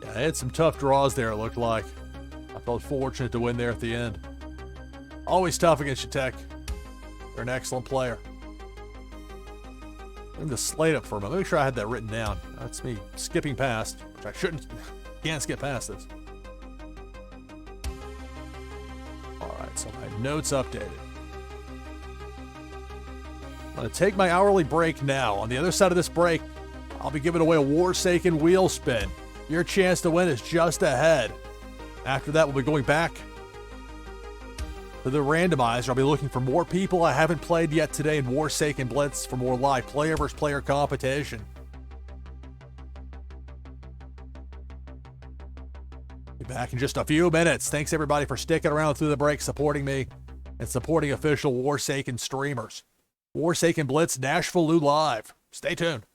Yeah, I had some tough draws there, it looked like. I felt fortunate to win there at the end. Always tough against you, Tech. You're an excellent player. Let me just slate up for a moment. Make sure I had that written down. That's me skipping past, which I shouldn't. Can't skip past this. All right, so my notes updated. I'm going to take my hourly break now. On the other side of this break, I'll be giving away a Warsaken wheel spin. Your chance to win is just ahead. After that, we'll be going back to the randomizer. I'll be looking for more people I haven't played yet today in Warsaken Blitz for more live player versus player competition. Be back in just a few minutes. Thanks everybody for sticking around through the break, supporting me, and supporting official Warsaken streamers. Warsaken Blitz, NashvilleLou live. Stay tuned.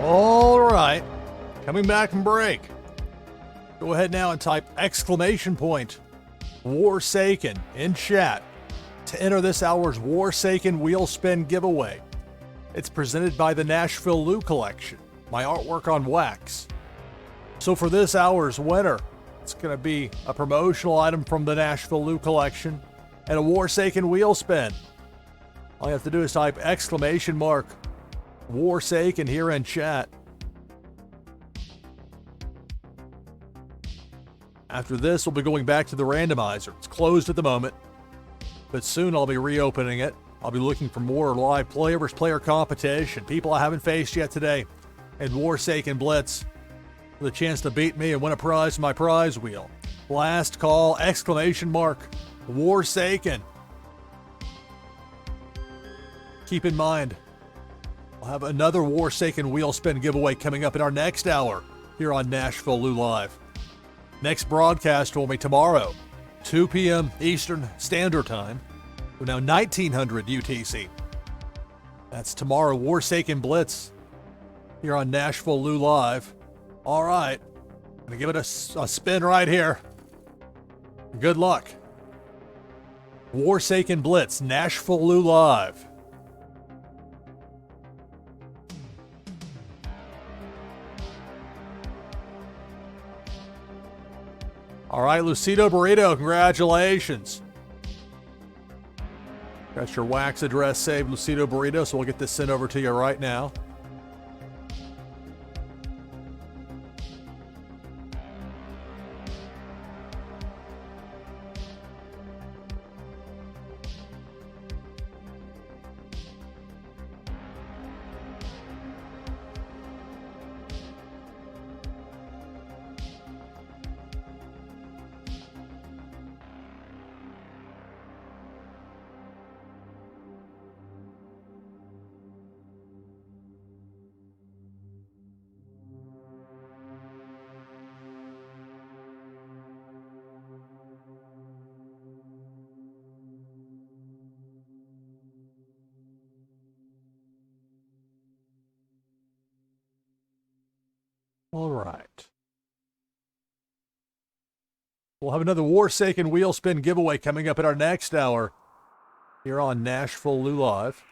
All right, coming back from break. Go ahead now and type exclamation point Warsaken in chat to enter this hour's Warsaken wheel spin giveaway. It's presented by the NashvilleLou collection, my artwork on wax. So for this hour's winner, it's going to be a promotional item from the NashvilleLou collection and a Warsaken wheel spin. All you have to do is type exclamation mark Warsaken here in chat. After this, we'll be going back to the randomizer. It's closed at the moment, but soon I'll be reopening it. I'll be looking for more live play versus player competition, people I haven't faced yet today, and Warsaken Blitz with a chance to beat me and win a prize from my prize wheel. Last call, exclamation mark Warsaken. Keep in mind, we'll have another Warsaken wheel spin giveaway coming up in our next hour here on NashvilleLou Live. Next broadcast will be tomorrow, 2 p.m. Eastern Standard Time, so now 1900 UTC. That's tomorrow, Warsaken Blitz here on NashvilleLou Live. All right, I'm going to give it a spin right here. Good luck. Warsaken Blitz, NashvilleLou Live. All right, Lucido Burrito, congratulations. Got your wax address saved, Lucido Burrito, so we'll get this sent over to you right now. All right. We'll have another Warsaken wheel spin giveaway coming up in our next hour here on NashvilleLou Live.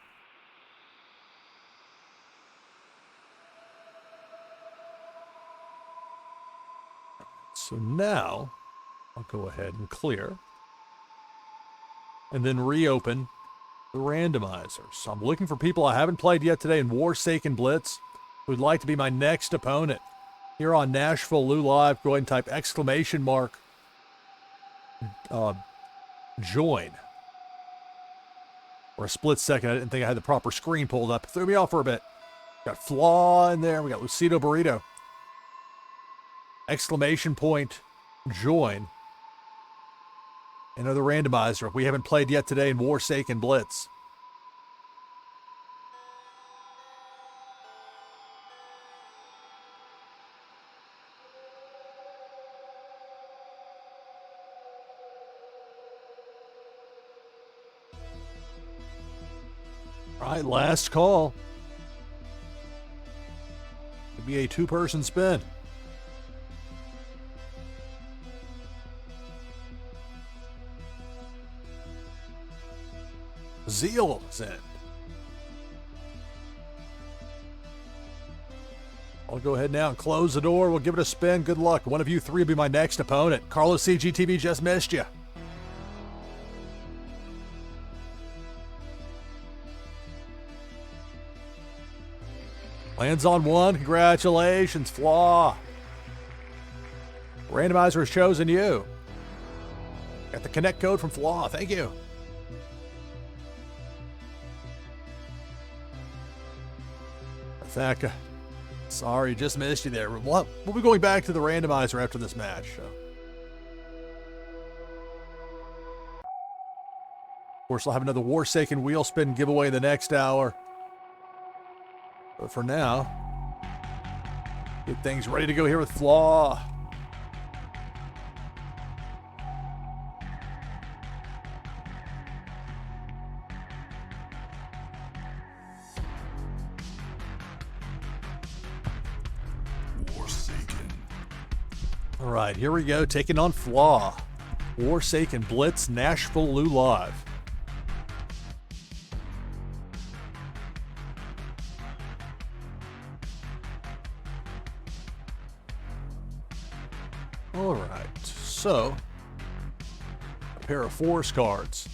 So now I'll go ahead and clear and then reopen the randomizer. So I'm looking for people I haven't played yet today in Warsaken Blitz who'd like to be my next opponent here on NashvilleLou Live. Go ahead and type exclamation mark join. For a split second, I didn't think I had the proper screen pulled up. Threw me off for a bit. Got Flaw in there. We got Lucido Burrito. Exclamation point join. Another randomizer we haven't played yet today in Warsaken Blitz. All right, last call. Could be a two-person spin. Zeal's in. I'll go ahead now and close the door. We'll give it a spin. Good luck. One of you three will be my next opponent. Carlos CGTV just missed you. Lands on one. Congratulations, Flaw. Randomizer has chosen you. Got the connect code from Flaw. Thank you. Thaka. Sorry, just missed you there. We'll be going back to the randomizer after this match. So. Of course, we'll have another Warsaken wheel spin giveaway in the next hour. But for now, get things ready to go here with Flaw. Warsaken. All right, here we go. Taking on Flaw. Warsaken Blitz, NashvilleLou live. All right, so a pair of force cards.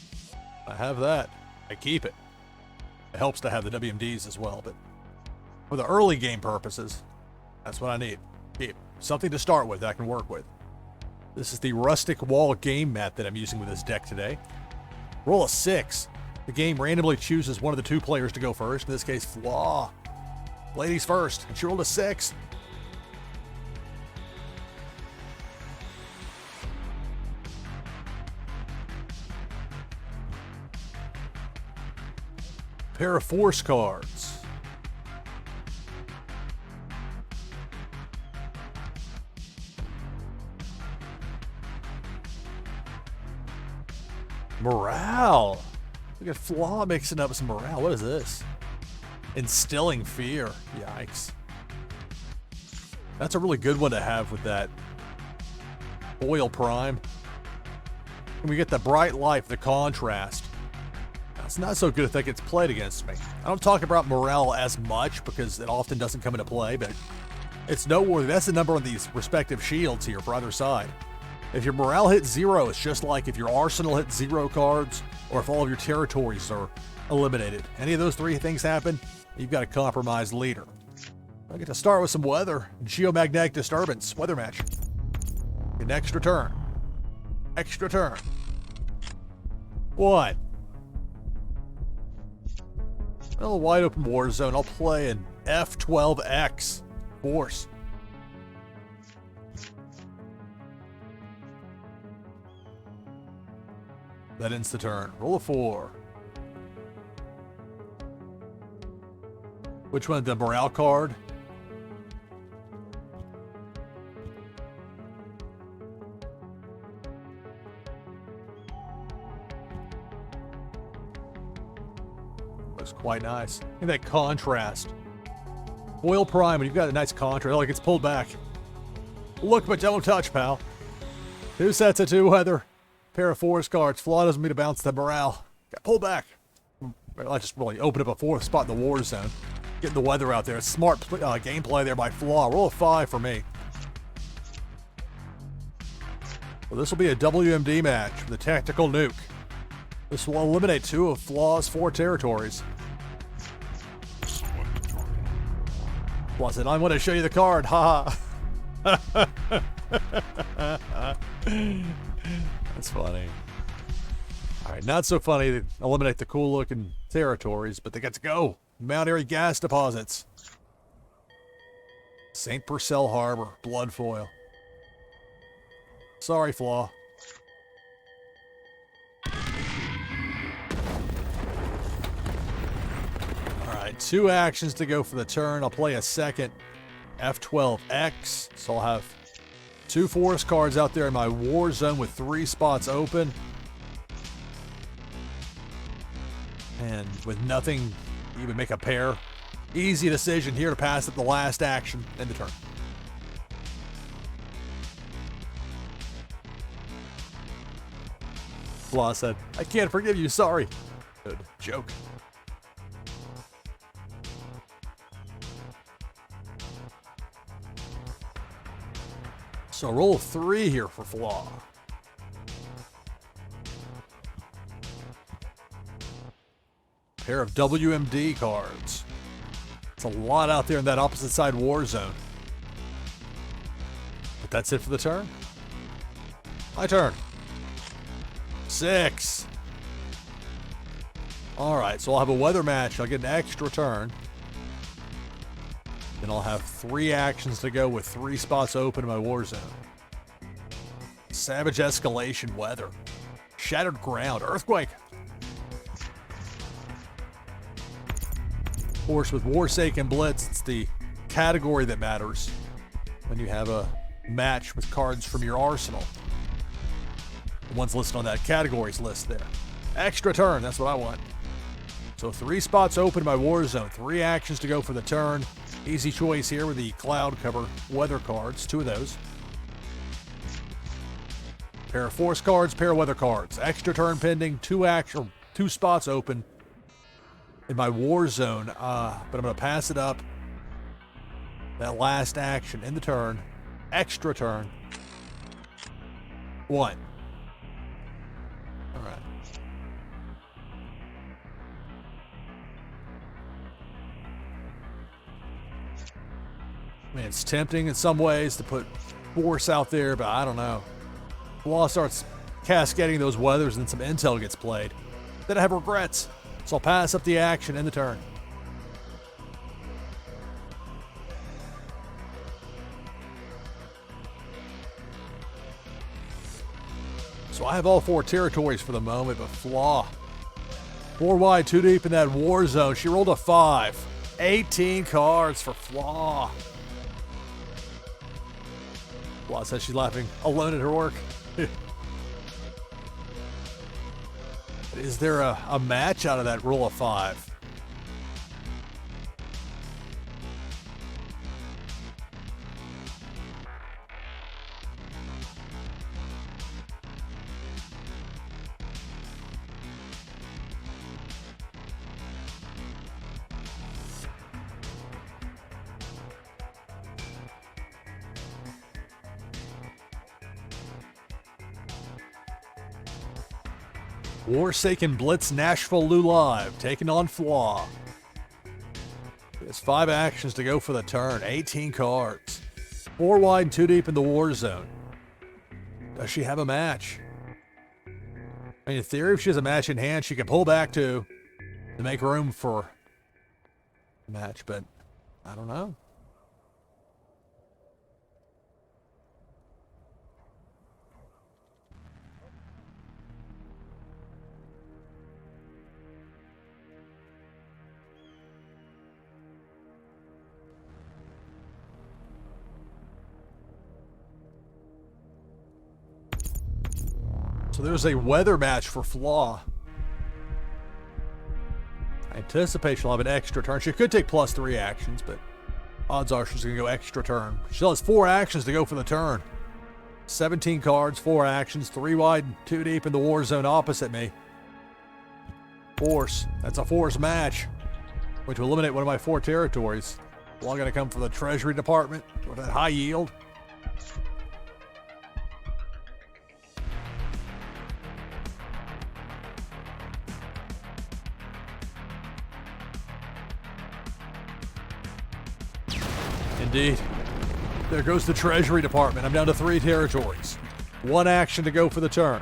I have that. I keep it. It helps to have the WMDs as well, but for the early game purposes, that's what I need. Keep something to start with that I can work with. This is the rustic wall game mat that I'm using with this deck today. Roll a 6. The game randomly chooses one of the two players to go first. In this case, Flaw. Ladies first, and she rolled a 6. Pair of force cards. Morale. Look at Flaw mixing up some morale. What is this? Instilling fear. Yikes. That's a really good one to have with that oil prime. And we get the bright life, the contrast. It's not so good if that gets played against me. I don't talk about morale as much because it often doesn't come into play, but it's noteworthy. That's the number on these respective shields here for either side. If your morale hits 0, it's just like if your arsenal hits 0 cards or if all of your territories are eliminated. Any of those three things happen, you've got a compromised leader. I get to start with some weather. Geomagnetic disturbance. Weather match. Get an extra turn. Extra turn. What? Well, a wide open war zone. I'll play an F12X force. That ends the turn. Roll a 4. Which one? The morale card? Looks quite nice. Look at that contrast. Oil prime, and you've got a nice contrast. Like it's pulled back. Look, but don't touch, pal. 2 sets of 2 weather. Pair of force cards. Flaw doesn't mean to bounce the morale. Got pulled back. I just really opened up a 4th spot in the war zone. Getting the weather out there. Smart gameplay there by Flaw. Roll a 5 for me. Well, this will be a WMD match with a tactical nuke. This will eliminate 2 of Flaw's 4 territories. Flaw said, I want to show you the card. Ha ha. That's funny. All right, not so funny to eliminate the cool-looking territories, but they get to go. Mount Airy gas deposits. St. Purcell Harbor, blood foil. Sorry, Flaw. All right, 2 actions to go for the turn. I'll play a second F12X, so I'll have 2 force cards out there in my war zone with 3 spots open. And with nothing, even make a pair. Easy decision here to pass at the last action in the turn. Flaw said, I can't forgive you, sorry. Good joke. So roll 3 here for Flaw. Pair of WMD cards. It's a lot out there in that opposite side war zone. But that's it for the turn. My turn. 6. All right, so I'll have a weather match. I'll get an extra turn. Then I'll have 3 actions to go with 3 spots open in my war zone. Savage escalation weather. Shattered ground. Earthquake. Of course, with Warsaken Blitz, it's the category that matters when you have a match with cards from your arsenal. The ones listed on that categories list there. Extra turn, that's what I want. So 3 spots open in my war zone, 3 actions to go for the turn. Easy choice here with the cloud cover weather cards, 2 of those. Pair of force cards, pair of weather cards. Extra turn pending, 2 spots open in my war zone, but I'm going to pass it up. That last action in the turn, extra turn. 1. All right. I mean, it's tempting in some ways to put force out there, but I don't know. Law starts cascading those weathers and then some intel gets played. Then I have regrets, so I'll pass up the action in the turn. So I have all 4 territories for the moment, but Flaw. 4 wide, 2 deep in that war zone. She rolled a 5. 18 cards for Flaw. Flaw says she's laughing alone at her work. Is there a match out of that roll of 5? Warsaken Blitz NashvilleLou live, taking on Flaw. There's 5 actions to go for the turn, 18 cards. 4 wide, 2 deep in the war zone. Does she have a match? I mean, in theory, if she has a match in hand, she can pull back to make room for a match, but I don't know. So there's a weather match for Flaw. I anticipate she'll have an extra turn. She could take +3 actions, but odds are she's going to go extra turn. She still has 4 actions to go for the turn. 17 cards, 4 actions, 3 wide, 2 deep in the war zone opposite me. Force. That's a force match, which will eliminate one of my 4 territories. All going to come from the Treasury Department with that high yield. Indeed. There goes the Treasury Department. I'm down to 3 territories. 1 action to go for the turn.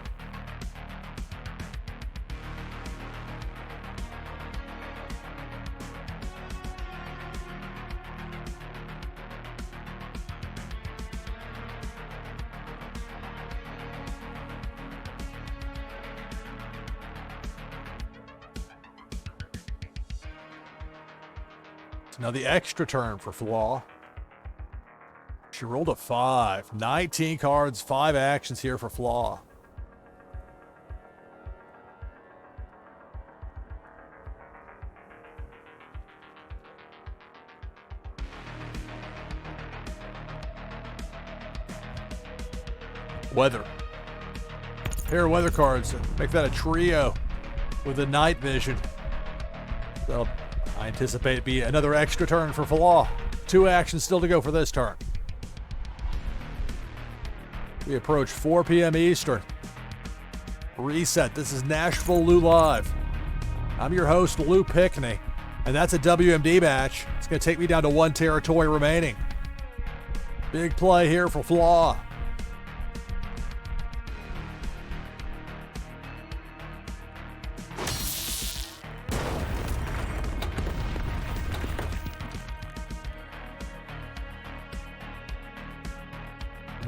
So now the extra turn for Flaw. She rolled a 5. 19 cards, 5 actions here for Flaw. Weather. Pair of weather cards. Make that a trio with a night vision. So I anticipate it be another extra turn for Flaw. 2 actions still to go for this turn. We approach 4 p.m. Eastern. Reset. This is NashvilleLou Live. I'm your host, Lou Pickney, and that's a WMD match. It's going to take me down to 1 territory remaining. Big play here for Flaw.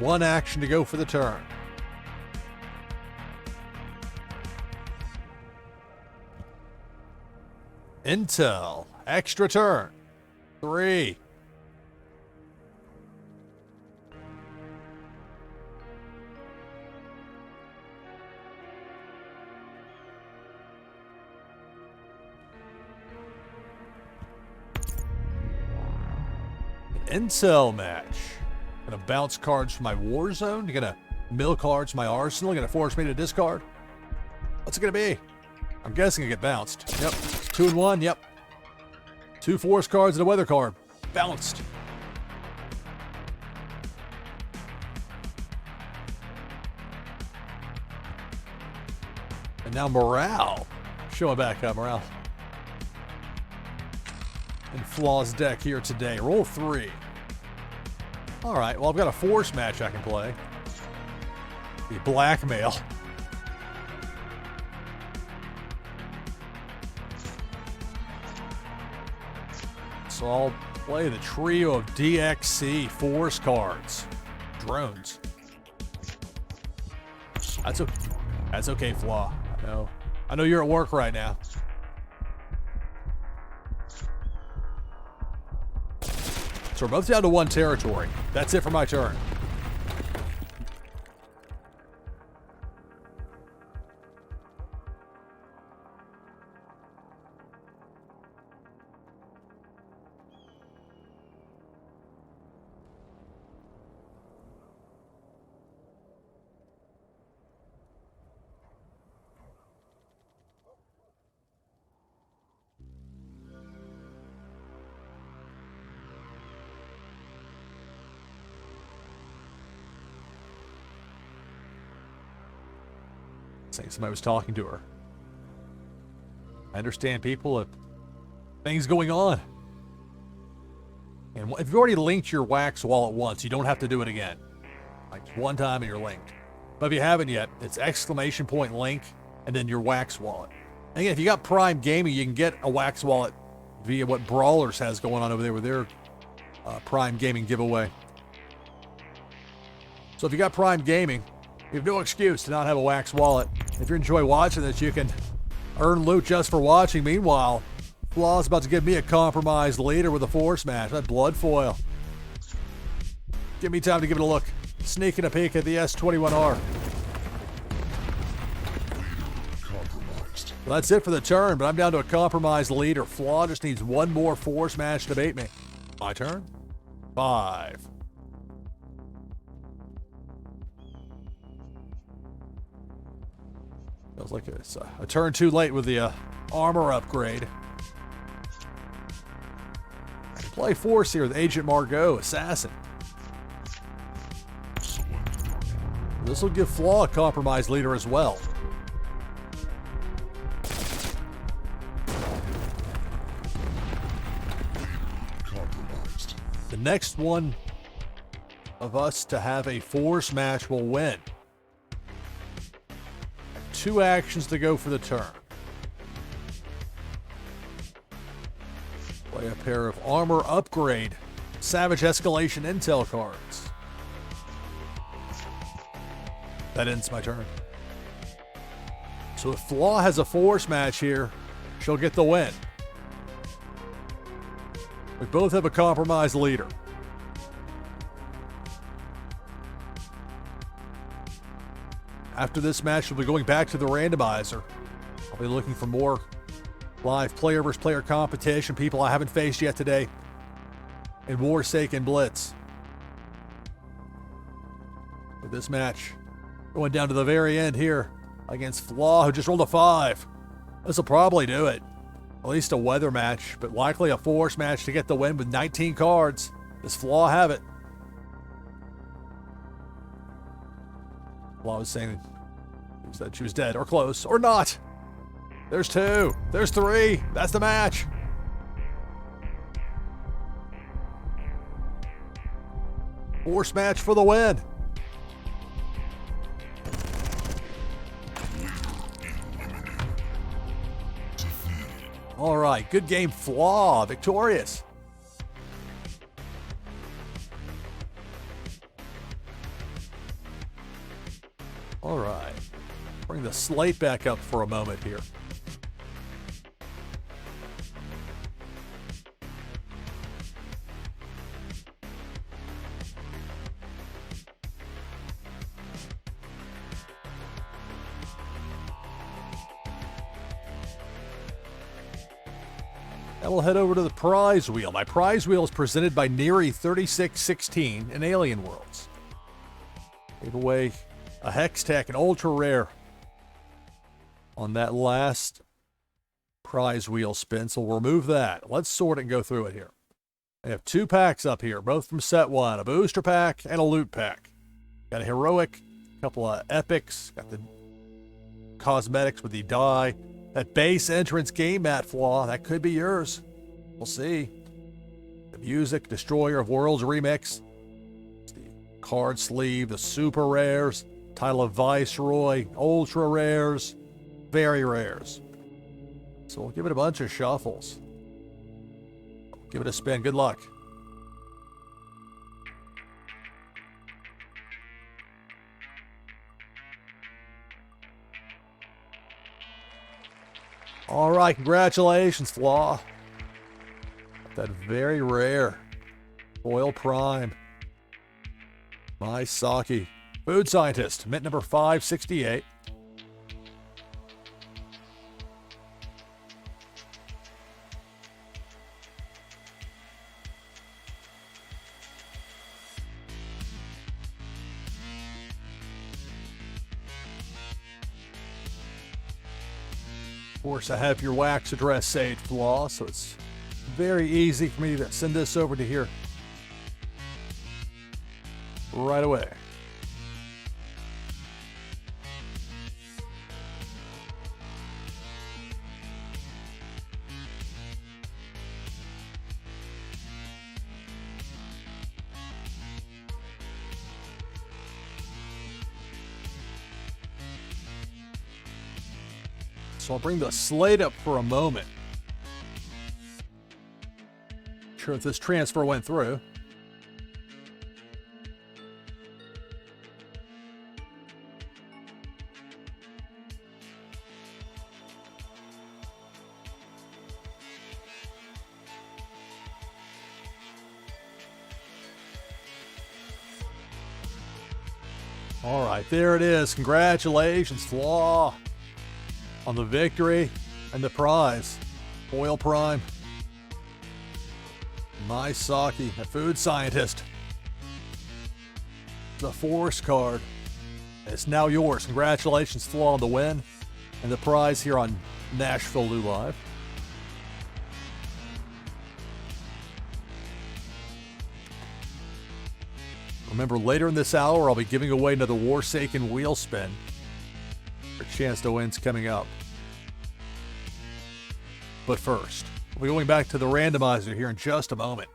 One action to go for the turn. Intel. Extra turn. 3. Intel match. Gonna bounce cards from my Warzone. You're gonna mill cards from my Arsenal. Gonna force me to discard. What's it gonna be? I'm guessing it get bounced. Yep. 2 and 1. Yep. 2 force cards and a weather card. Bounced. And now morale. Showing back up morale. And Flaw's deck here today. Roll 3. All right, well, I've got a force match I can play. The blackmail. So I'll play the trio of DXC force cards. Drones. That's okay, Flaw. I know you're at work right now. So we're both down to 1 territory. That's it for my turn. Saying somebody was talking to her. I understand people have things going on. And if you've already linked your Wax wallet once, you don't have to do it again. Like one time and you're linked. But if you haven't yet, it's ! link and then your Wax wallet. And again, if you got Prime Gaming, you can get a Wax wallet via what Brawlers has going on over there with their Prime Gaming giveaway. So if you got Prime Gaming, you have no excuse to not have a Wax wallet. If you enjoy watching this, you can earn loot just for watching. Meanwhile, Flaw's about to give me a compromised leader with a force match. That blood foil. Give me time to give it a look. Sneaking a peek at the S21R. Compromised. Well, that's it for the turn, but I'm down to a compromised leader. Flaw just needs 1 more force match to bait me. My turn. 5. Feels like it's a turn too late with the armor upgrade. I can play force here with Agent Margot, Assassin. This will give Flaw a compromised leader as well. Compromised. The next one of us to have a force match will win. 2 actions to go for the turn. Play a pair of armor upgrade, Savage Escalation Intel cards. That ends my turn. So if Flaw has a force match here, she'll get the win. We both have a compromised leader. After this match, we'll be going back to the randomizer. I'll be looking for more live player versus player competition, people I haven't faced yet today in Warsaken Blitz. With this match going down to the very end here against Flaw, who just rolled a 5. This will probably do it. At least a weather match, but likely a force match to get the win with 19 cards. Does Flaw have it? Flaw was saying that she was dead or close or not. There's 2. There's 3. That's the match. Force match for the win. All right, good game, Flaw, victorious. All right. Bring the slate back up for a moment here. Now we'll head over to the prize wheel. My prize wheel is presented by Neary 3616 in Alien Worlds. Gave away a Hextech, an ultra rare, on that last prize wheel spin, so we'll remove that. Let's sort it and go through it here. I have 2 packs up here, both from set 1, a booster pack and a loot pack. Got a heroic, a couple of epics, got the cosmetics with the die. That base entrance game mat flaw, that could be yours. We'll see. The music, Destroyer of Worlds remix. The card sleeve, the super rares, title of Viceroy, ultra rares, very rares. So we'll give it a bunch of shuffles. Give it a spin. Good luck. All right, congratulations, Flaw. That very rare Foil Prime. My Saki. Food Scientist, mint number 568. Of course, I have your wax address saved, Flaw, so it's very easy for me to send this over to here right away. So I'll bring the slate up for a moment. Sure if this transfer went through. All right, there it is. Congratulations, Flaw, on the victory and the prize. Foil Prime. My Saki, a Food Scientist. The Force card. It's now yours. Congratulations, Flaw, on the win and the prize here on NashvilleLou Live. Remember, later in this hour, I'll be giving away another Warsaken wheel spin. Your chance to win's coming up. But first, we'll be going back to the randomizer here in just a moment.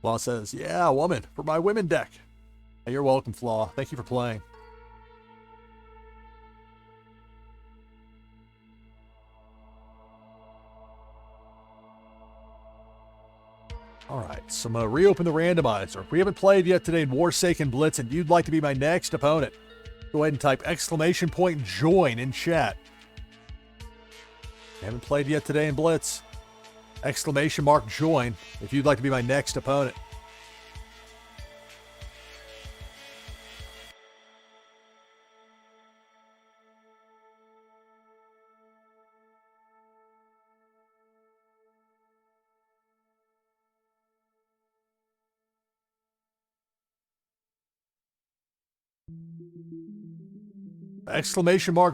Flaw says, yeah, woman, for my women deck. Hey, you're welcome, Flaw. Thank you for playing. All right, so I'm going to reopen the randomizer. If we haven't played yet today in Warsaken Blitz and you'd like to be my next opponent, go ahead and type !join in chat. Haven't played yet today in Blitz. !join if you'd like to be my next opponent.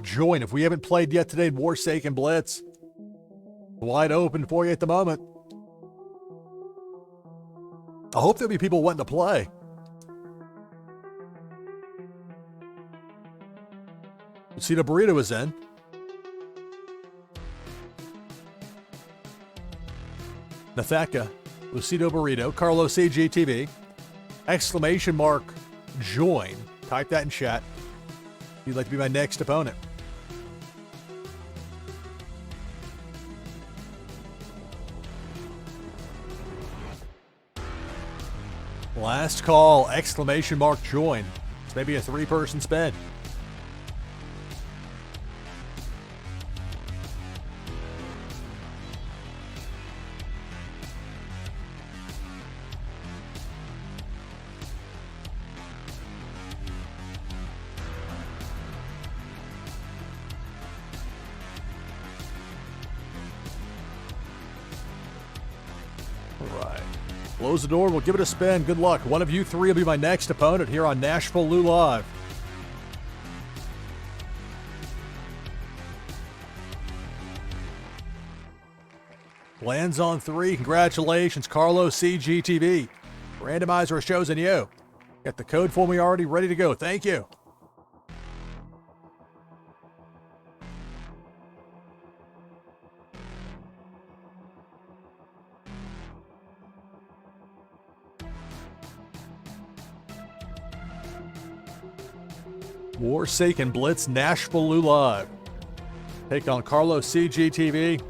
!join if we haven't played yet today in Warsaken Blitz. Wide open for you at the moment. I hope there'll be people wanting to play. Lucita Burrito is in. Nathaka, Lucido Burrito, Carlos CGTV, !join. Type that in chat. If you'd like to be my next opponent. Last call, exclamation mark join. It's maybe a 3-person spin. Right. Close the door. We'll give it a spin. Good luck. One of you three will be my next opponent here on NashvilleLou Live. Lands on 3. Congratulations, Carlos CGTV. Randomizer has chosen you. Got the code for me already ready to go. Thank you. Warsaken Blitz, NashvilleLou Live. Take on Carlos CGTV.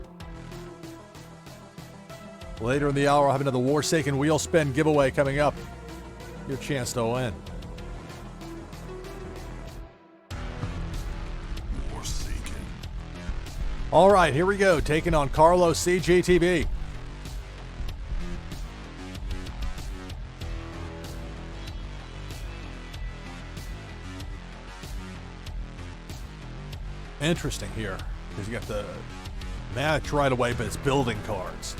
Later in the hour, I'll have another Warsaken wheel spin giveaway coming up. Your chance to win. Warsaken. All right, here we go. Taking on Carlos CGTV. Interesting here, because you got the match right away, but it's building cards.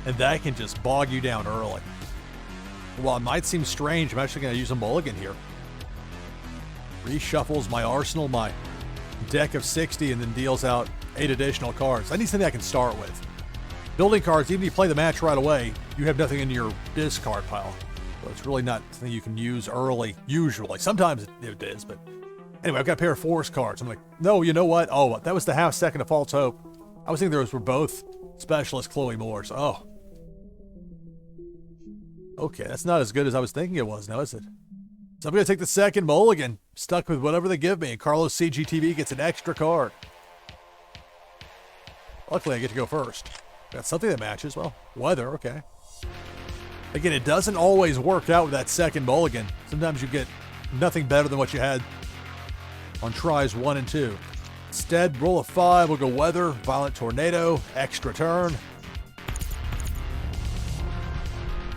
And that can just bog you down early. While it might seem strange, I'm actually going to use a mulligan here. Reshuffles my arsenal, my deck of 60, and then deals out 8 additional cards. I need something I can start with. Building cards, even if you play the match right away, you have nothing in your discard pile. So it's really not something you can use early, usually. Sometimes it is, but anyway, I've got a pair of force cards. I'm like, no, you know what? Oh, that was the half second of false hope. I was thinking those were both specialist Chloe Moores. Oh. Okay, that's not as good as I was thinking it was now, is it? So I'm going to take the second mulligan. Stuck with whatever they give me. And Carlos CGTV gets an extra card. Luckily, I get to go first. Got something that matches. Well, weather, okay. Again, it doesn't always work out with that second mulligan. Sometimes you get nothing better than what you had on tries 1 and 2. Instead, roll a 5. We'll go weather, violent tornado, extra turn.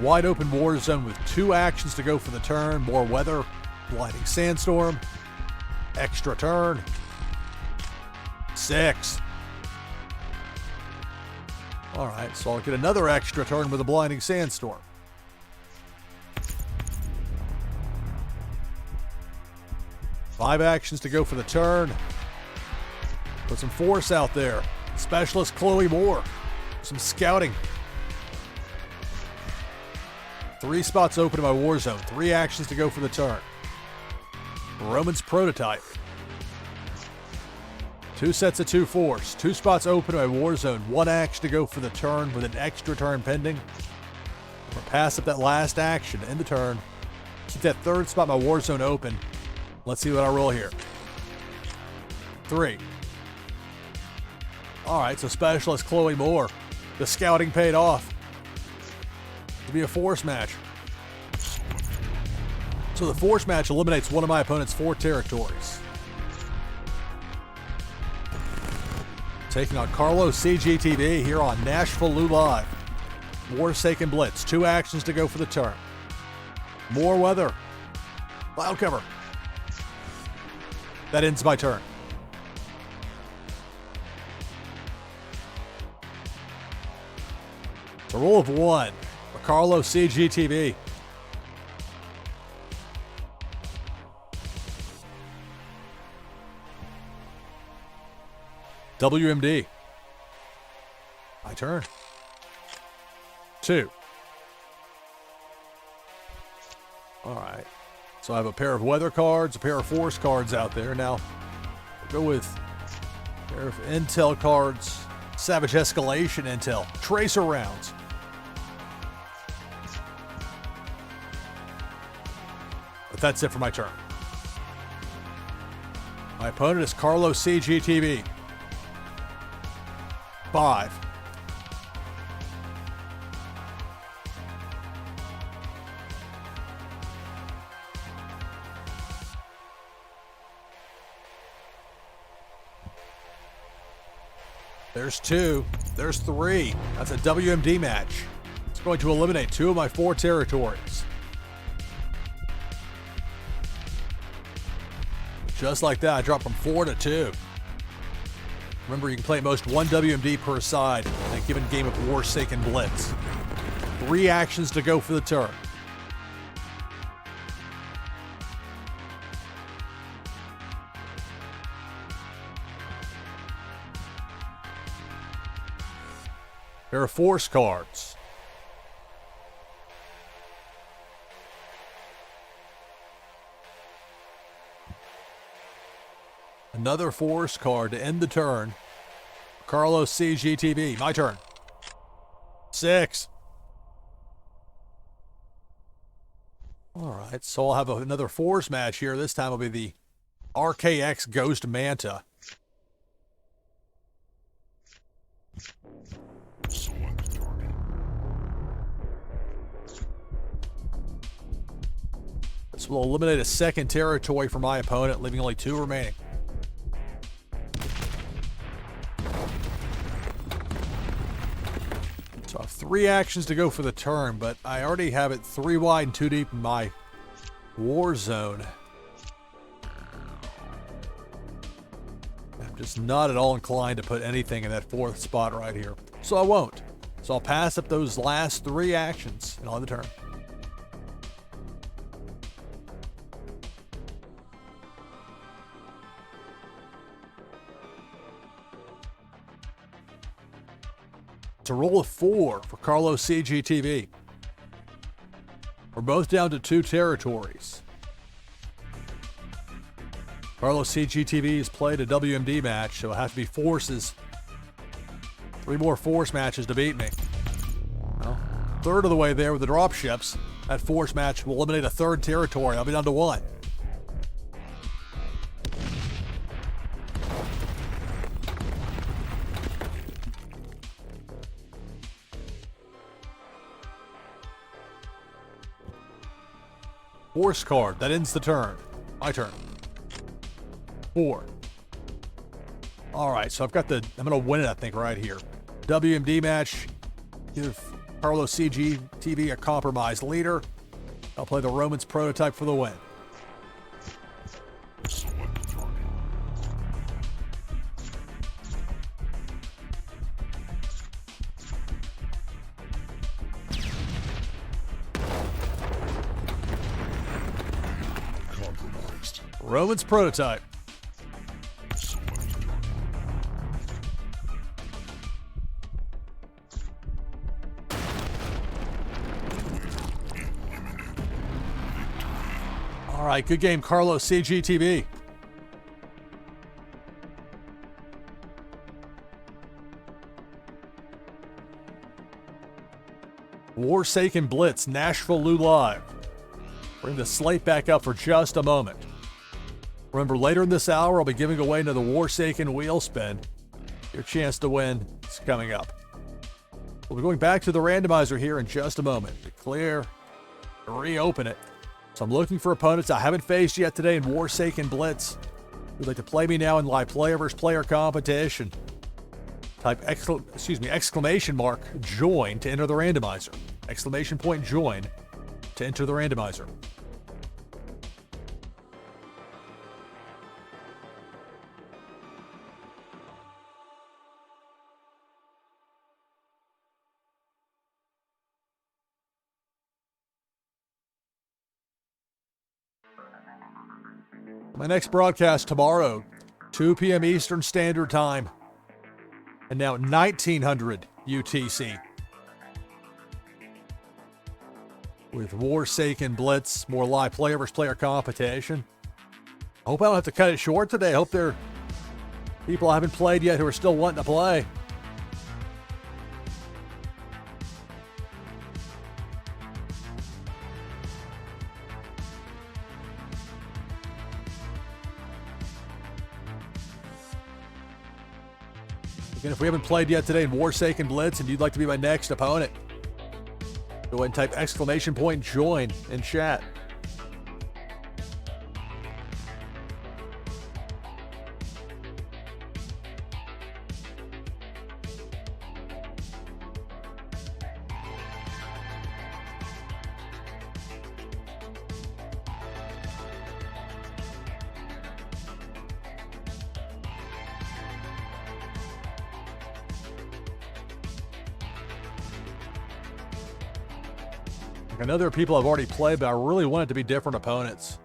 Wide open war zone with 2 actions to go for the turn. More weather, blinding sandstorm, extra turn. 6. All right, so I'll get another extra turn with a blinding sandstorm. 5 actions to go for the turn. Put some force out there. Specialist Chloe Moore. Some scouting. 3 spots open in my war zone. 3 actions to go for the turn. Roman's prototype. 2 sets of 2 force. 2 spots open in my war zone. 1 action to go for the turn with an extra turn pending. Or pass up that last action in the turn. Keep that 3rd spot in my war zone open. Let's see what I roll here. 3. All right, so specialist Chloe Moore. The scouting paid off. To be a force match. So the force match eliminates one of my opponent's 4 territories. Taking on Carlos CGTV here on NashvilleLou Live. Warsaken Blitz. 2 actions to go for the turn. More weather. Cloud cover. That ends my turn. It's a roll of 1 for Carlos CGTV. WMD. My turn. 2. All right. So I have a pair of weather cards, a pair of force cards out there. Now, we'll go with a pair of intel cards. Savage Escalation intel. Tracer rounds. But that's it for my turn. My opponent is Carlos CGTV. 5. There's 2. There's 3. That's a WMD match. It's going to eliminate 2 of my 4 territories. Just like that, I dropped from 4 to 2. Remember, you can play at most 1 WMD per side in a given game of Warsaken Blitz. 3 actions to go for the turn. There are force cards. Another force card to end the turn. Carlos CGTV. My turn. 6. All right, so I'll have another force match here. This time will be the RKX Ghost Manta. Select target. This will eliminate a second territory for my opponent, leaving only 2 remaining. So I have 3 actions to go for the turn, but I already have it 3 wide and 2 deep in my war zone. I'm just not at all inclined to put anything in that 4th spot right here. So I won't. So I'll pass up those last 3 actions and I'll have the turn. It's a roll of 4 for Carlos CGTV. We're both down to 2 territories. Carlos CGTV has played a WMD match, so it'll have to be forces. 3 more force matches to beat me. Well, 1/3 of the way there with the drop ships. That force match will eliminate a 3rd territory. I'll be down to 1. Force card. That ends the turn. My turn. 4. All right, so I've got I'm going to win it, I think, right here. WMD match. Give Carlos CGTV a compromised leader. I'll play the Romans prototype for the win. Select target. Compromised. Romans prototype. Select target. All right, good game, Carlos CGTV. Warsaken Blitz, NashvilleLou live. Bring the slate back up for just a moment. Remember, later in this hour, I'll be giving away another Warsaken wheel spin. Your chance to win is coming up. We'll be going back to the randomizer here in just a moment to clear, to reopen it. So I'm looking for opponents I haven't faced yet today in Warsaken Blitz. Who'd like to play me now in live player versus player competition? Type exclamation mark join to enter the randomizer. Exclamation point join to enter the randomizer. My next broadcast tomorrow, 2 p.m. Eastern Standard Time, and now 1900 UTC. With Warsaken Blitz, more live player versus player competition. I hope I don't have to cut it short today. I hope there are people I haven't played yet who are still wanting to play. Again, if we haven't played yet today in Warsaken Blitz and you'd like to be my next opponent, go ahead and type exclamation point join in chat. Like, I know there are people I've already played, but I really want it to be different opponents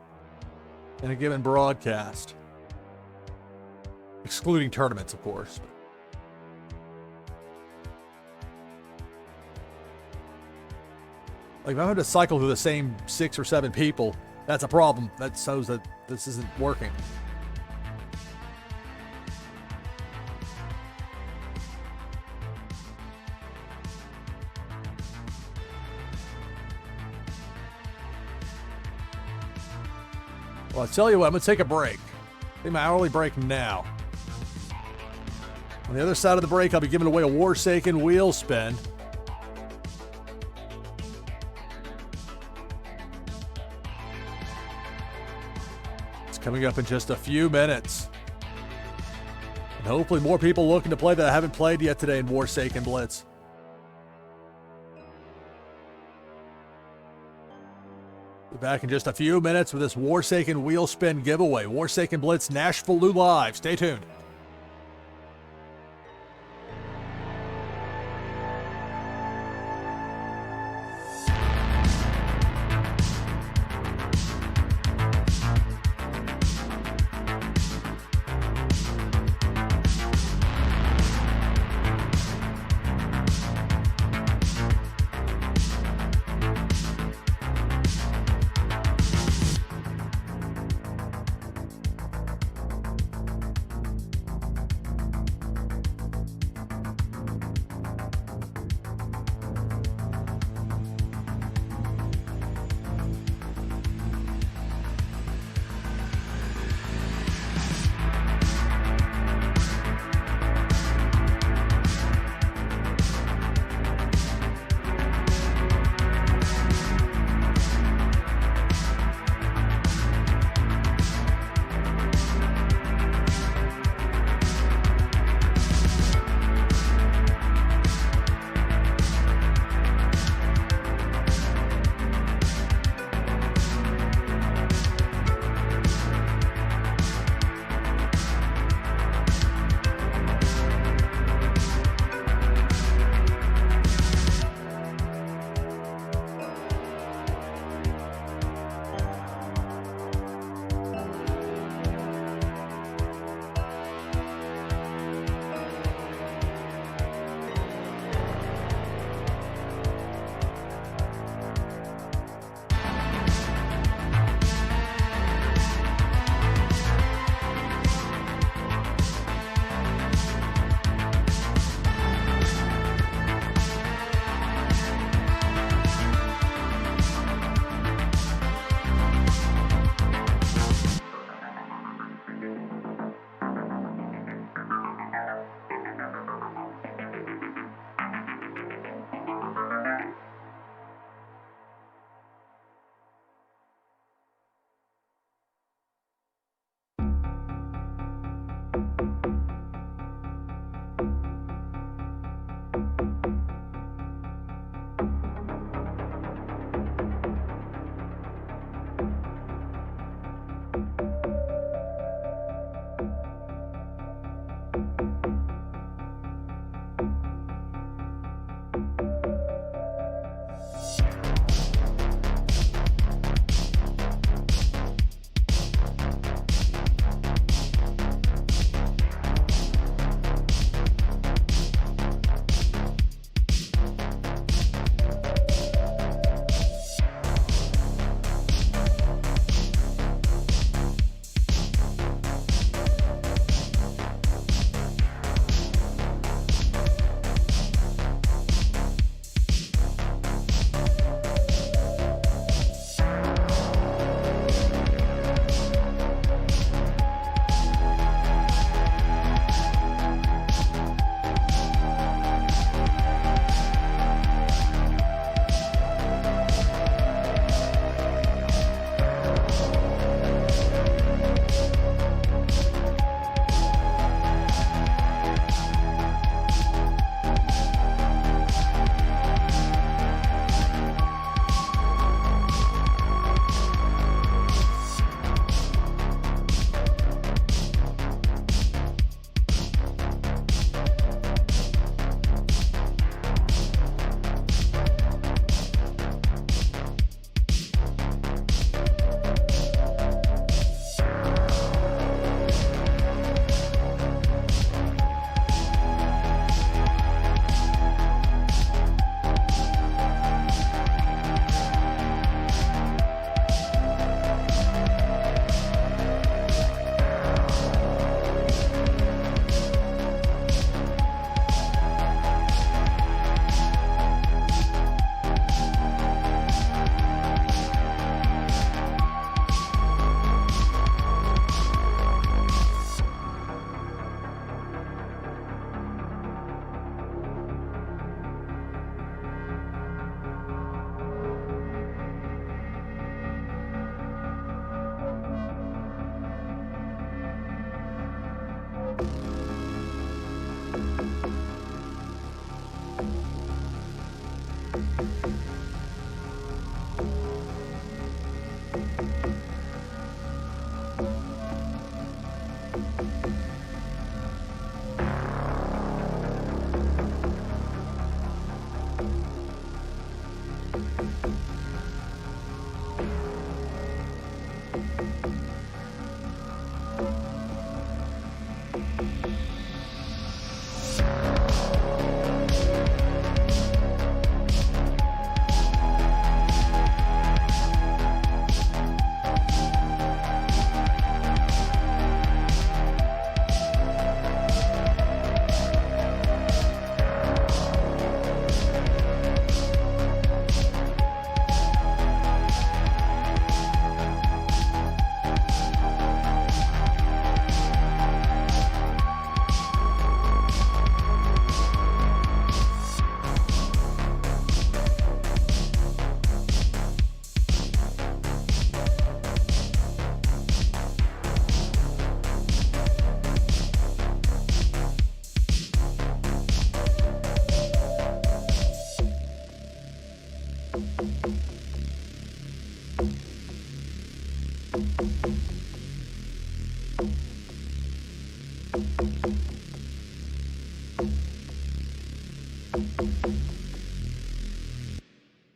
in a given broadcast. Excluding tournaments, of course. Like, if I'm having to cycle through the same 6 or 7 people, that's a problem. That shows that this isn't working. Well, I'll tell you what, I'm going to take a break. Take my hourly break now. On the other side of the break, I'll be giving away a Warsaken wheel spin. It's coming up in just a few minutes. And hopefully more people looking to play that I haven't played yet today in Warsaken Blitz. Be back in just a few minutes with this Warsaken wheel spin giveaway. Warsaken Blitz, NashvilleLou live. Stay tuned.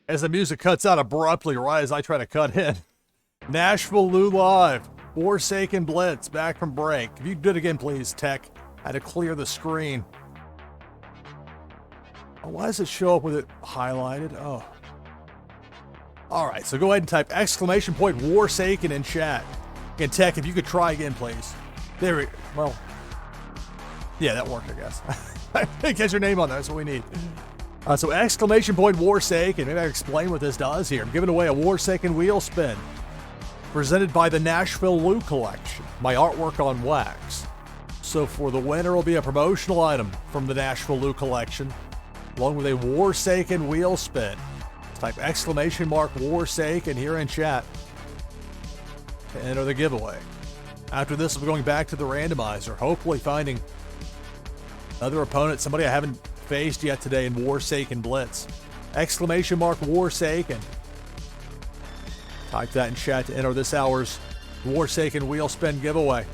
As the music cuts out abruptly right as I try to cut in. NashvilleLou live. Warsaken Blitz back from break. If you do it again, please, Tech. I had to clear the screen. Oh, why does it show up with it highlighted? Oh. All right, so go ahead and type exclamation point Warsaken in chat. And Tech, if you could try again, please. There we go. Well, yeah, that worked, I guess. I think has your name on there. That's what we need. So exclamation point Warsaken. Maybe I can explain what this does here. I'm giving away a Warsaken wheel spin presented by the NashvilleLou collection, my artwork on wax. So for the winner will be a promotional item from the NashvilleLou collection, along with a Warsaken wheel spin. Type exclamation mark Warsaken here in chat to enter the giveaway. After this, we'll be going back to the randomizer, hopefully finding another opponent, somebody I haven't faced yet today in Warsaken Blitz. Exclamation mark Warsaken. Type that in chat to enter this hour's Warsaken wheel spin giveaway.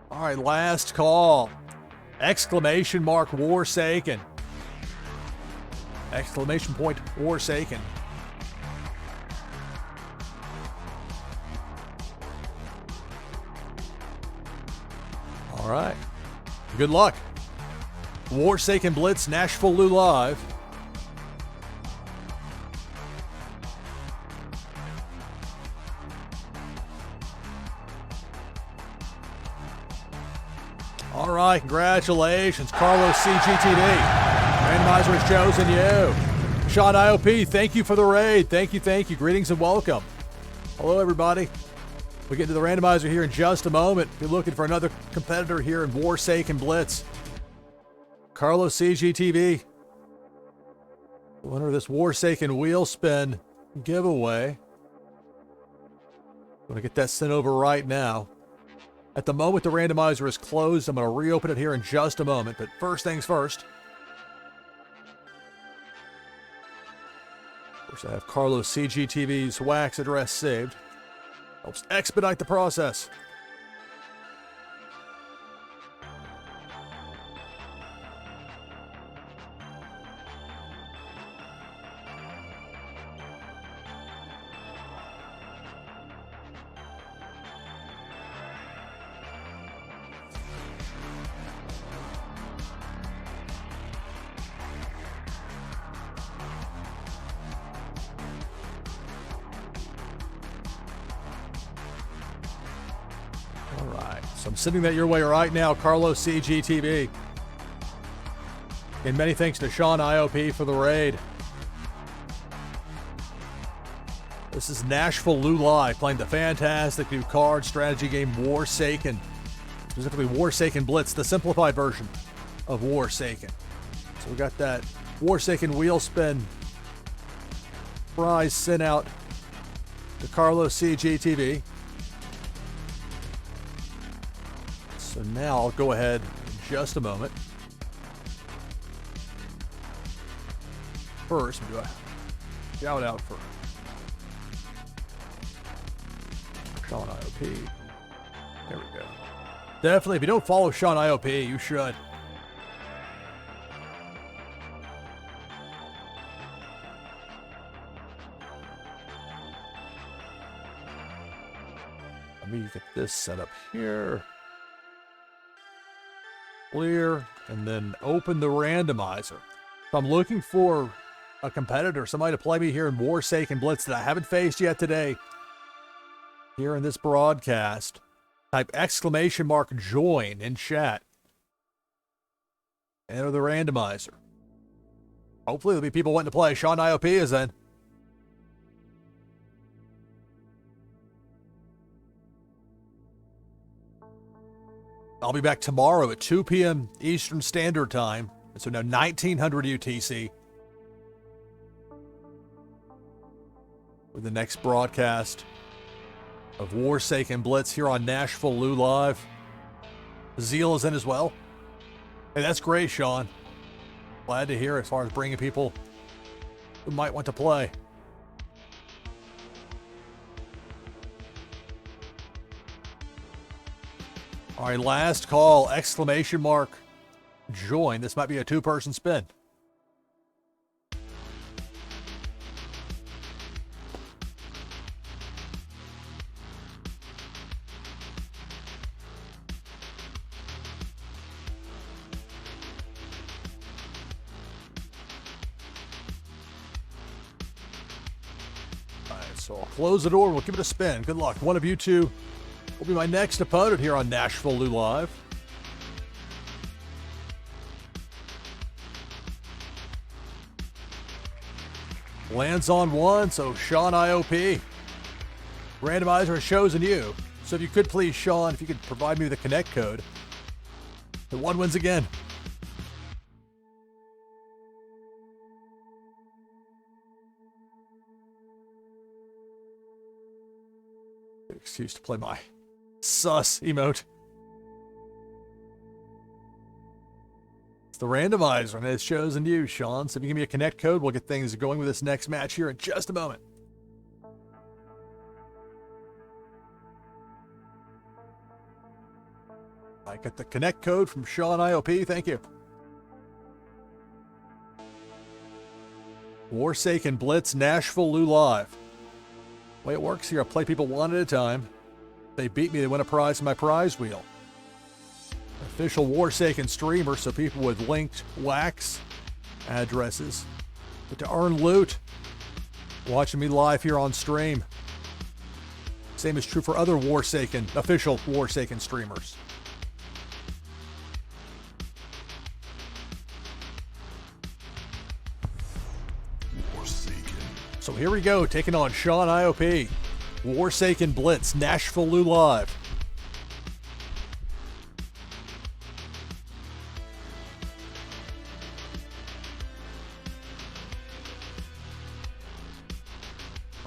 All right, last call. Exclamation mark Warsaken. Exclamation point Warsaken. All right. Good luck. Warsaken Blitz, NashvilleLou live. All right, congratulations, Carlos CGTV. Randomizer has chosen you. Sean IOP, thank you for the raid. Thank you. Greetings and welcome. Hello, everybody. We get to the randomizer here in just a moment. If you're looking for another competitor here in Warsaken Blitz, Carlos CGTV, winner of this Warsaken wheel spin giveaway. I'm going to get that sent over right now. At the moment the randomizer is closed, I'm going to reopen it here in just a moment. But first things first. Of course, I have Carlos CGTV's wax address saved. Helps expedite the process. So I'm sending that your way right now, Carlos CGTV. And many thanks to Sean IOP for the raid. This is NashvilleLou Live, playing the fantastic new card strategy game Warsaken. Specifically Warsaken Blitz, the simplified version of Warsaken. So we got that Warsaken wheel spin prize sent out to Carlos CGTV. So now I'll go ahead in just a moment. First, we do a shout out for Sean IOP. There we go. Definitely, if you don't follow Sean IOP, you should. Let me get this set up here. Clear, and then open the randomizer. So I'm looking for a competitor, somebody to play me here in Warsaken Blitz that I haven't faced yet today. Here in this broadcast, type !join in chat. Enter the randomizer. Hopefully there'll be people wanting to play. Sean IOP is in. I'll be back tomorrow at 2 p.m. Eastern Standard Time. So now 1900 UTC. With the next broadcast of Warsaken Blitz here on NashvilleLou Live. Zeal is in as well. Hey, that's great, Sean. Glad to hear as far as bringing people who might want to play. All right, last call, ! Join. This might be a two-person spin. All right, so I'll close the door and we'll give it a spin. Good luck. One of you two will be my next opponent here on NashvilleLou Live. Lands on one, so Sean IOP. Randomizer has chosen you. So if you could please, Sean, if you could provide me with a connect code. The one wins again. Excuse to play my sus emote. It's the randomizer, and it's chosen you, Sean. So if you give me a connect code, we'll get things going with this next match here in just a moment. I got the connect code from Sean IOP. Thank you. Warsaken Blitz, NashvilleLou Live. The way it works here, I play people one at a time. If they beat me, they win a prize in my prize wheel. Official Warsaken streamer, so people with linked wax addresses. But to earn loot, watching me live here on stream. Same is true for other official Warsaken streamers. So here we go, taking on Sean IOP. Warsaken Blitz, NashvilleLou Live.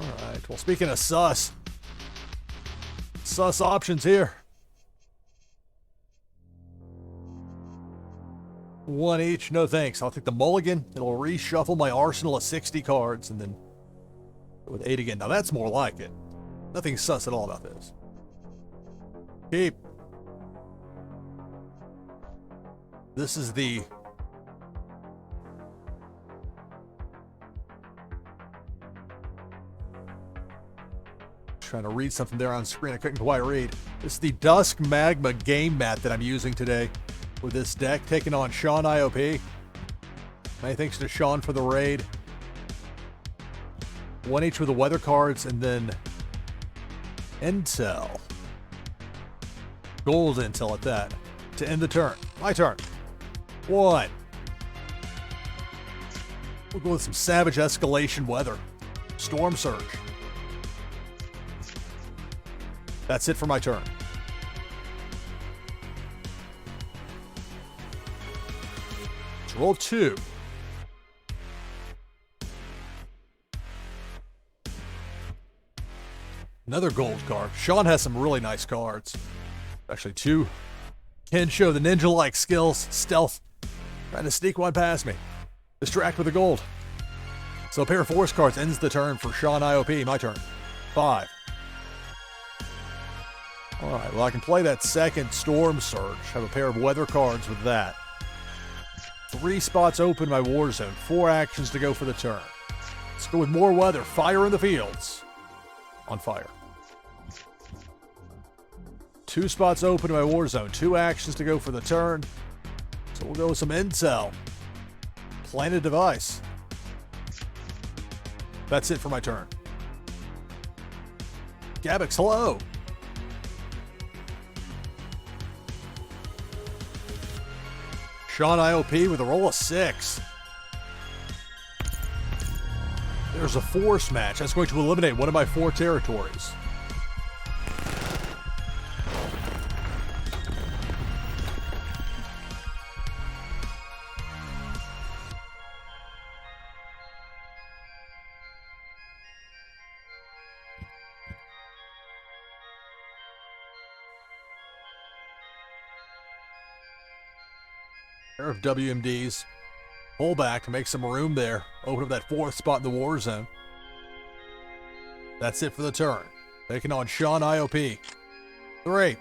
Alright, well, speaking of sus options here. One each, no thanks. I'll take the mulligan. It'll reshuffle my arsenal of 60 cards and then with 8 again. Now that's more like it. Nothing sus at all about this. Keep. This is the trying to read something there on screen. I couldn't quite read. This is the Dusk Magma game mat that I'm using today with this deck, taking on Sean IOP. Many thanks to Sean for the raid. One each with the weather cards, and then intel. Gold intel at that. To end the turn. My turn. One. We'll go with some savage escalation weather. Storm surge. That's it for my turn. Let's roll 2. Another gold card. Sean has some really nice cards. Actually, two can show the ninja-like skills. Stealth. Trying to sneak one past me. Distract with the gold. So a pair of force cards ends the turn for Sean IOP. My turn. 5. All right, well, I can play that second Storm Surge. Have a pair of weather cards with that. 3 spots open in my war zone. 4 actions to go for the turn. Let's go with more weather. Fire in the fields. On fire. 2 spots open in my war zone. 2 actions to go for the turn. So we'll go with some intel. Planted device. That's it for my turn. Gabix, hello. Sean IOP with a roll of 6. There's a force match. That's going to eliminate one of my 4 territories. Pair of WMDs. Pull back to make some room there. Open up that 4th spot in the war zone. That's it for the turn. Taking on Sean IOP. 3.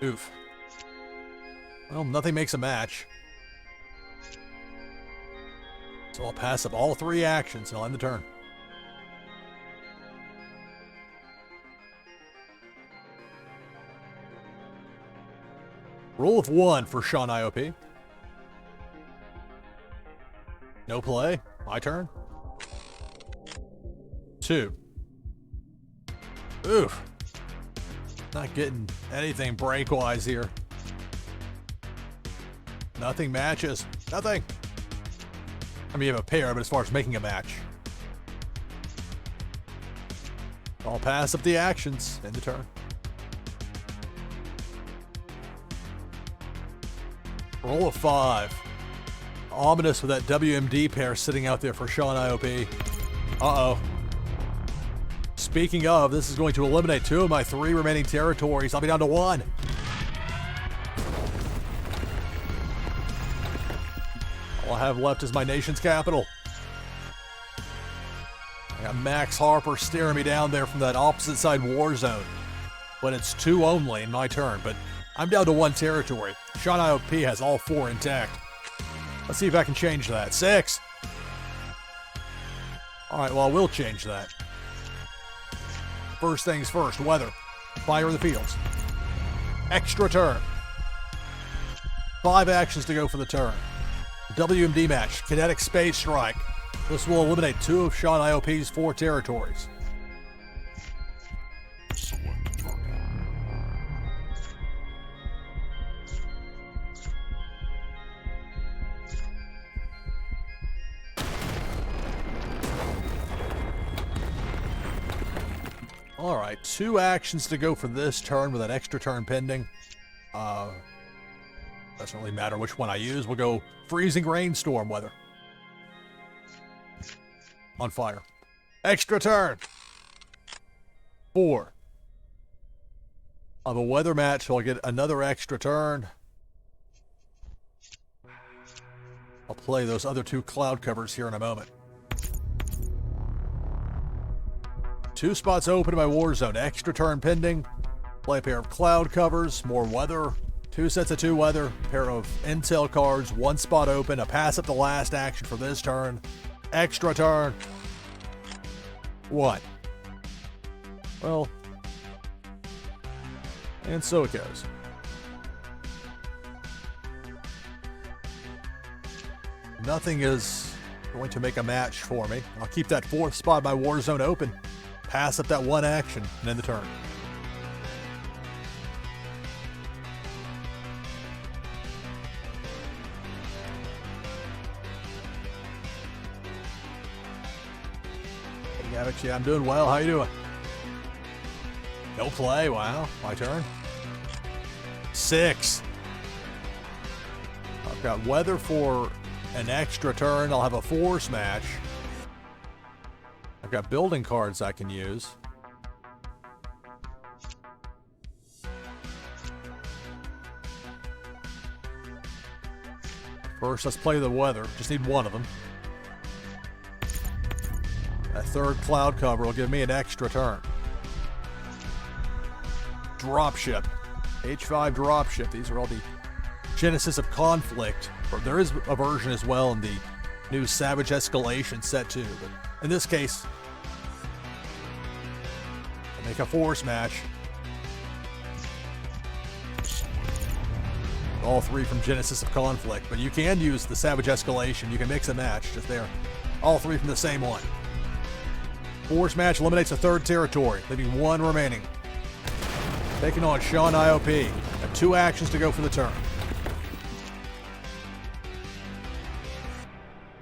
Oof. Well, nothing makes a match. So I'll pass up all 3 actions and I'll end the turn. Roll of 1 for Sean IOP. No play. My turn. 2. Oof. Not getting anything break-wise here. Nothing matches. Nothing. I mean, you have a pair, but as far as making a match. I'll pass up the actions. End the turn. Roll of 5. Ominous with that WMD pair sitting out there for Sean IOP. Uh-oh. Speaking of, this is going to eliminate 2 of my 3 remaining territories. I'll be down to 1. All I have left is my nation's capital. I got Max Harper staring me down there from that opposite side war zone. But it's 2 only in my turn, but I'm down to 1 territory. Sean IOP has all 4 intact. Let's see if I can change that. 6. All right, well, I will change that. First things first, weather. Fire in the fields. Extra turn. 5 actions to go for the turn. WMD match, kinetic space strike. This will eliminate 2 of Sean IOP's 4 territories. Select target. All right, 2 actions to go for this turn with an extra turn pending. Doesn't really matter which one I use. We'll go freezing rainstorm weather. On fire. Extra turn. 4. Of a weather match, so I'll get another extra turn. I'll play those other 2 cloud covers here in a moment. 2 spots open in my war zone. Extra turn pending. Play a pair of cloud covers, more weather. 2 sets of 2 weather, pair of intel cards, 1 spot open, a pass up the last action for this turn. Extra turn. 1. Well, and so it goes. Nothing is going to make a match for me. I'll keep that 4th spot in my war zone open. Pass up that 1 action and end the turn. Hey, Gavix, yeah, I'm doing well. How you doing? No play. Wow. My turn. 6. I've got weather for an extra turn. I'll have a force match. got building cards I can use. First, let's play the weather. Just need one of them. That third cloud cover will give me an extra turn. Dropship. H5 dropship. These are all the Genesis of Conflict. Or there is a version as well in the new Savage Escalation set 2. But in this case, I'll make a force match. All three from Genesis of Conflict. But you can use the Savage Escalation. You can mix and match. Just there. All three from the same one. Force match eliminates a third territory, leaving one remaining. Taking on Sean IOP. Got 2 actions to go for the turn.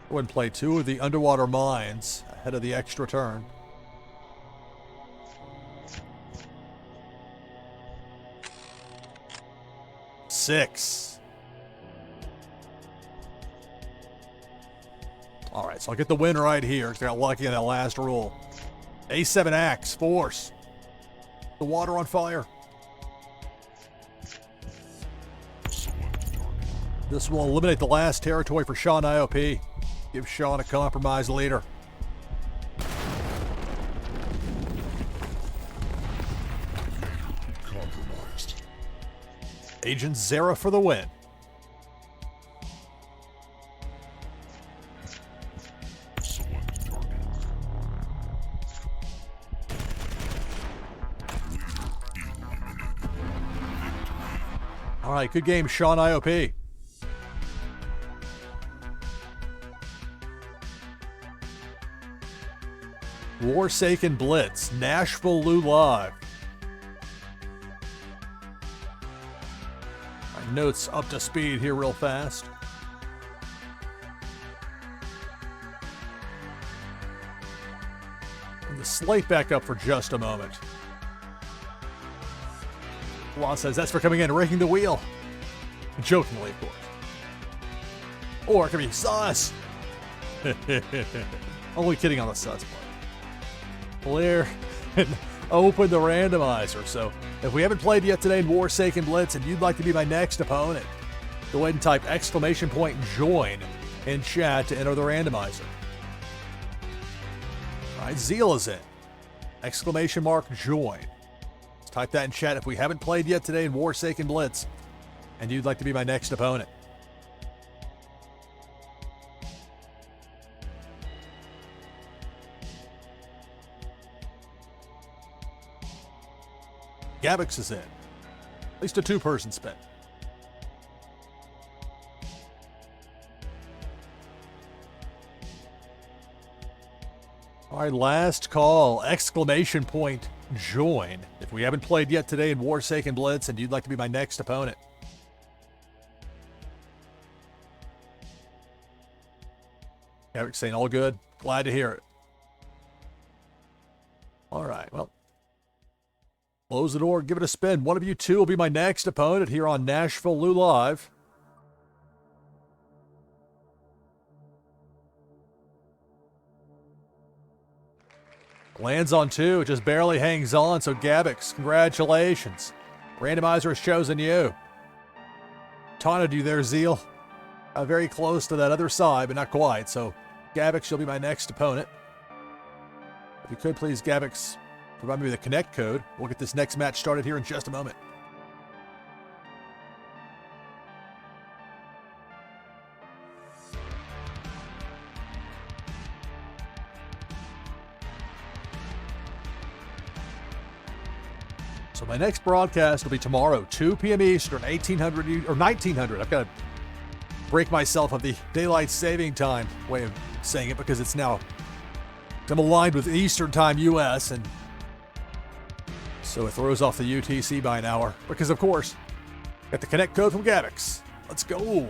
Go ahead and play 2 of the underwater mines ahead of the extra turn. Six. All right, so I'll get the win right here. Got lucky in that last roll. A7 axe, force. The water on fire. This will eliminate the last territory for Sean IOP. Give Sean a compromised leader. Compromised. Agent Zera for the win. Select target. All right, good game, Sean IOP. Warsaken Blitz, NashvilleLou live. My notes up to speed here real fast. And the slate back up for just a moment. Law says that's for coming in, raking the wheel. Jokingly, of course. Or it could be sus. Only kidding on the sus part. Clear and open the randomizer. So if we haven't played yet today in Warsaken Blitz and you'd like to be my next opponent, go ahead and type !join in chat to enter the randomizer. All right, Zeal is in. !join. Let's type that in chat if we haven't played yet today in Warsaken Blitz and you'd like to be my next opponent. Gavix is in. At least a 2-person spin. All right, last call. !join. If we haven't played yet today in Warsaken Blitz and you'd like to be my next opponent. Gavix saying all good. Glad to hear it. All right, well. Close the door, give it a spin. One of you two will be my next opponent here on NashvilleLou Live. Lands on 2, it just barely hangs on, so Gavix, congratulations. Randomizer has chosen you. Taunted you there, Zeal. Very close to that other side, but not quite, so Gavix, you'll be my next opponent. If you could please, Gavix, provide me with a connect code. We'll get this next match started here in just a moment. So my next broadcast will be tomorrow, 2 p.m. Eastern, 1800 or 1900. I've got to break myself of the daylight saving time way of saying it because it's now, I'm aligned with Eastern time U.S. and so it throws off the UTC by an hour. Because, of course, got the connect code from Gavix. Let's go.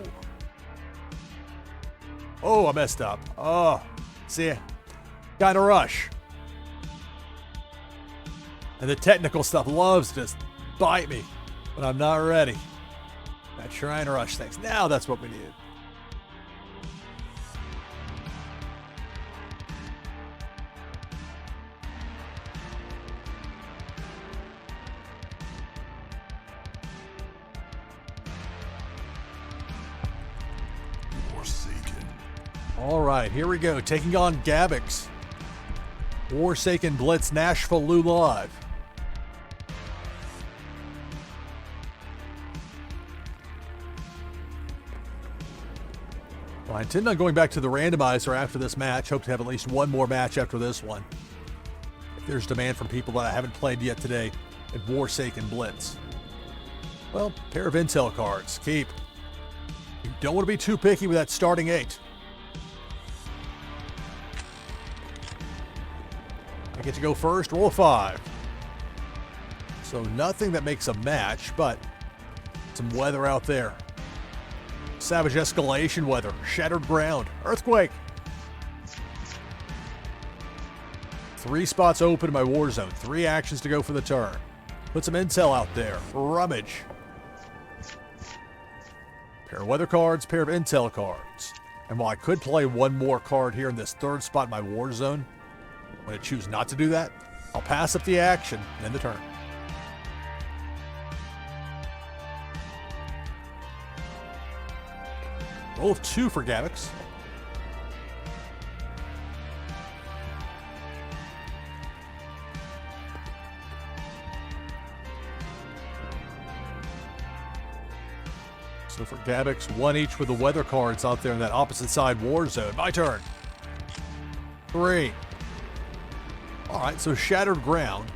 Oh, I messed up. Oh, see, kind of rush. And the technical stuff loves to just bite me when I'm not ready. I try and rush things. Now that's what we need. All right, here we go. Taking on Gabix. Warsaken Blitz, NashvilleLou live. Well, I intend on going back to the randomizer after this match. Hope to have at least one more match after this one. If there's demand from people that I haven't played yet today at Warsaken Blitz. Well, pair of intel cards. Keep. You don't want to be too picky with that starting 8. I get to go first, roll a 5. So nothing that makes a match, but some weather out there. Savage escalation weather, shattered ground, earthquake. 3 spots open in my war zone, 3 actions to go for the turn. Put some intel out there, rummage. Pair of weather cards, pair of intel cards. And while I could play one more card here in this 3rd spot in my war zone, when I choose not to do that, I'll pass up the action and end the turn. Roll of 2 for Gabix. So for Gabix, 1 each with the weather cards out there in that opposite side war zone. My turn. 3. All right, so shattered ground.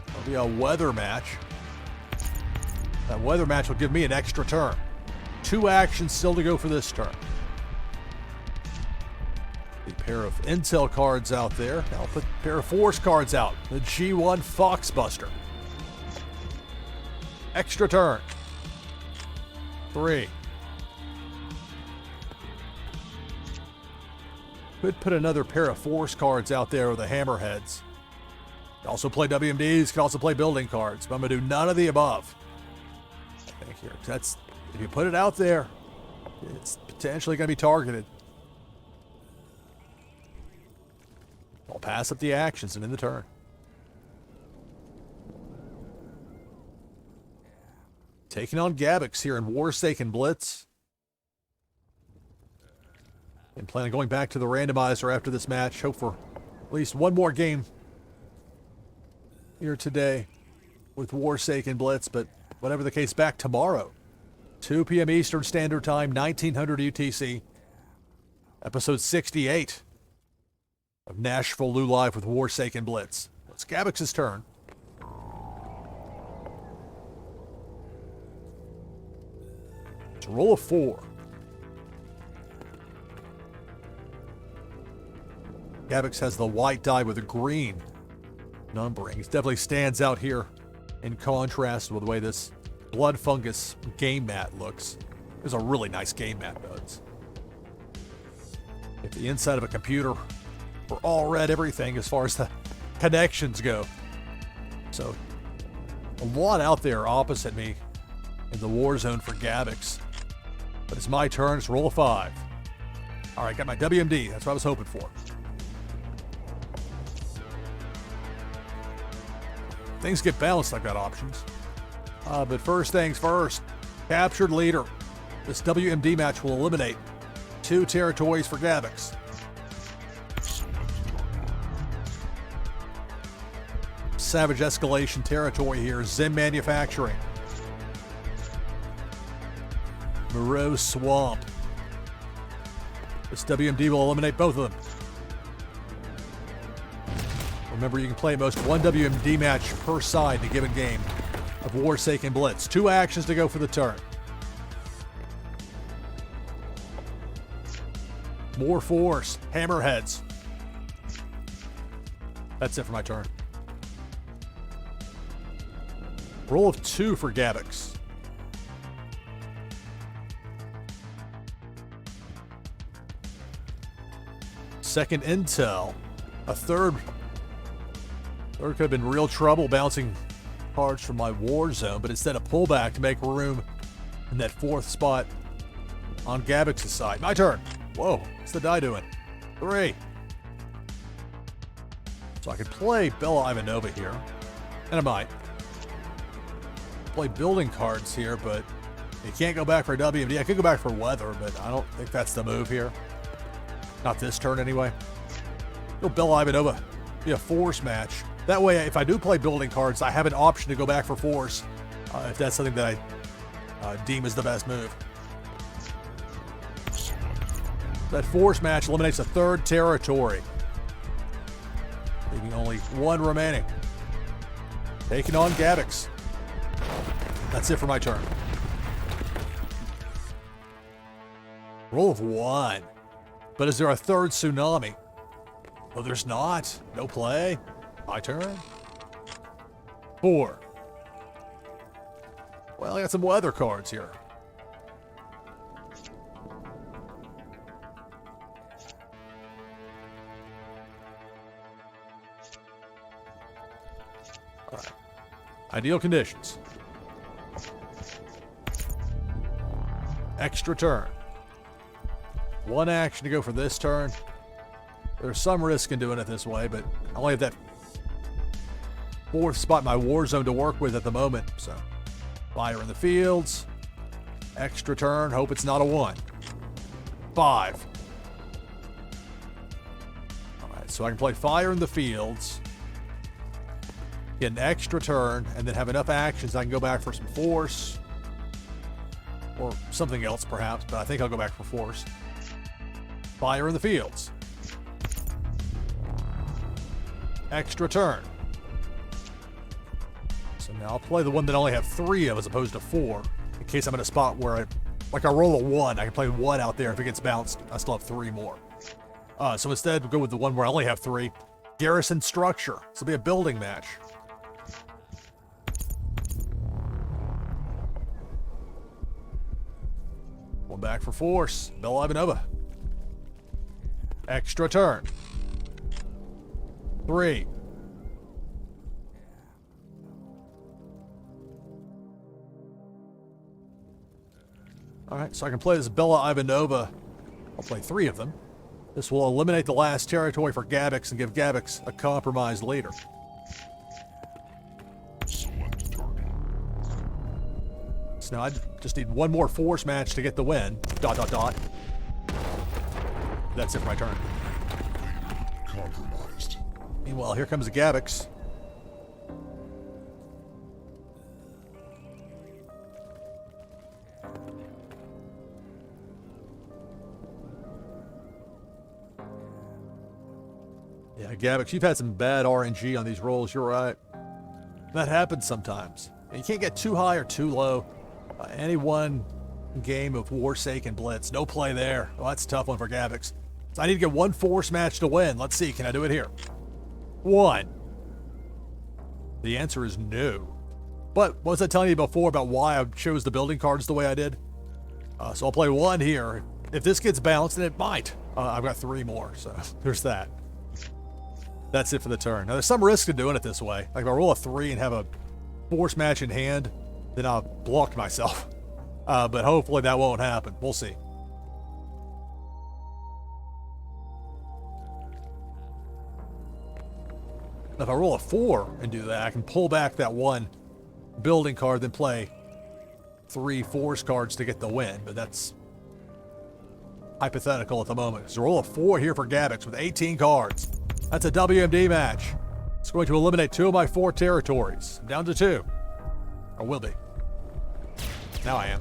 That'll be a weather match. That weather match will give me an extra turn. 2 actions still to go for this turn. A pair of intel cards out there. I'll put a pair of force cards out. The G1 Foxbuster. Extra turn. 3. Could put another pair of force cards out there with the hammerheads. Can also play WMDs, can also play building cards, but I'm going to do none of the above. I think here, that's, if you put it out there, it's potentially going to be targeted. I'll pass up the actions and end the turn. Taking on Gabix here in Warsaken Blitz. And plan on going back to the randomizer after this match. Hope for at least one more game here today with Warsaken Blitz. But whatever the case, back tomorrow. 2 p.m. Eastern Standard Time, 1900 UTC. Episode 68 of NashvilleLou Live with Warsaken Blitz. It's Gabix's turn. It's a roll of 4. Gabix has the white die with the green numbering. It definitely stands out here in contrast with the way this blood fungus game mat looks. It's a really nice game mat, though. If the inside of a computer for all red everything as far as the connections go. So a lot out there opposite me in the war zone for Gabix. But it's my turn. It's roll of 5. All right, got my WMD. That's what I was hoping for. Things get balanced, I've got options. But first things first, captured leader. This WMD match will eliminate 2 territories for Gabix. Savage escalation territory here, Zim Manufacturing. Moreau Swamp. This WMD will eliminate both of them. Remember, you can play at most 1 WMD match per side in a given game of Warsaken Blitz. 2 actions to go for the turn. More force. Hammerheads. That's it for my turn. Roll of 2 for Gabix. Second intel. A third could have been real trouble bouncing cards from my war zone, but instead a pullback to make room in that 4th spot on Gabix's side. My turn. Whoa, what's the die doing? 3. So I could play Bella Ivanova here, and I might. Play building cards here, but You can't go back for a WMD. I could go back for weather, but I don't think that's the move here. Not this turn, anyway. Go Bill Ivanova. Be a force match. That way, if I do play building cards, I have an option to go back for force if that's something that I deem as the best move. That force match eliminates a third territory, leaving only one remaining. Taking on Gabbix. That's it for my turn. Roll of 1. But is there a third tsunami? Oh, there's not. No play. My turn. 4. Well, I got some weather cards here. All right. Ideal conditions. Extra turn. 1 action to go for this turn. There's some risk in doing it this way, but I only have that 4th spot in my war zone to work with at the moment. So, fire in the fields. Extra turn. Hope it's not a 1. 5. All right, so I can play fire in the fields, get an extra turn, and then have enough actions I can go back for some force or something else perhaps, but I think I'll go back for force. Fire in the fields. Extra turn. So now I'll play the one that I only have 3 of as opposed to 4, in case I'm in a spot where I roll a 1. I can play 1 out there. If it gets bounced, I still have 3 more. So instead, we'll go with the one where I only have 3. Garrison structure. This will be a building match. One back for force. Bill Ivanova. Extra turn. 3. All right, so I can play this Bella Ivanova. I'll play 3 of them. This will eliminate the last territory for Gabbix and give Gabbix a compromised leader. Select target. So now I just need 1 more force match to get the win. ... That's it for my turn. Compromised. Meanwhile, here comes the Gabbix. Yeah, Gabbix, you've had some bad RNG on these rolls. You're right. That happens sometimes. And you can't get too high or too low. Any one game of Warsaken Blitz, no play there. Well, that's a tough one for Gabbix. So I need to get 1 force match to win. Let's see, can I do it here? 1. The answer is no. But what was I telling you before about why I chose the building cards the way I did? So I'll play 1 here. If this gets bounced, and it might. I've got 3 more, so there's that. That's it for the turn. Now, there's some risk to doing it this way. Like if I roll a 3 and have a force match in hand, then I'll block myself. But hopefully that won't happen. We'll see. If I roll a 4 and do that, I can pull back that 1 building card, then play 3 force cards to get the win. But that's hypothetical at the moment. So roll a 4 here for Gabbix with 18 cards. That's a WMD match. It's going to eliminate 2 of my 4 territories. I'm down to 2. Or will be. Now I am.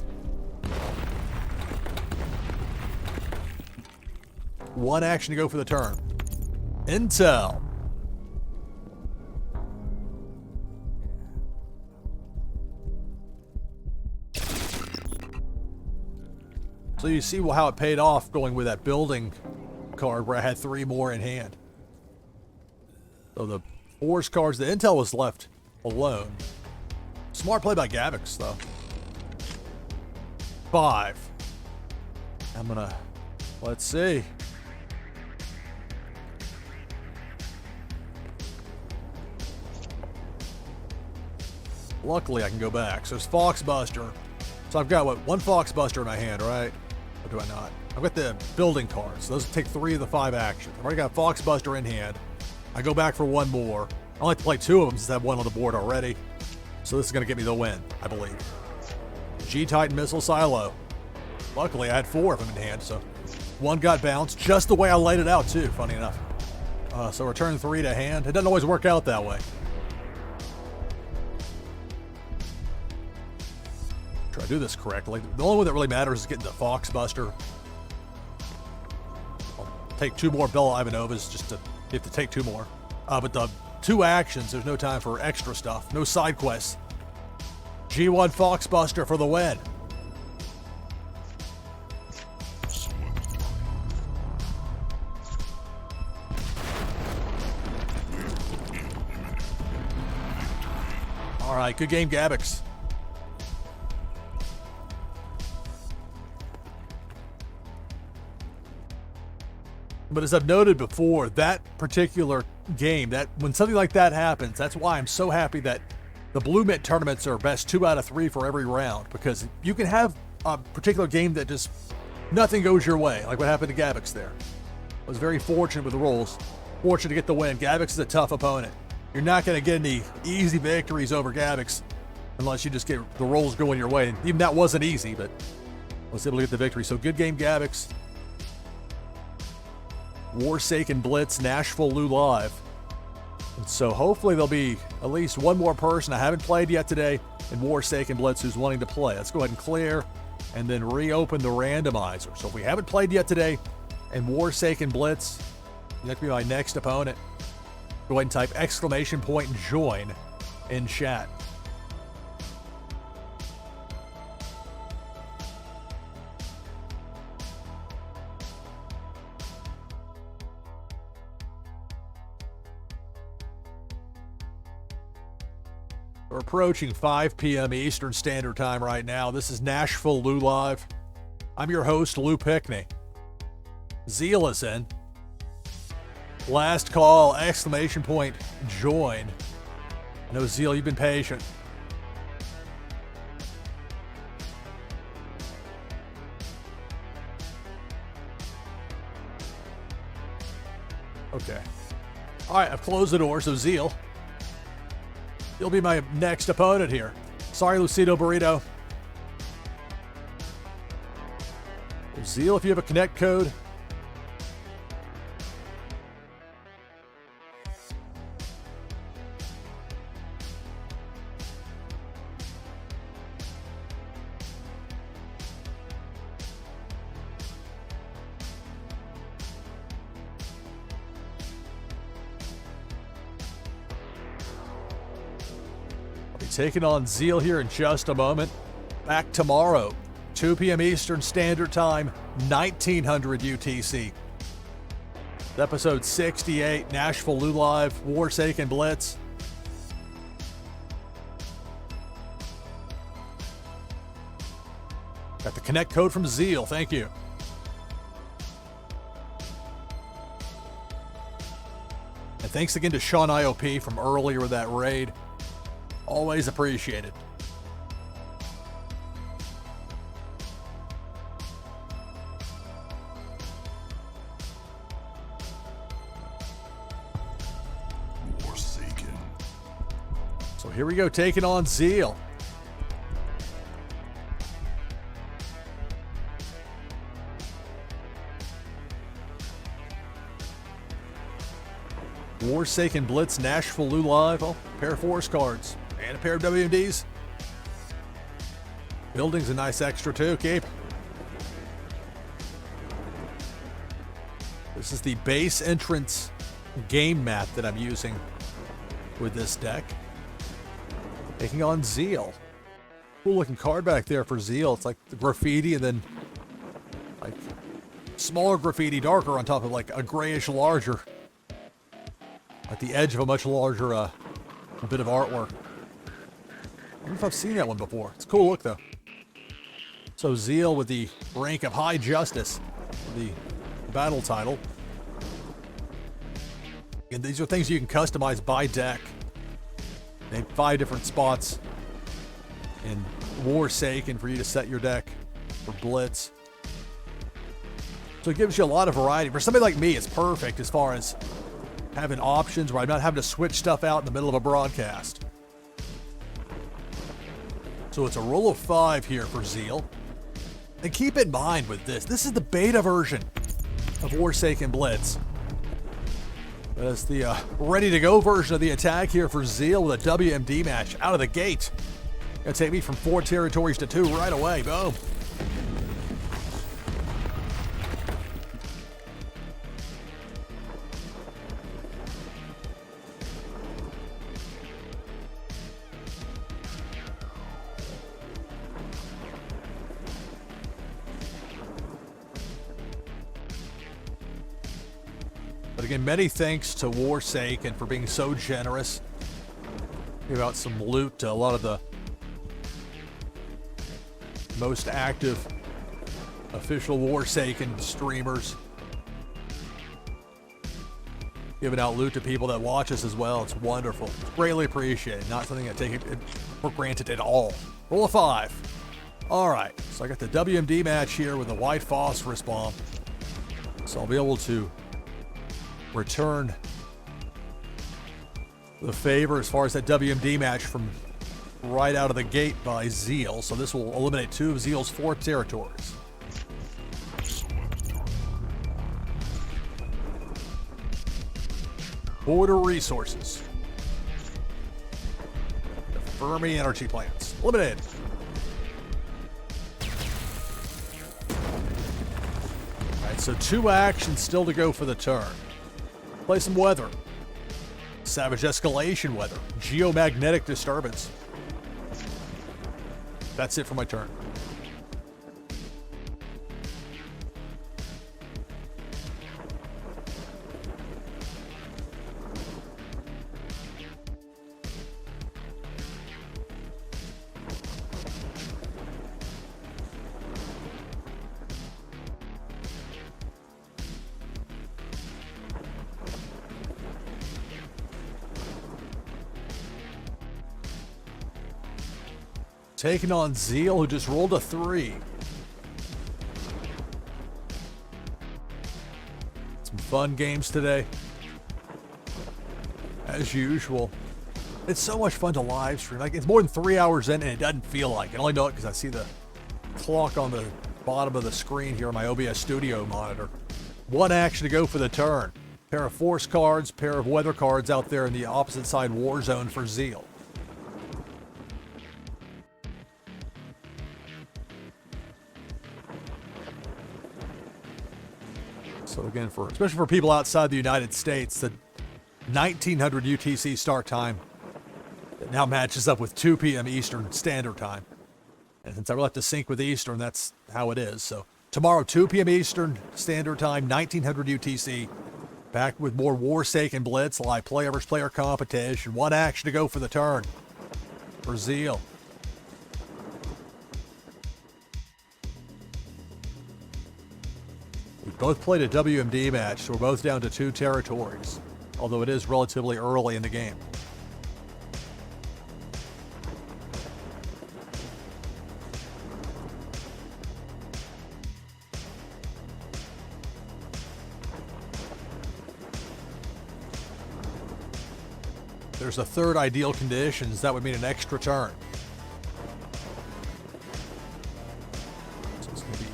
1 action to go for the turn. Intel. So you see how it paid off going with that building card where I had 3 more in hand. So the force cards, the intel was left alone. Smart play by Gabbix, though. 5. I'm gonna, let's see. Luckily, I can go back. So it's Foxbuster. So I've got, what, 1 Foxbuster in my hand, right? Or do I not? I've got the building cards. Those take 3 of the 5 actions. I've already got Foxbuster in hand. I go back for 1 more. I only have to play 2 of them since I have 1 on the board already. So this is going to get me the win, I believe. G-Titan missile silo. Luckily, I had 4 of them in hand, so one got bounced just the way I laid it out, too, funny enough. So return 3 to hand. It doesn't always work out that way. Try to do this correctly. The only one that really matters is getting the Fox Buster. I'll take 2 more Bella Ivanovas just to have to take 2 more. But the 2 actions, there's no time for extra stuff. No side quests. G1 Fox Buster for the win. All right, good game, Gabbix. But as I've noted before, that particular game, that when something like that happens, that's why I'm so happy that the Blue Mint tournaments are best 2 out of 3 for every round, because you can have a particular game that just nothing goes your way, like what happened to Gabbix there. I was very fortunate with the rolls, fortunate to get the win. Gabbix is a tough opponent. You're not going to get any easy victories over Gabbix unless you just get the rolls going your way. And even that wasn't easy, but I was able to get the victory. So good game, Gabbix. Warsaken Blitz, NashvilleLou live. And so hopefully there'll be at least one more person I haven't played yet today in Warsaken Blitz who's wanting to play. Let's go ahead and clear and then reopen the randomizer. So if we haven't played yet today in Warsaken Blitz, that could be my next opponent. Go ahead and type !and join in chat. We're approaching 5 p.m. Eastern Standard Time right now. This is NashvilleLou Live. I'm your host, Lou Pickney. Zeal is in. Last call, !join. I know, Zeal, you've been patient. Okay. All right, I've closed the door, so Zeal, you'll be my next opponent here. Sorry, Lucido Burrito. Zeal, if you have a connect code, taking on Zeal here in just a moment. Back tomorrow, 2 p.m. Eastern Standard Time, 1900 UTC. Episode 68, NashvilleLou Live, Warsaken Blitz. Got the connect code from Zeal, thank you. And thanks again to Sean IOP from earlier with that raid. Always appreciated. Warsaken. So here we go, taking on Zeal. Warsaken Blitz, NashvilleLou Live. Oh, a pair of force cards. And a pair of WMDs. Building's a nice extra too, keep. This is the base entrance game map that I'm using with this deck. Taking on Zeal. Cool looking card back there for Zeal. It's like the graffiti and then like smaller graffiti, darker on top of like a grayish larger. At the edge of a much larger bit of artwork. I wonder if I've seen that one before. It's a cool look, though. So Zeal with the rank of High Justice, the battle title. And these are things you can customize by deck. They have 5 different spots in Warsaken for you to set your deck for Blitz. So it gives you a lot of variety. For somebody like me, it's perfect as far as having options where I'm not having to switch stuff out in the middle of a broadcast. So it's a roll of 5 here for Zeal. And keep in mind with this is the beta version of Warsaken Blitz. That's the ready-to-go version of the attack here for Zeal with a WMD match out of the gate. Gonna take me from 4 territories to 2 right away. Boom. But again, many thanks to Warsaken for being so generous. Give out some loot to a lot of the most active official Warsaken streamers. Giving out loot to people that watch us as well. It's wonderful. It's greatly appreciated. Not something I take it for granted at all. Roll of 5. All right. So I got the WMD match here with the white phosphorus bomb. So I'll be able to return the favor as far as that WMD match from right out of the gate by Zeal. So this will eliminate 2 of Zeal's 4 territories. Border resources. The Fermi energy plants. Eliminated. Alright, so 2 actions still to go for the turn. Play some weather. Savage escalation weather. Geomagnetic disturbance. That's it for my turn. Taking on Zeal, who just rolled a 3. Some fun games today. As usual. It's so much fun to live stream. Like, it's more than 3 hours in and it doesn't feel like it. I only know it because I see the clock on the bottom of the screen here on my OBS Studio monitor. 1 action to go for the turn. Pair of force cards, pair of weather cards out there in the opposite side war zone for Zeal. So again, especially for people outside the United States, the 1900 UTC start time it now matches up with 2 p.m. Eastern Standard Time. And since I really have to sync with Eastern, that's how it is. So tomorrow, 2 p.m. Eastern Standard Time, 1900 UTC. Back with more Warsaken Blitz, live player versus player competition. 1 action to go for the turn for Zeal. We both played a WMD match, so we're both down to 2 territories, although it is relatively early in the game. There's a 3rd ideal conditions. That would mean an extra turn. So it's going to be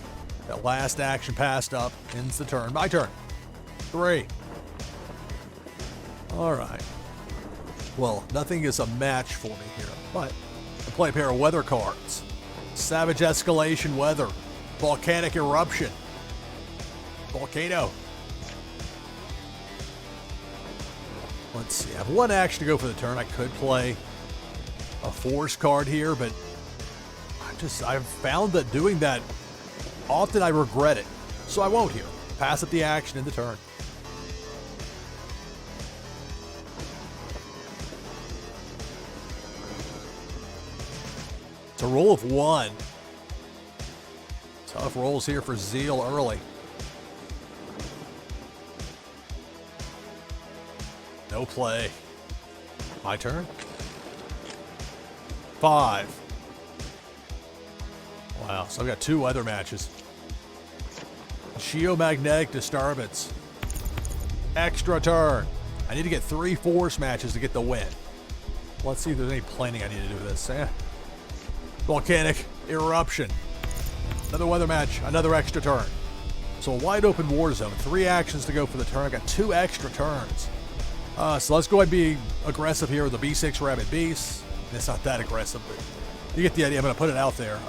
that last action passed up. Ends the turn. My turn. 3. All right. Well, nothing is a match for me here, but I play a pair of weather cards. Savage escalation weather. Volcanic eruption. Volcano. Let's see, I have 1 action to go for the turn. I could play a force card here, but I've found that doing that, often I regret it. So I won't here. Pass up the action in the turn. It's a roll of 1. Tough rolls here for Zeal early. No play. My turn. 5. Wow, so I've got 2 weather matches. Geomagnetic disturbance. Extra turn. I need to get 3 force matches to get the win. Let's see if there's any planning I need to do with this. Volcanic eruption. Another weather match, another extra turn. So a wide open war zone. 3 actions to go for the turn. I've got 2 extra turns. So let's go ahead and be aggressive here with the B6 Rabbit Beast. It's not that aggressive, but you get the idea. I'm going to put it out there.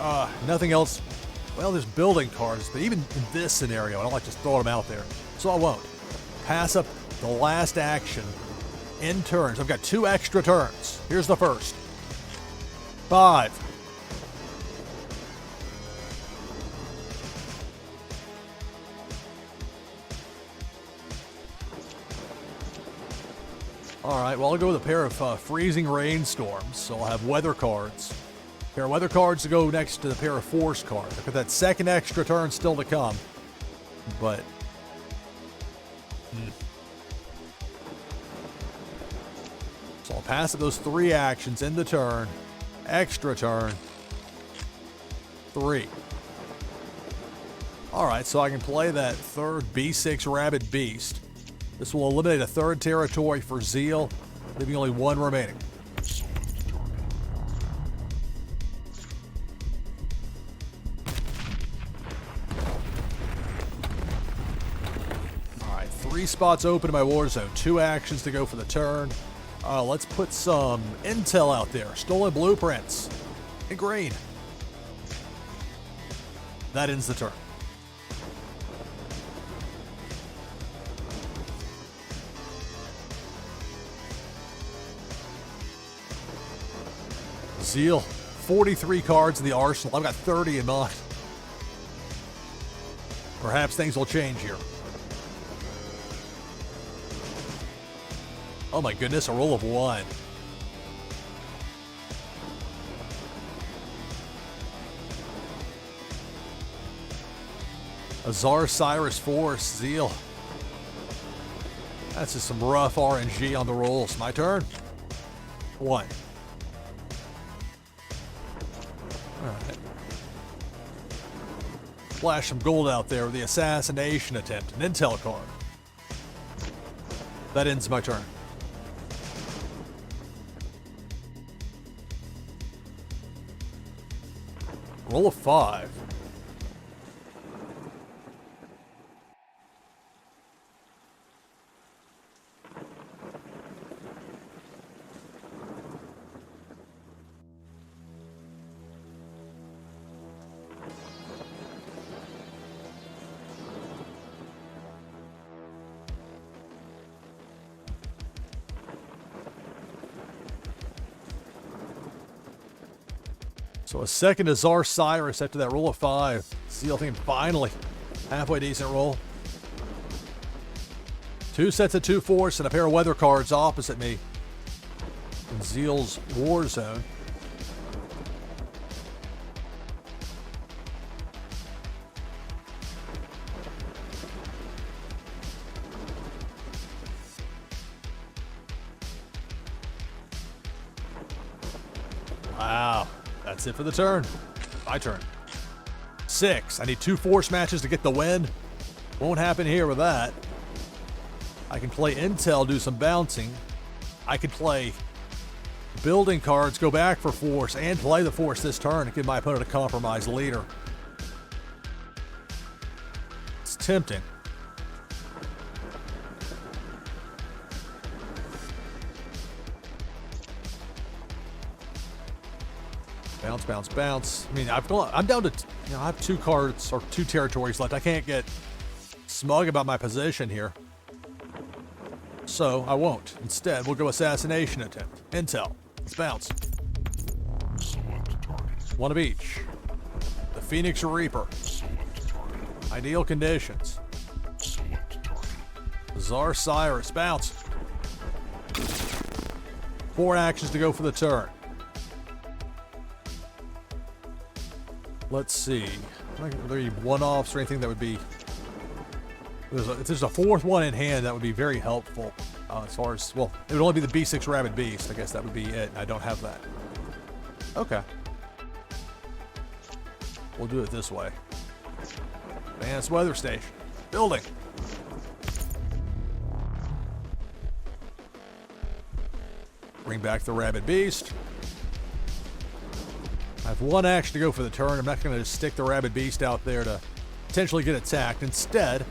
Nothing else. Well, there's building cards, but even in this scenario, I don't like just throwing them out there. So I won't. Pass up the last action in turns. I've got 2 extra turns. Here's the first. 5. All right, well, I'll go with a pair of freezing rainstorms, so I'll have weather cards. A pair of weather cards to go next to the pair of force cards. I've got that second extra turn still to come, but... So I'll pass up those 3 actions in the turn, extra turn, 3. All right, so I can play that third B6 Rabbit Beast. This will eliminate a 3rd territory for Zeal, leaving only 1 remaining. All right, 3 spots open in my war zone, 2 actions to go for the turn. Let's put some intel out there. Stolen blueprints in green. That ends the turn. Zeal, 43 cards in the arsenal. I've got 30 in mine. Perhaps things will change here. Oh my goodness, a roll of 1. Azar Cyrus Force, Zeal. That's just some rough RNG on the rolls. My turn. 1. Alright. Flash some gold out there with the assassination attempt. An intel card. That ends my turn. Roll of 5. So a second Azar Cyrus after that roll of 5. Zeal thinking finally. Halfway decent roll. 2 sets of 2 force and a pair of weather cards opposite me in Zeal's war zone. Wow. That's it for the turn. My turn. 6. I need 2 force matches to get the win. Won't happen here with that. I can play intel, do some bouncing. I could play building cards, go back for force, and play the force this turn and give my opponent a compromised leader. It's tempting. Bounce, bounce, bounce. I mean, I'm down to, I have 2 cards or 2 territories left. I can't get smug about my position here. So I won't. Instead, we'll go assassination attempt. Intel. Let's bounce. 1 of each. The Phoenix Reaper. Ideal conditions. Azar Cyrus. Bounce. 4 actions to go for the turn. Let's see. Are there any one-offs or anything that would be... If there's a 4th one in hand, that would be very helpful. As far as... Well, it would only be the B6 Rabbit Beast. I guess that would be it. I don't have that. Okay. We'll do it this way. Advanced weather station. Building. Bring back the Rabbit Beast. I have one action to go for the turn. I'm not going to just stick the Rabid Beast out there to potentially get attacked. Instead,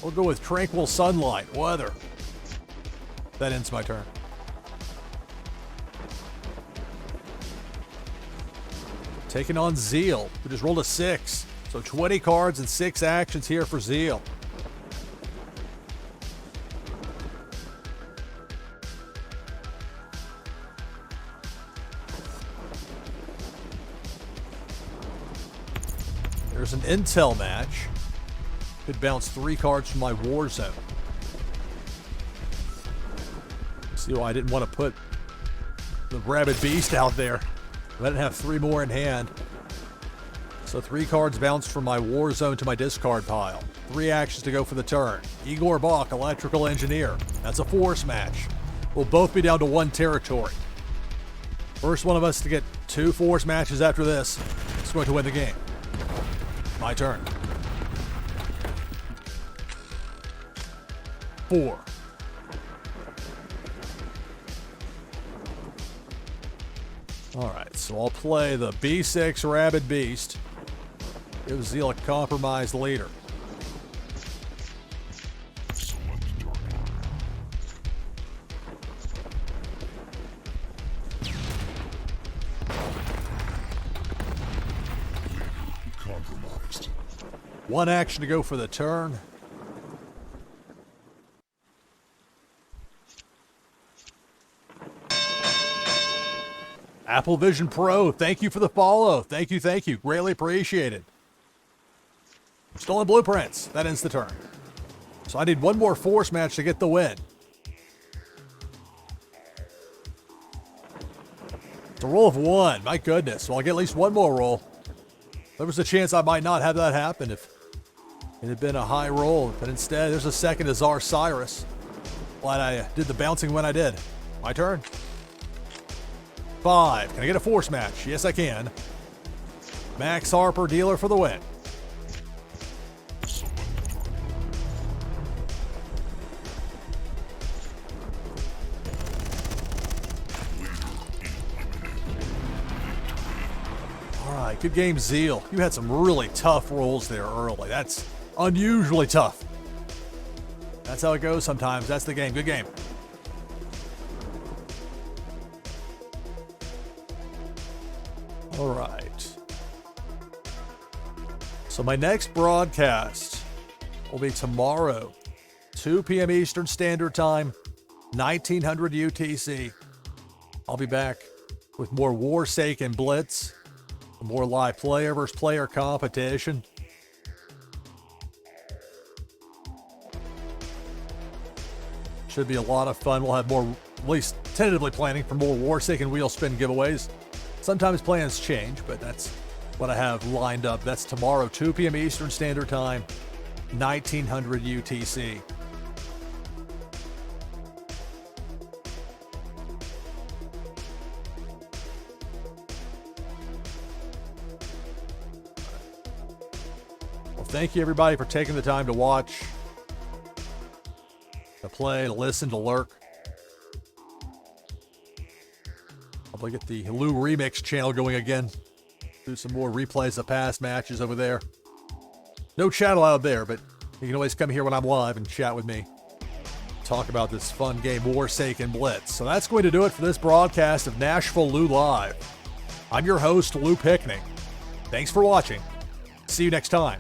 we'll go with Tranquil Sunlight. Weather. That ends my turn. Taking on Zeal, who just rolled a 6. So 20 cards and 6 actions here for Zeal. There's an Intel match. Could bounce 3 cards from my War Zone. See why I didn't want to put the Rabid Beast out there. I didn't have 3 more in hand. So 3 cards bounced from my War Zone to my discard pile. 3 actions to go for the turn. Igor Bach, Electrical Engineer. That's a force match. We'll both be down to 1 territory. First one of us to get 2 force matches after this is going to win the game. My turn. 4. Alright, so I'll play the B6 Rabid Beast. Give Zeal a compromised leader. Compromised. 1 action to go for the turn. Apple Vision Pro, thank you for the follow. Thank you, thank you. Greatly appreciated. Stolen Blueprints. That ends the turn. So I need 1 more force match to get the win. It's a roll of 1. My goodness. Well, I'll get at least 1 more roll. There was a chance I might not have that happen if it had been a high roll. But instead, there's a second Azar Cyrus. Glad I did the bouncing when I did. My turn. 5. Can I get a force match? Yes, I can. Max Harper, dealer for the win. All right, good game, Zeal. You had some really tough rolls there early. That's unusually tough. That's how it goes sometimes. That's the game. Good game. All right. So my next broadcast will be tomorrow, 2 p.m. Eastern Standard Time, 1900 UTC. I'll be back with more Warsaken Blitz, more live player versus player competition. Should be a lot of fun. We'll have more, at least tentatively planning for more Warsaken wheel spin giveaways. Sometimes plans change, but that's what I have lined up. That's tomorrow, 2 p.m. Eastern Standard Time, 1900 UTC. Well, thank you everybody for taking the time to watch, to play, to listen, to lurk. Probably get the Lou Remix channel going again. Do some more replays of past matches over there. No chat allowed there, but you can always come here when I'm live and chat with me. Talk about this fun game, Warsaken Blitz. So that's going to do it for this broadcast of NashvilleLou Live. I'm your host, Lou Pickney. Thanks for watching. See you next time.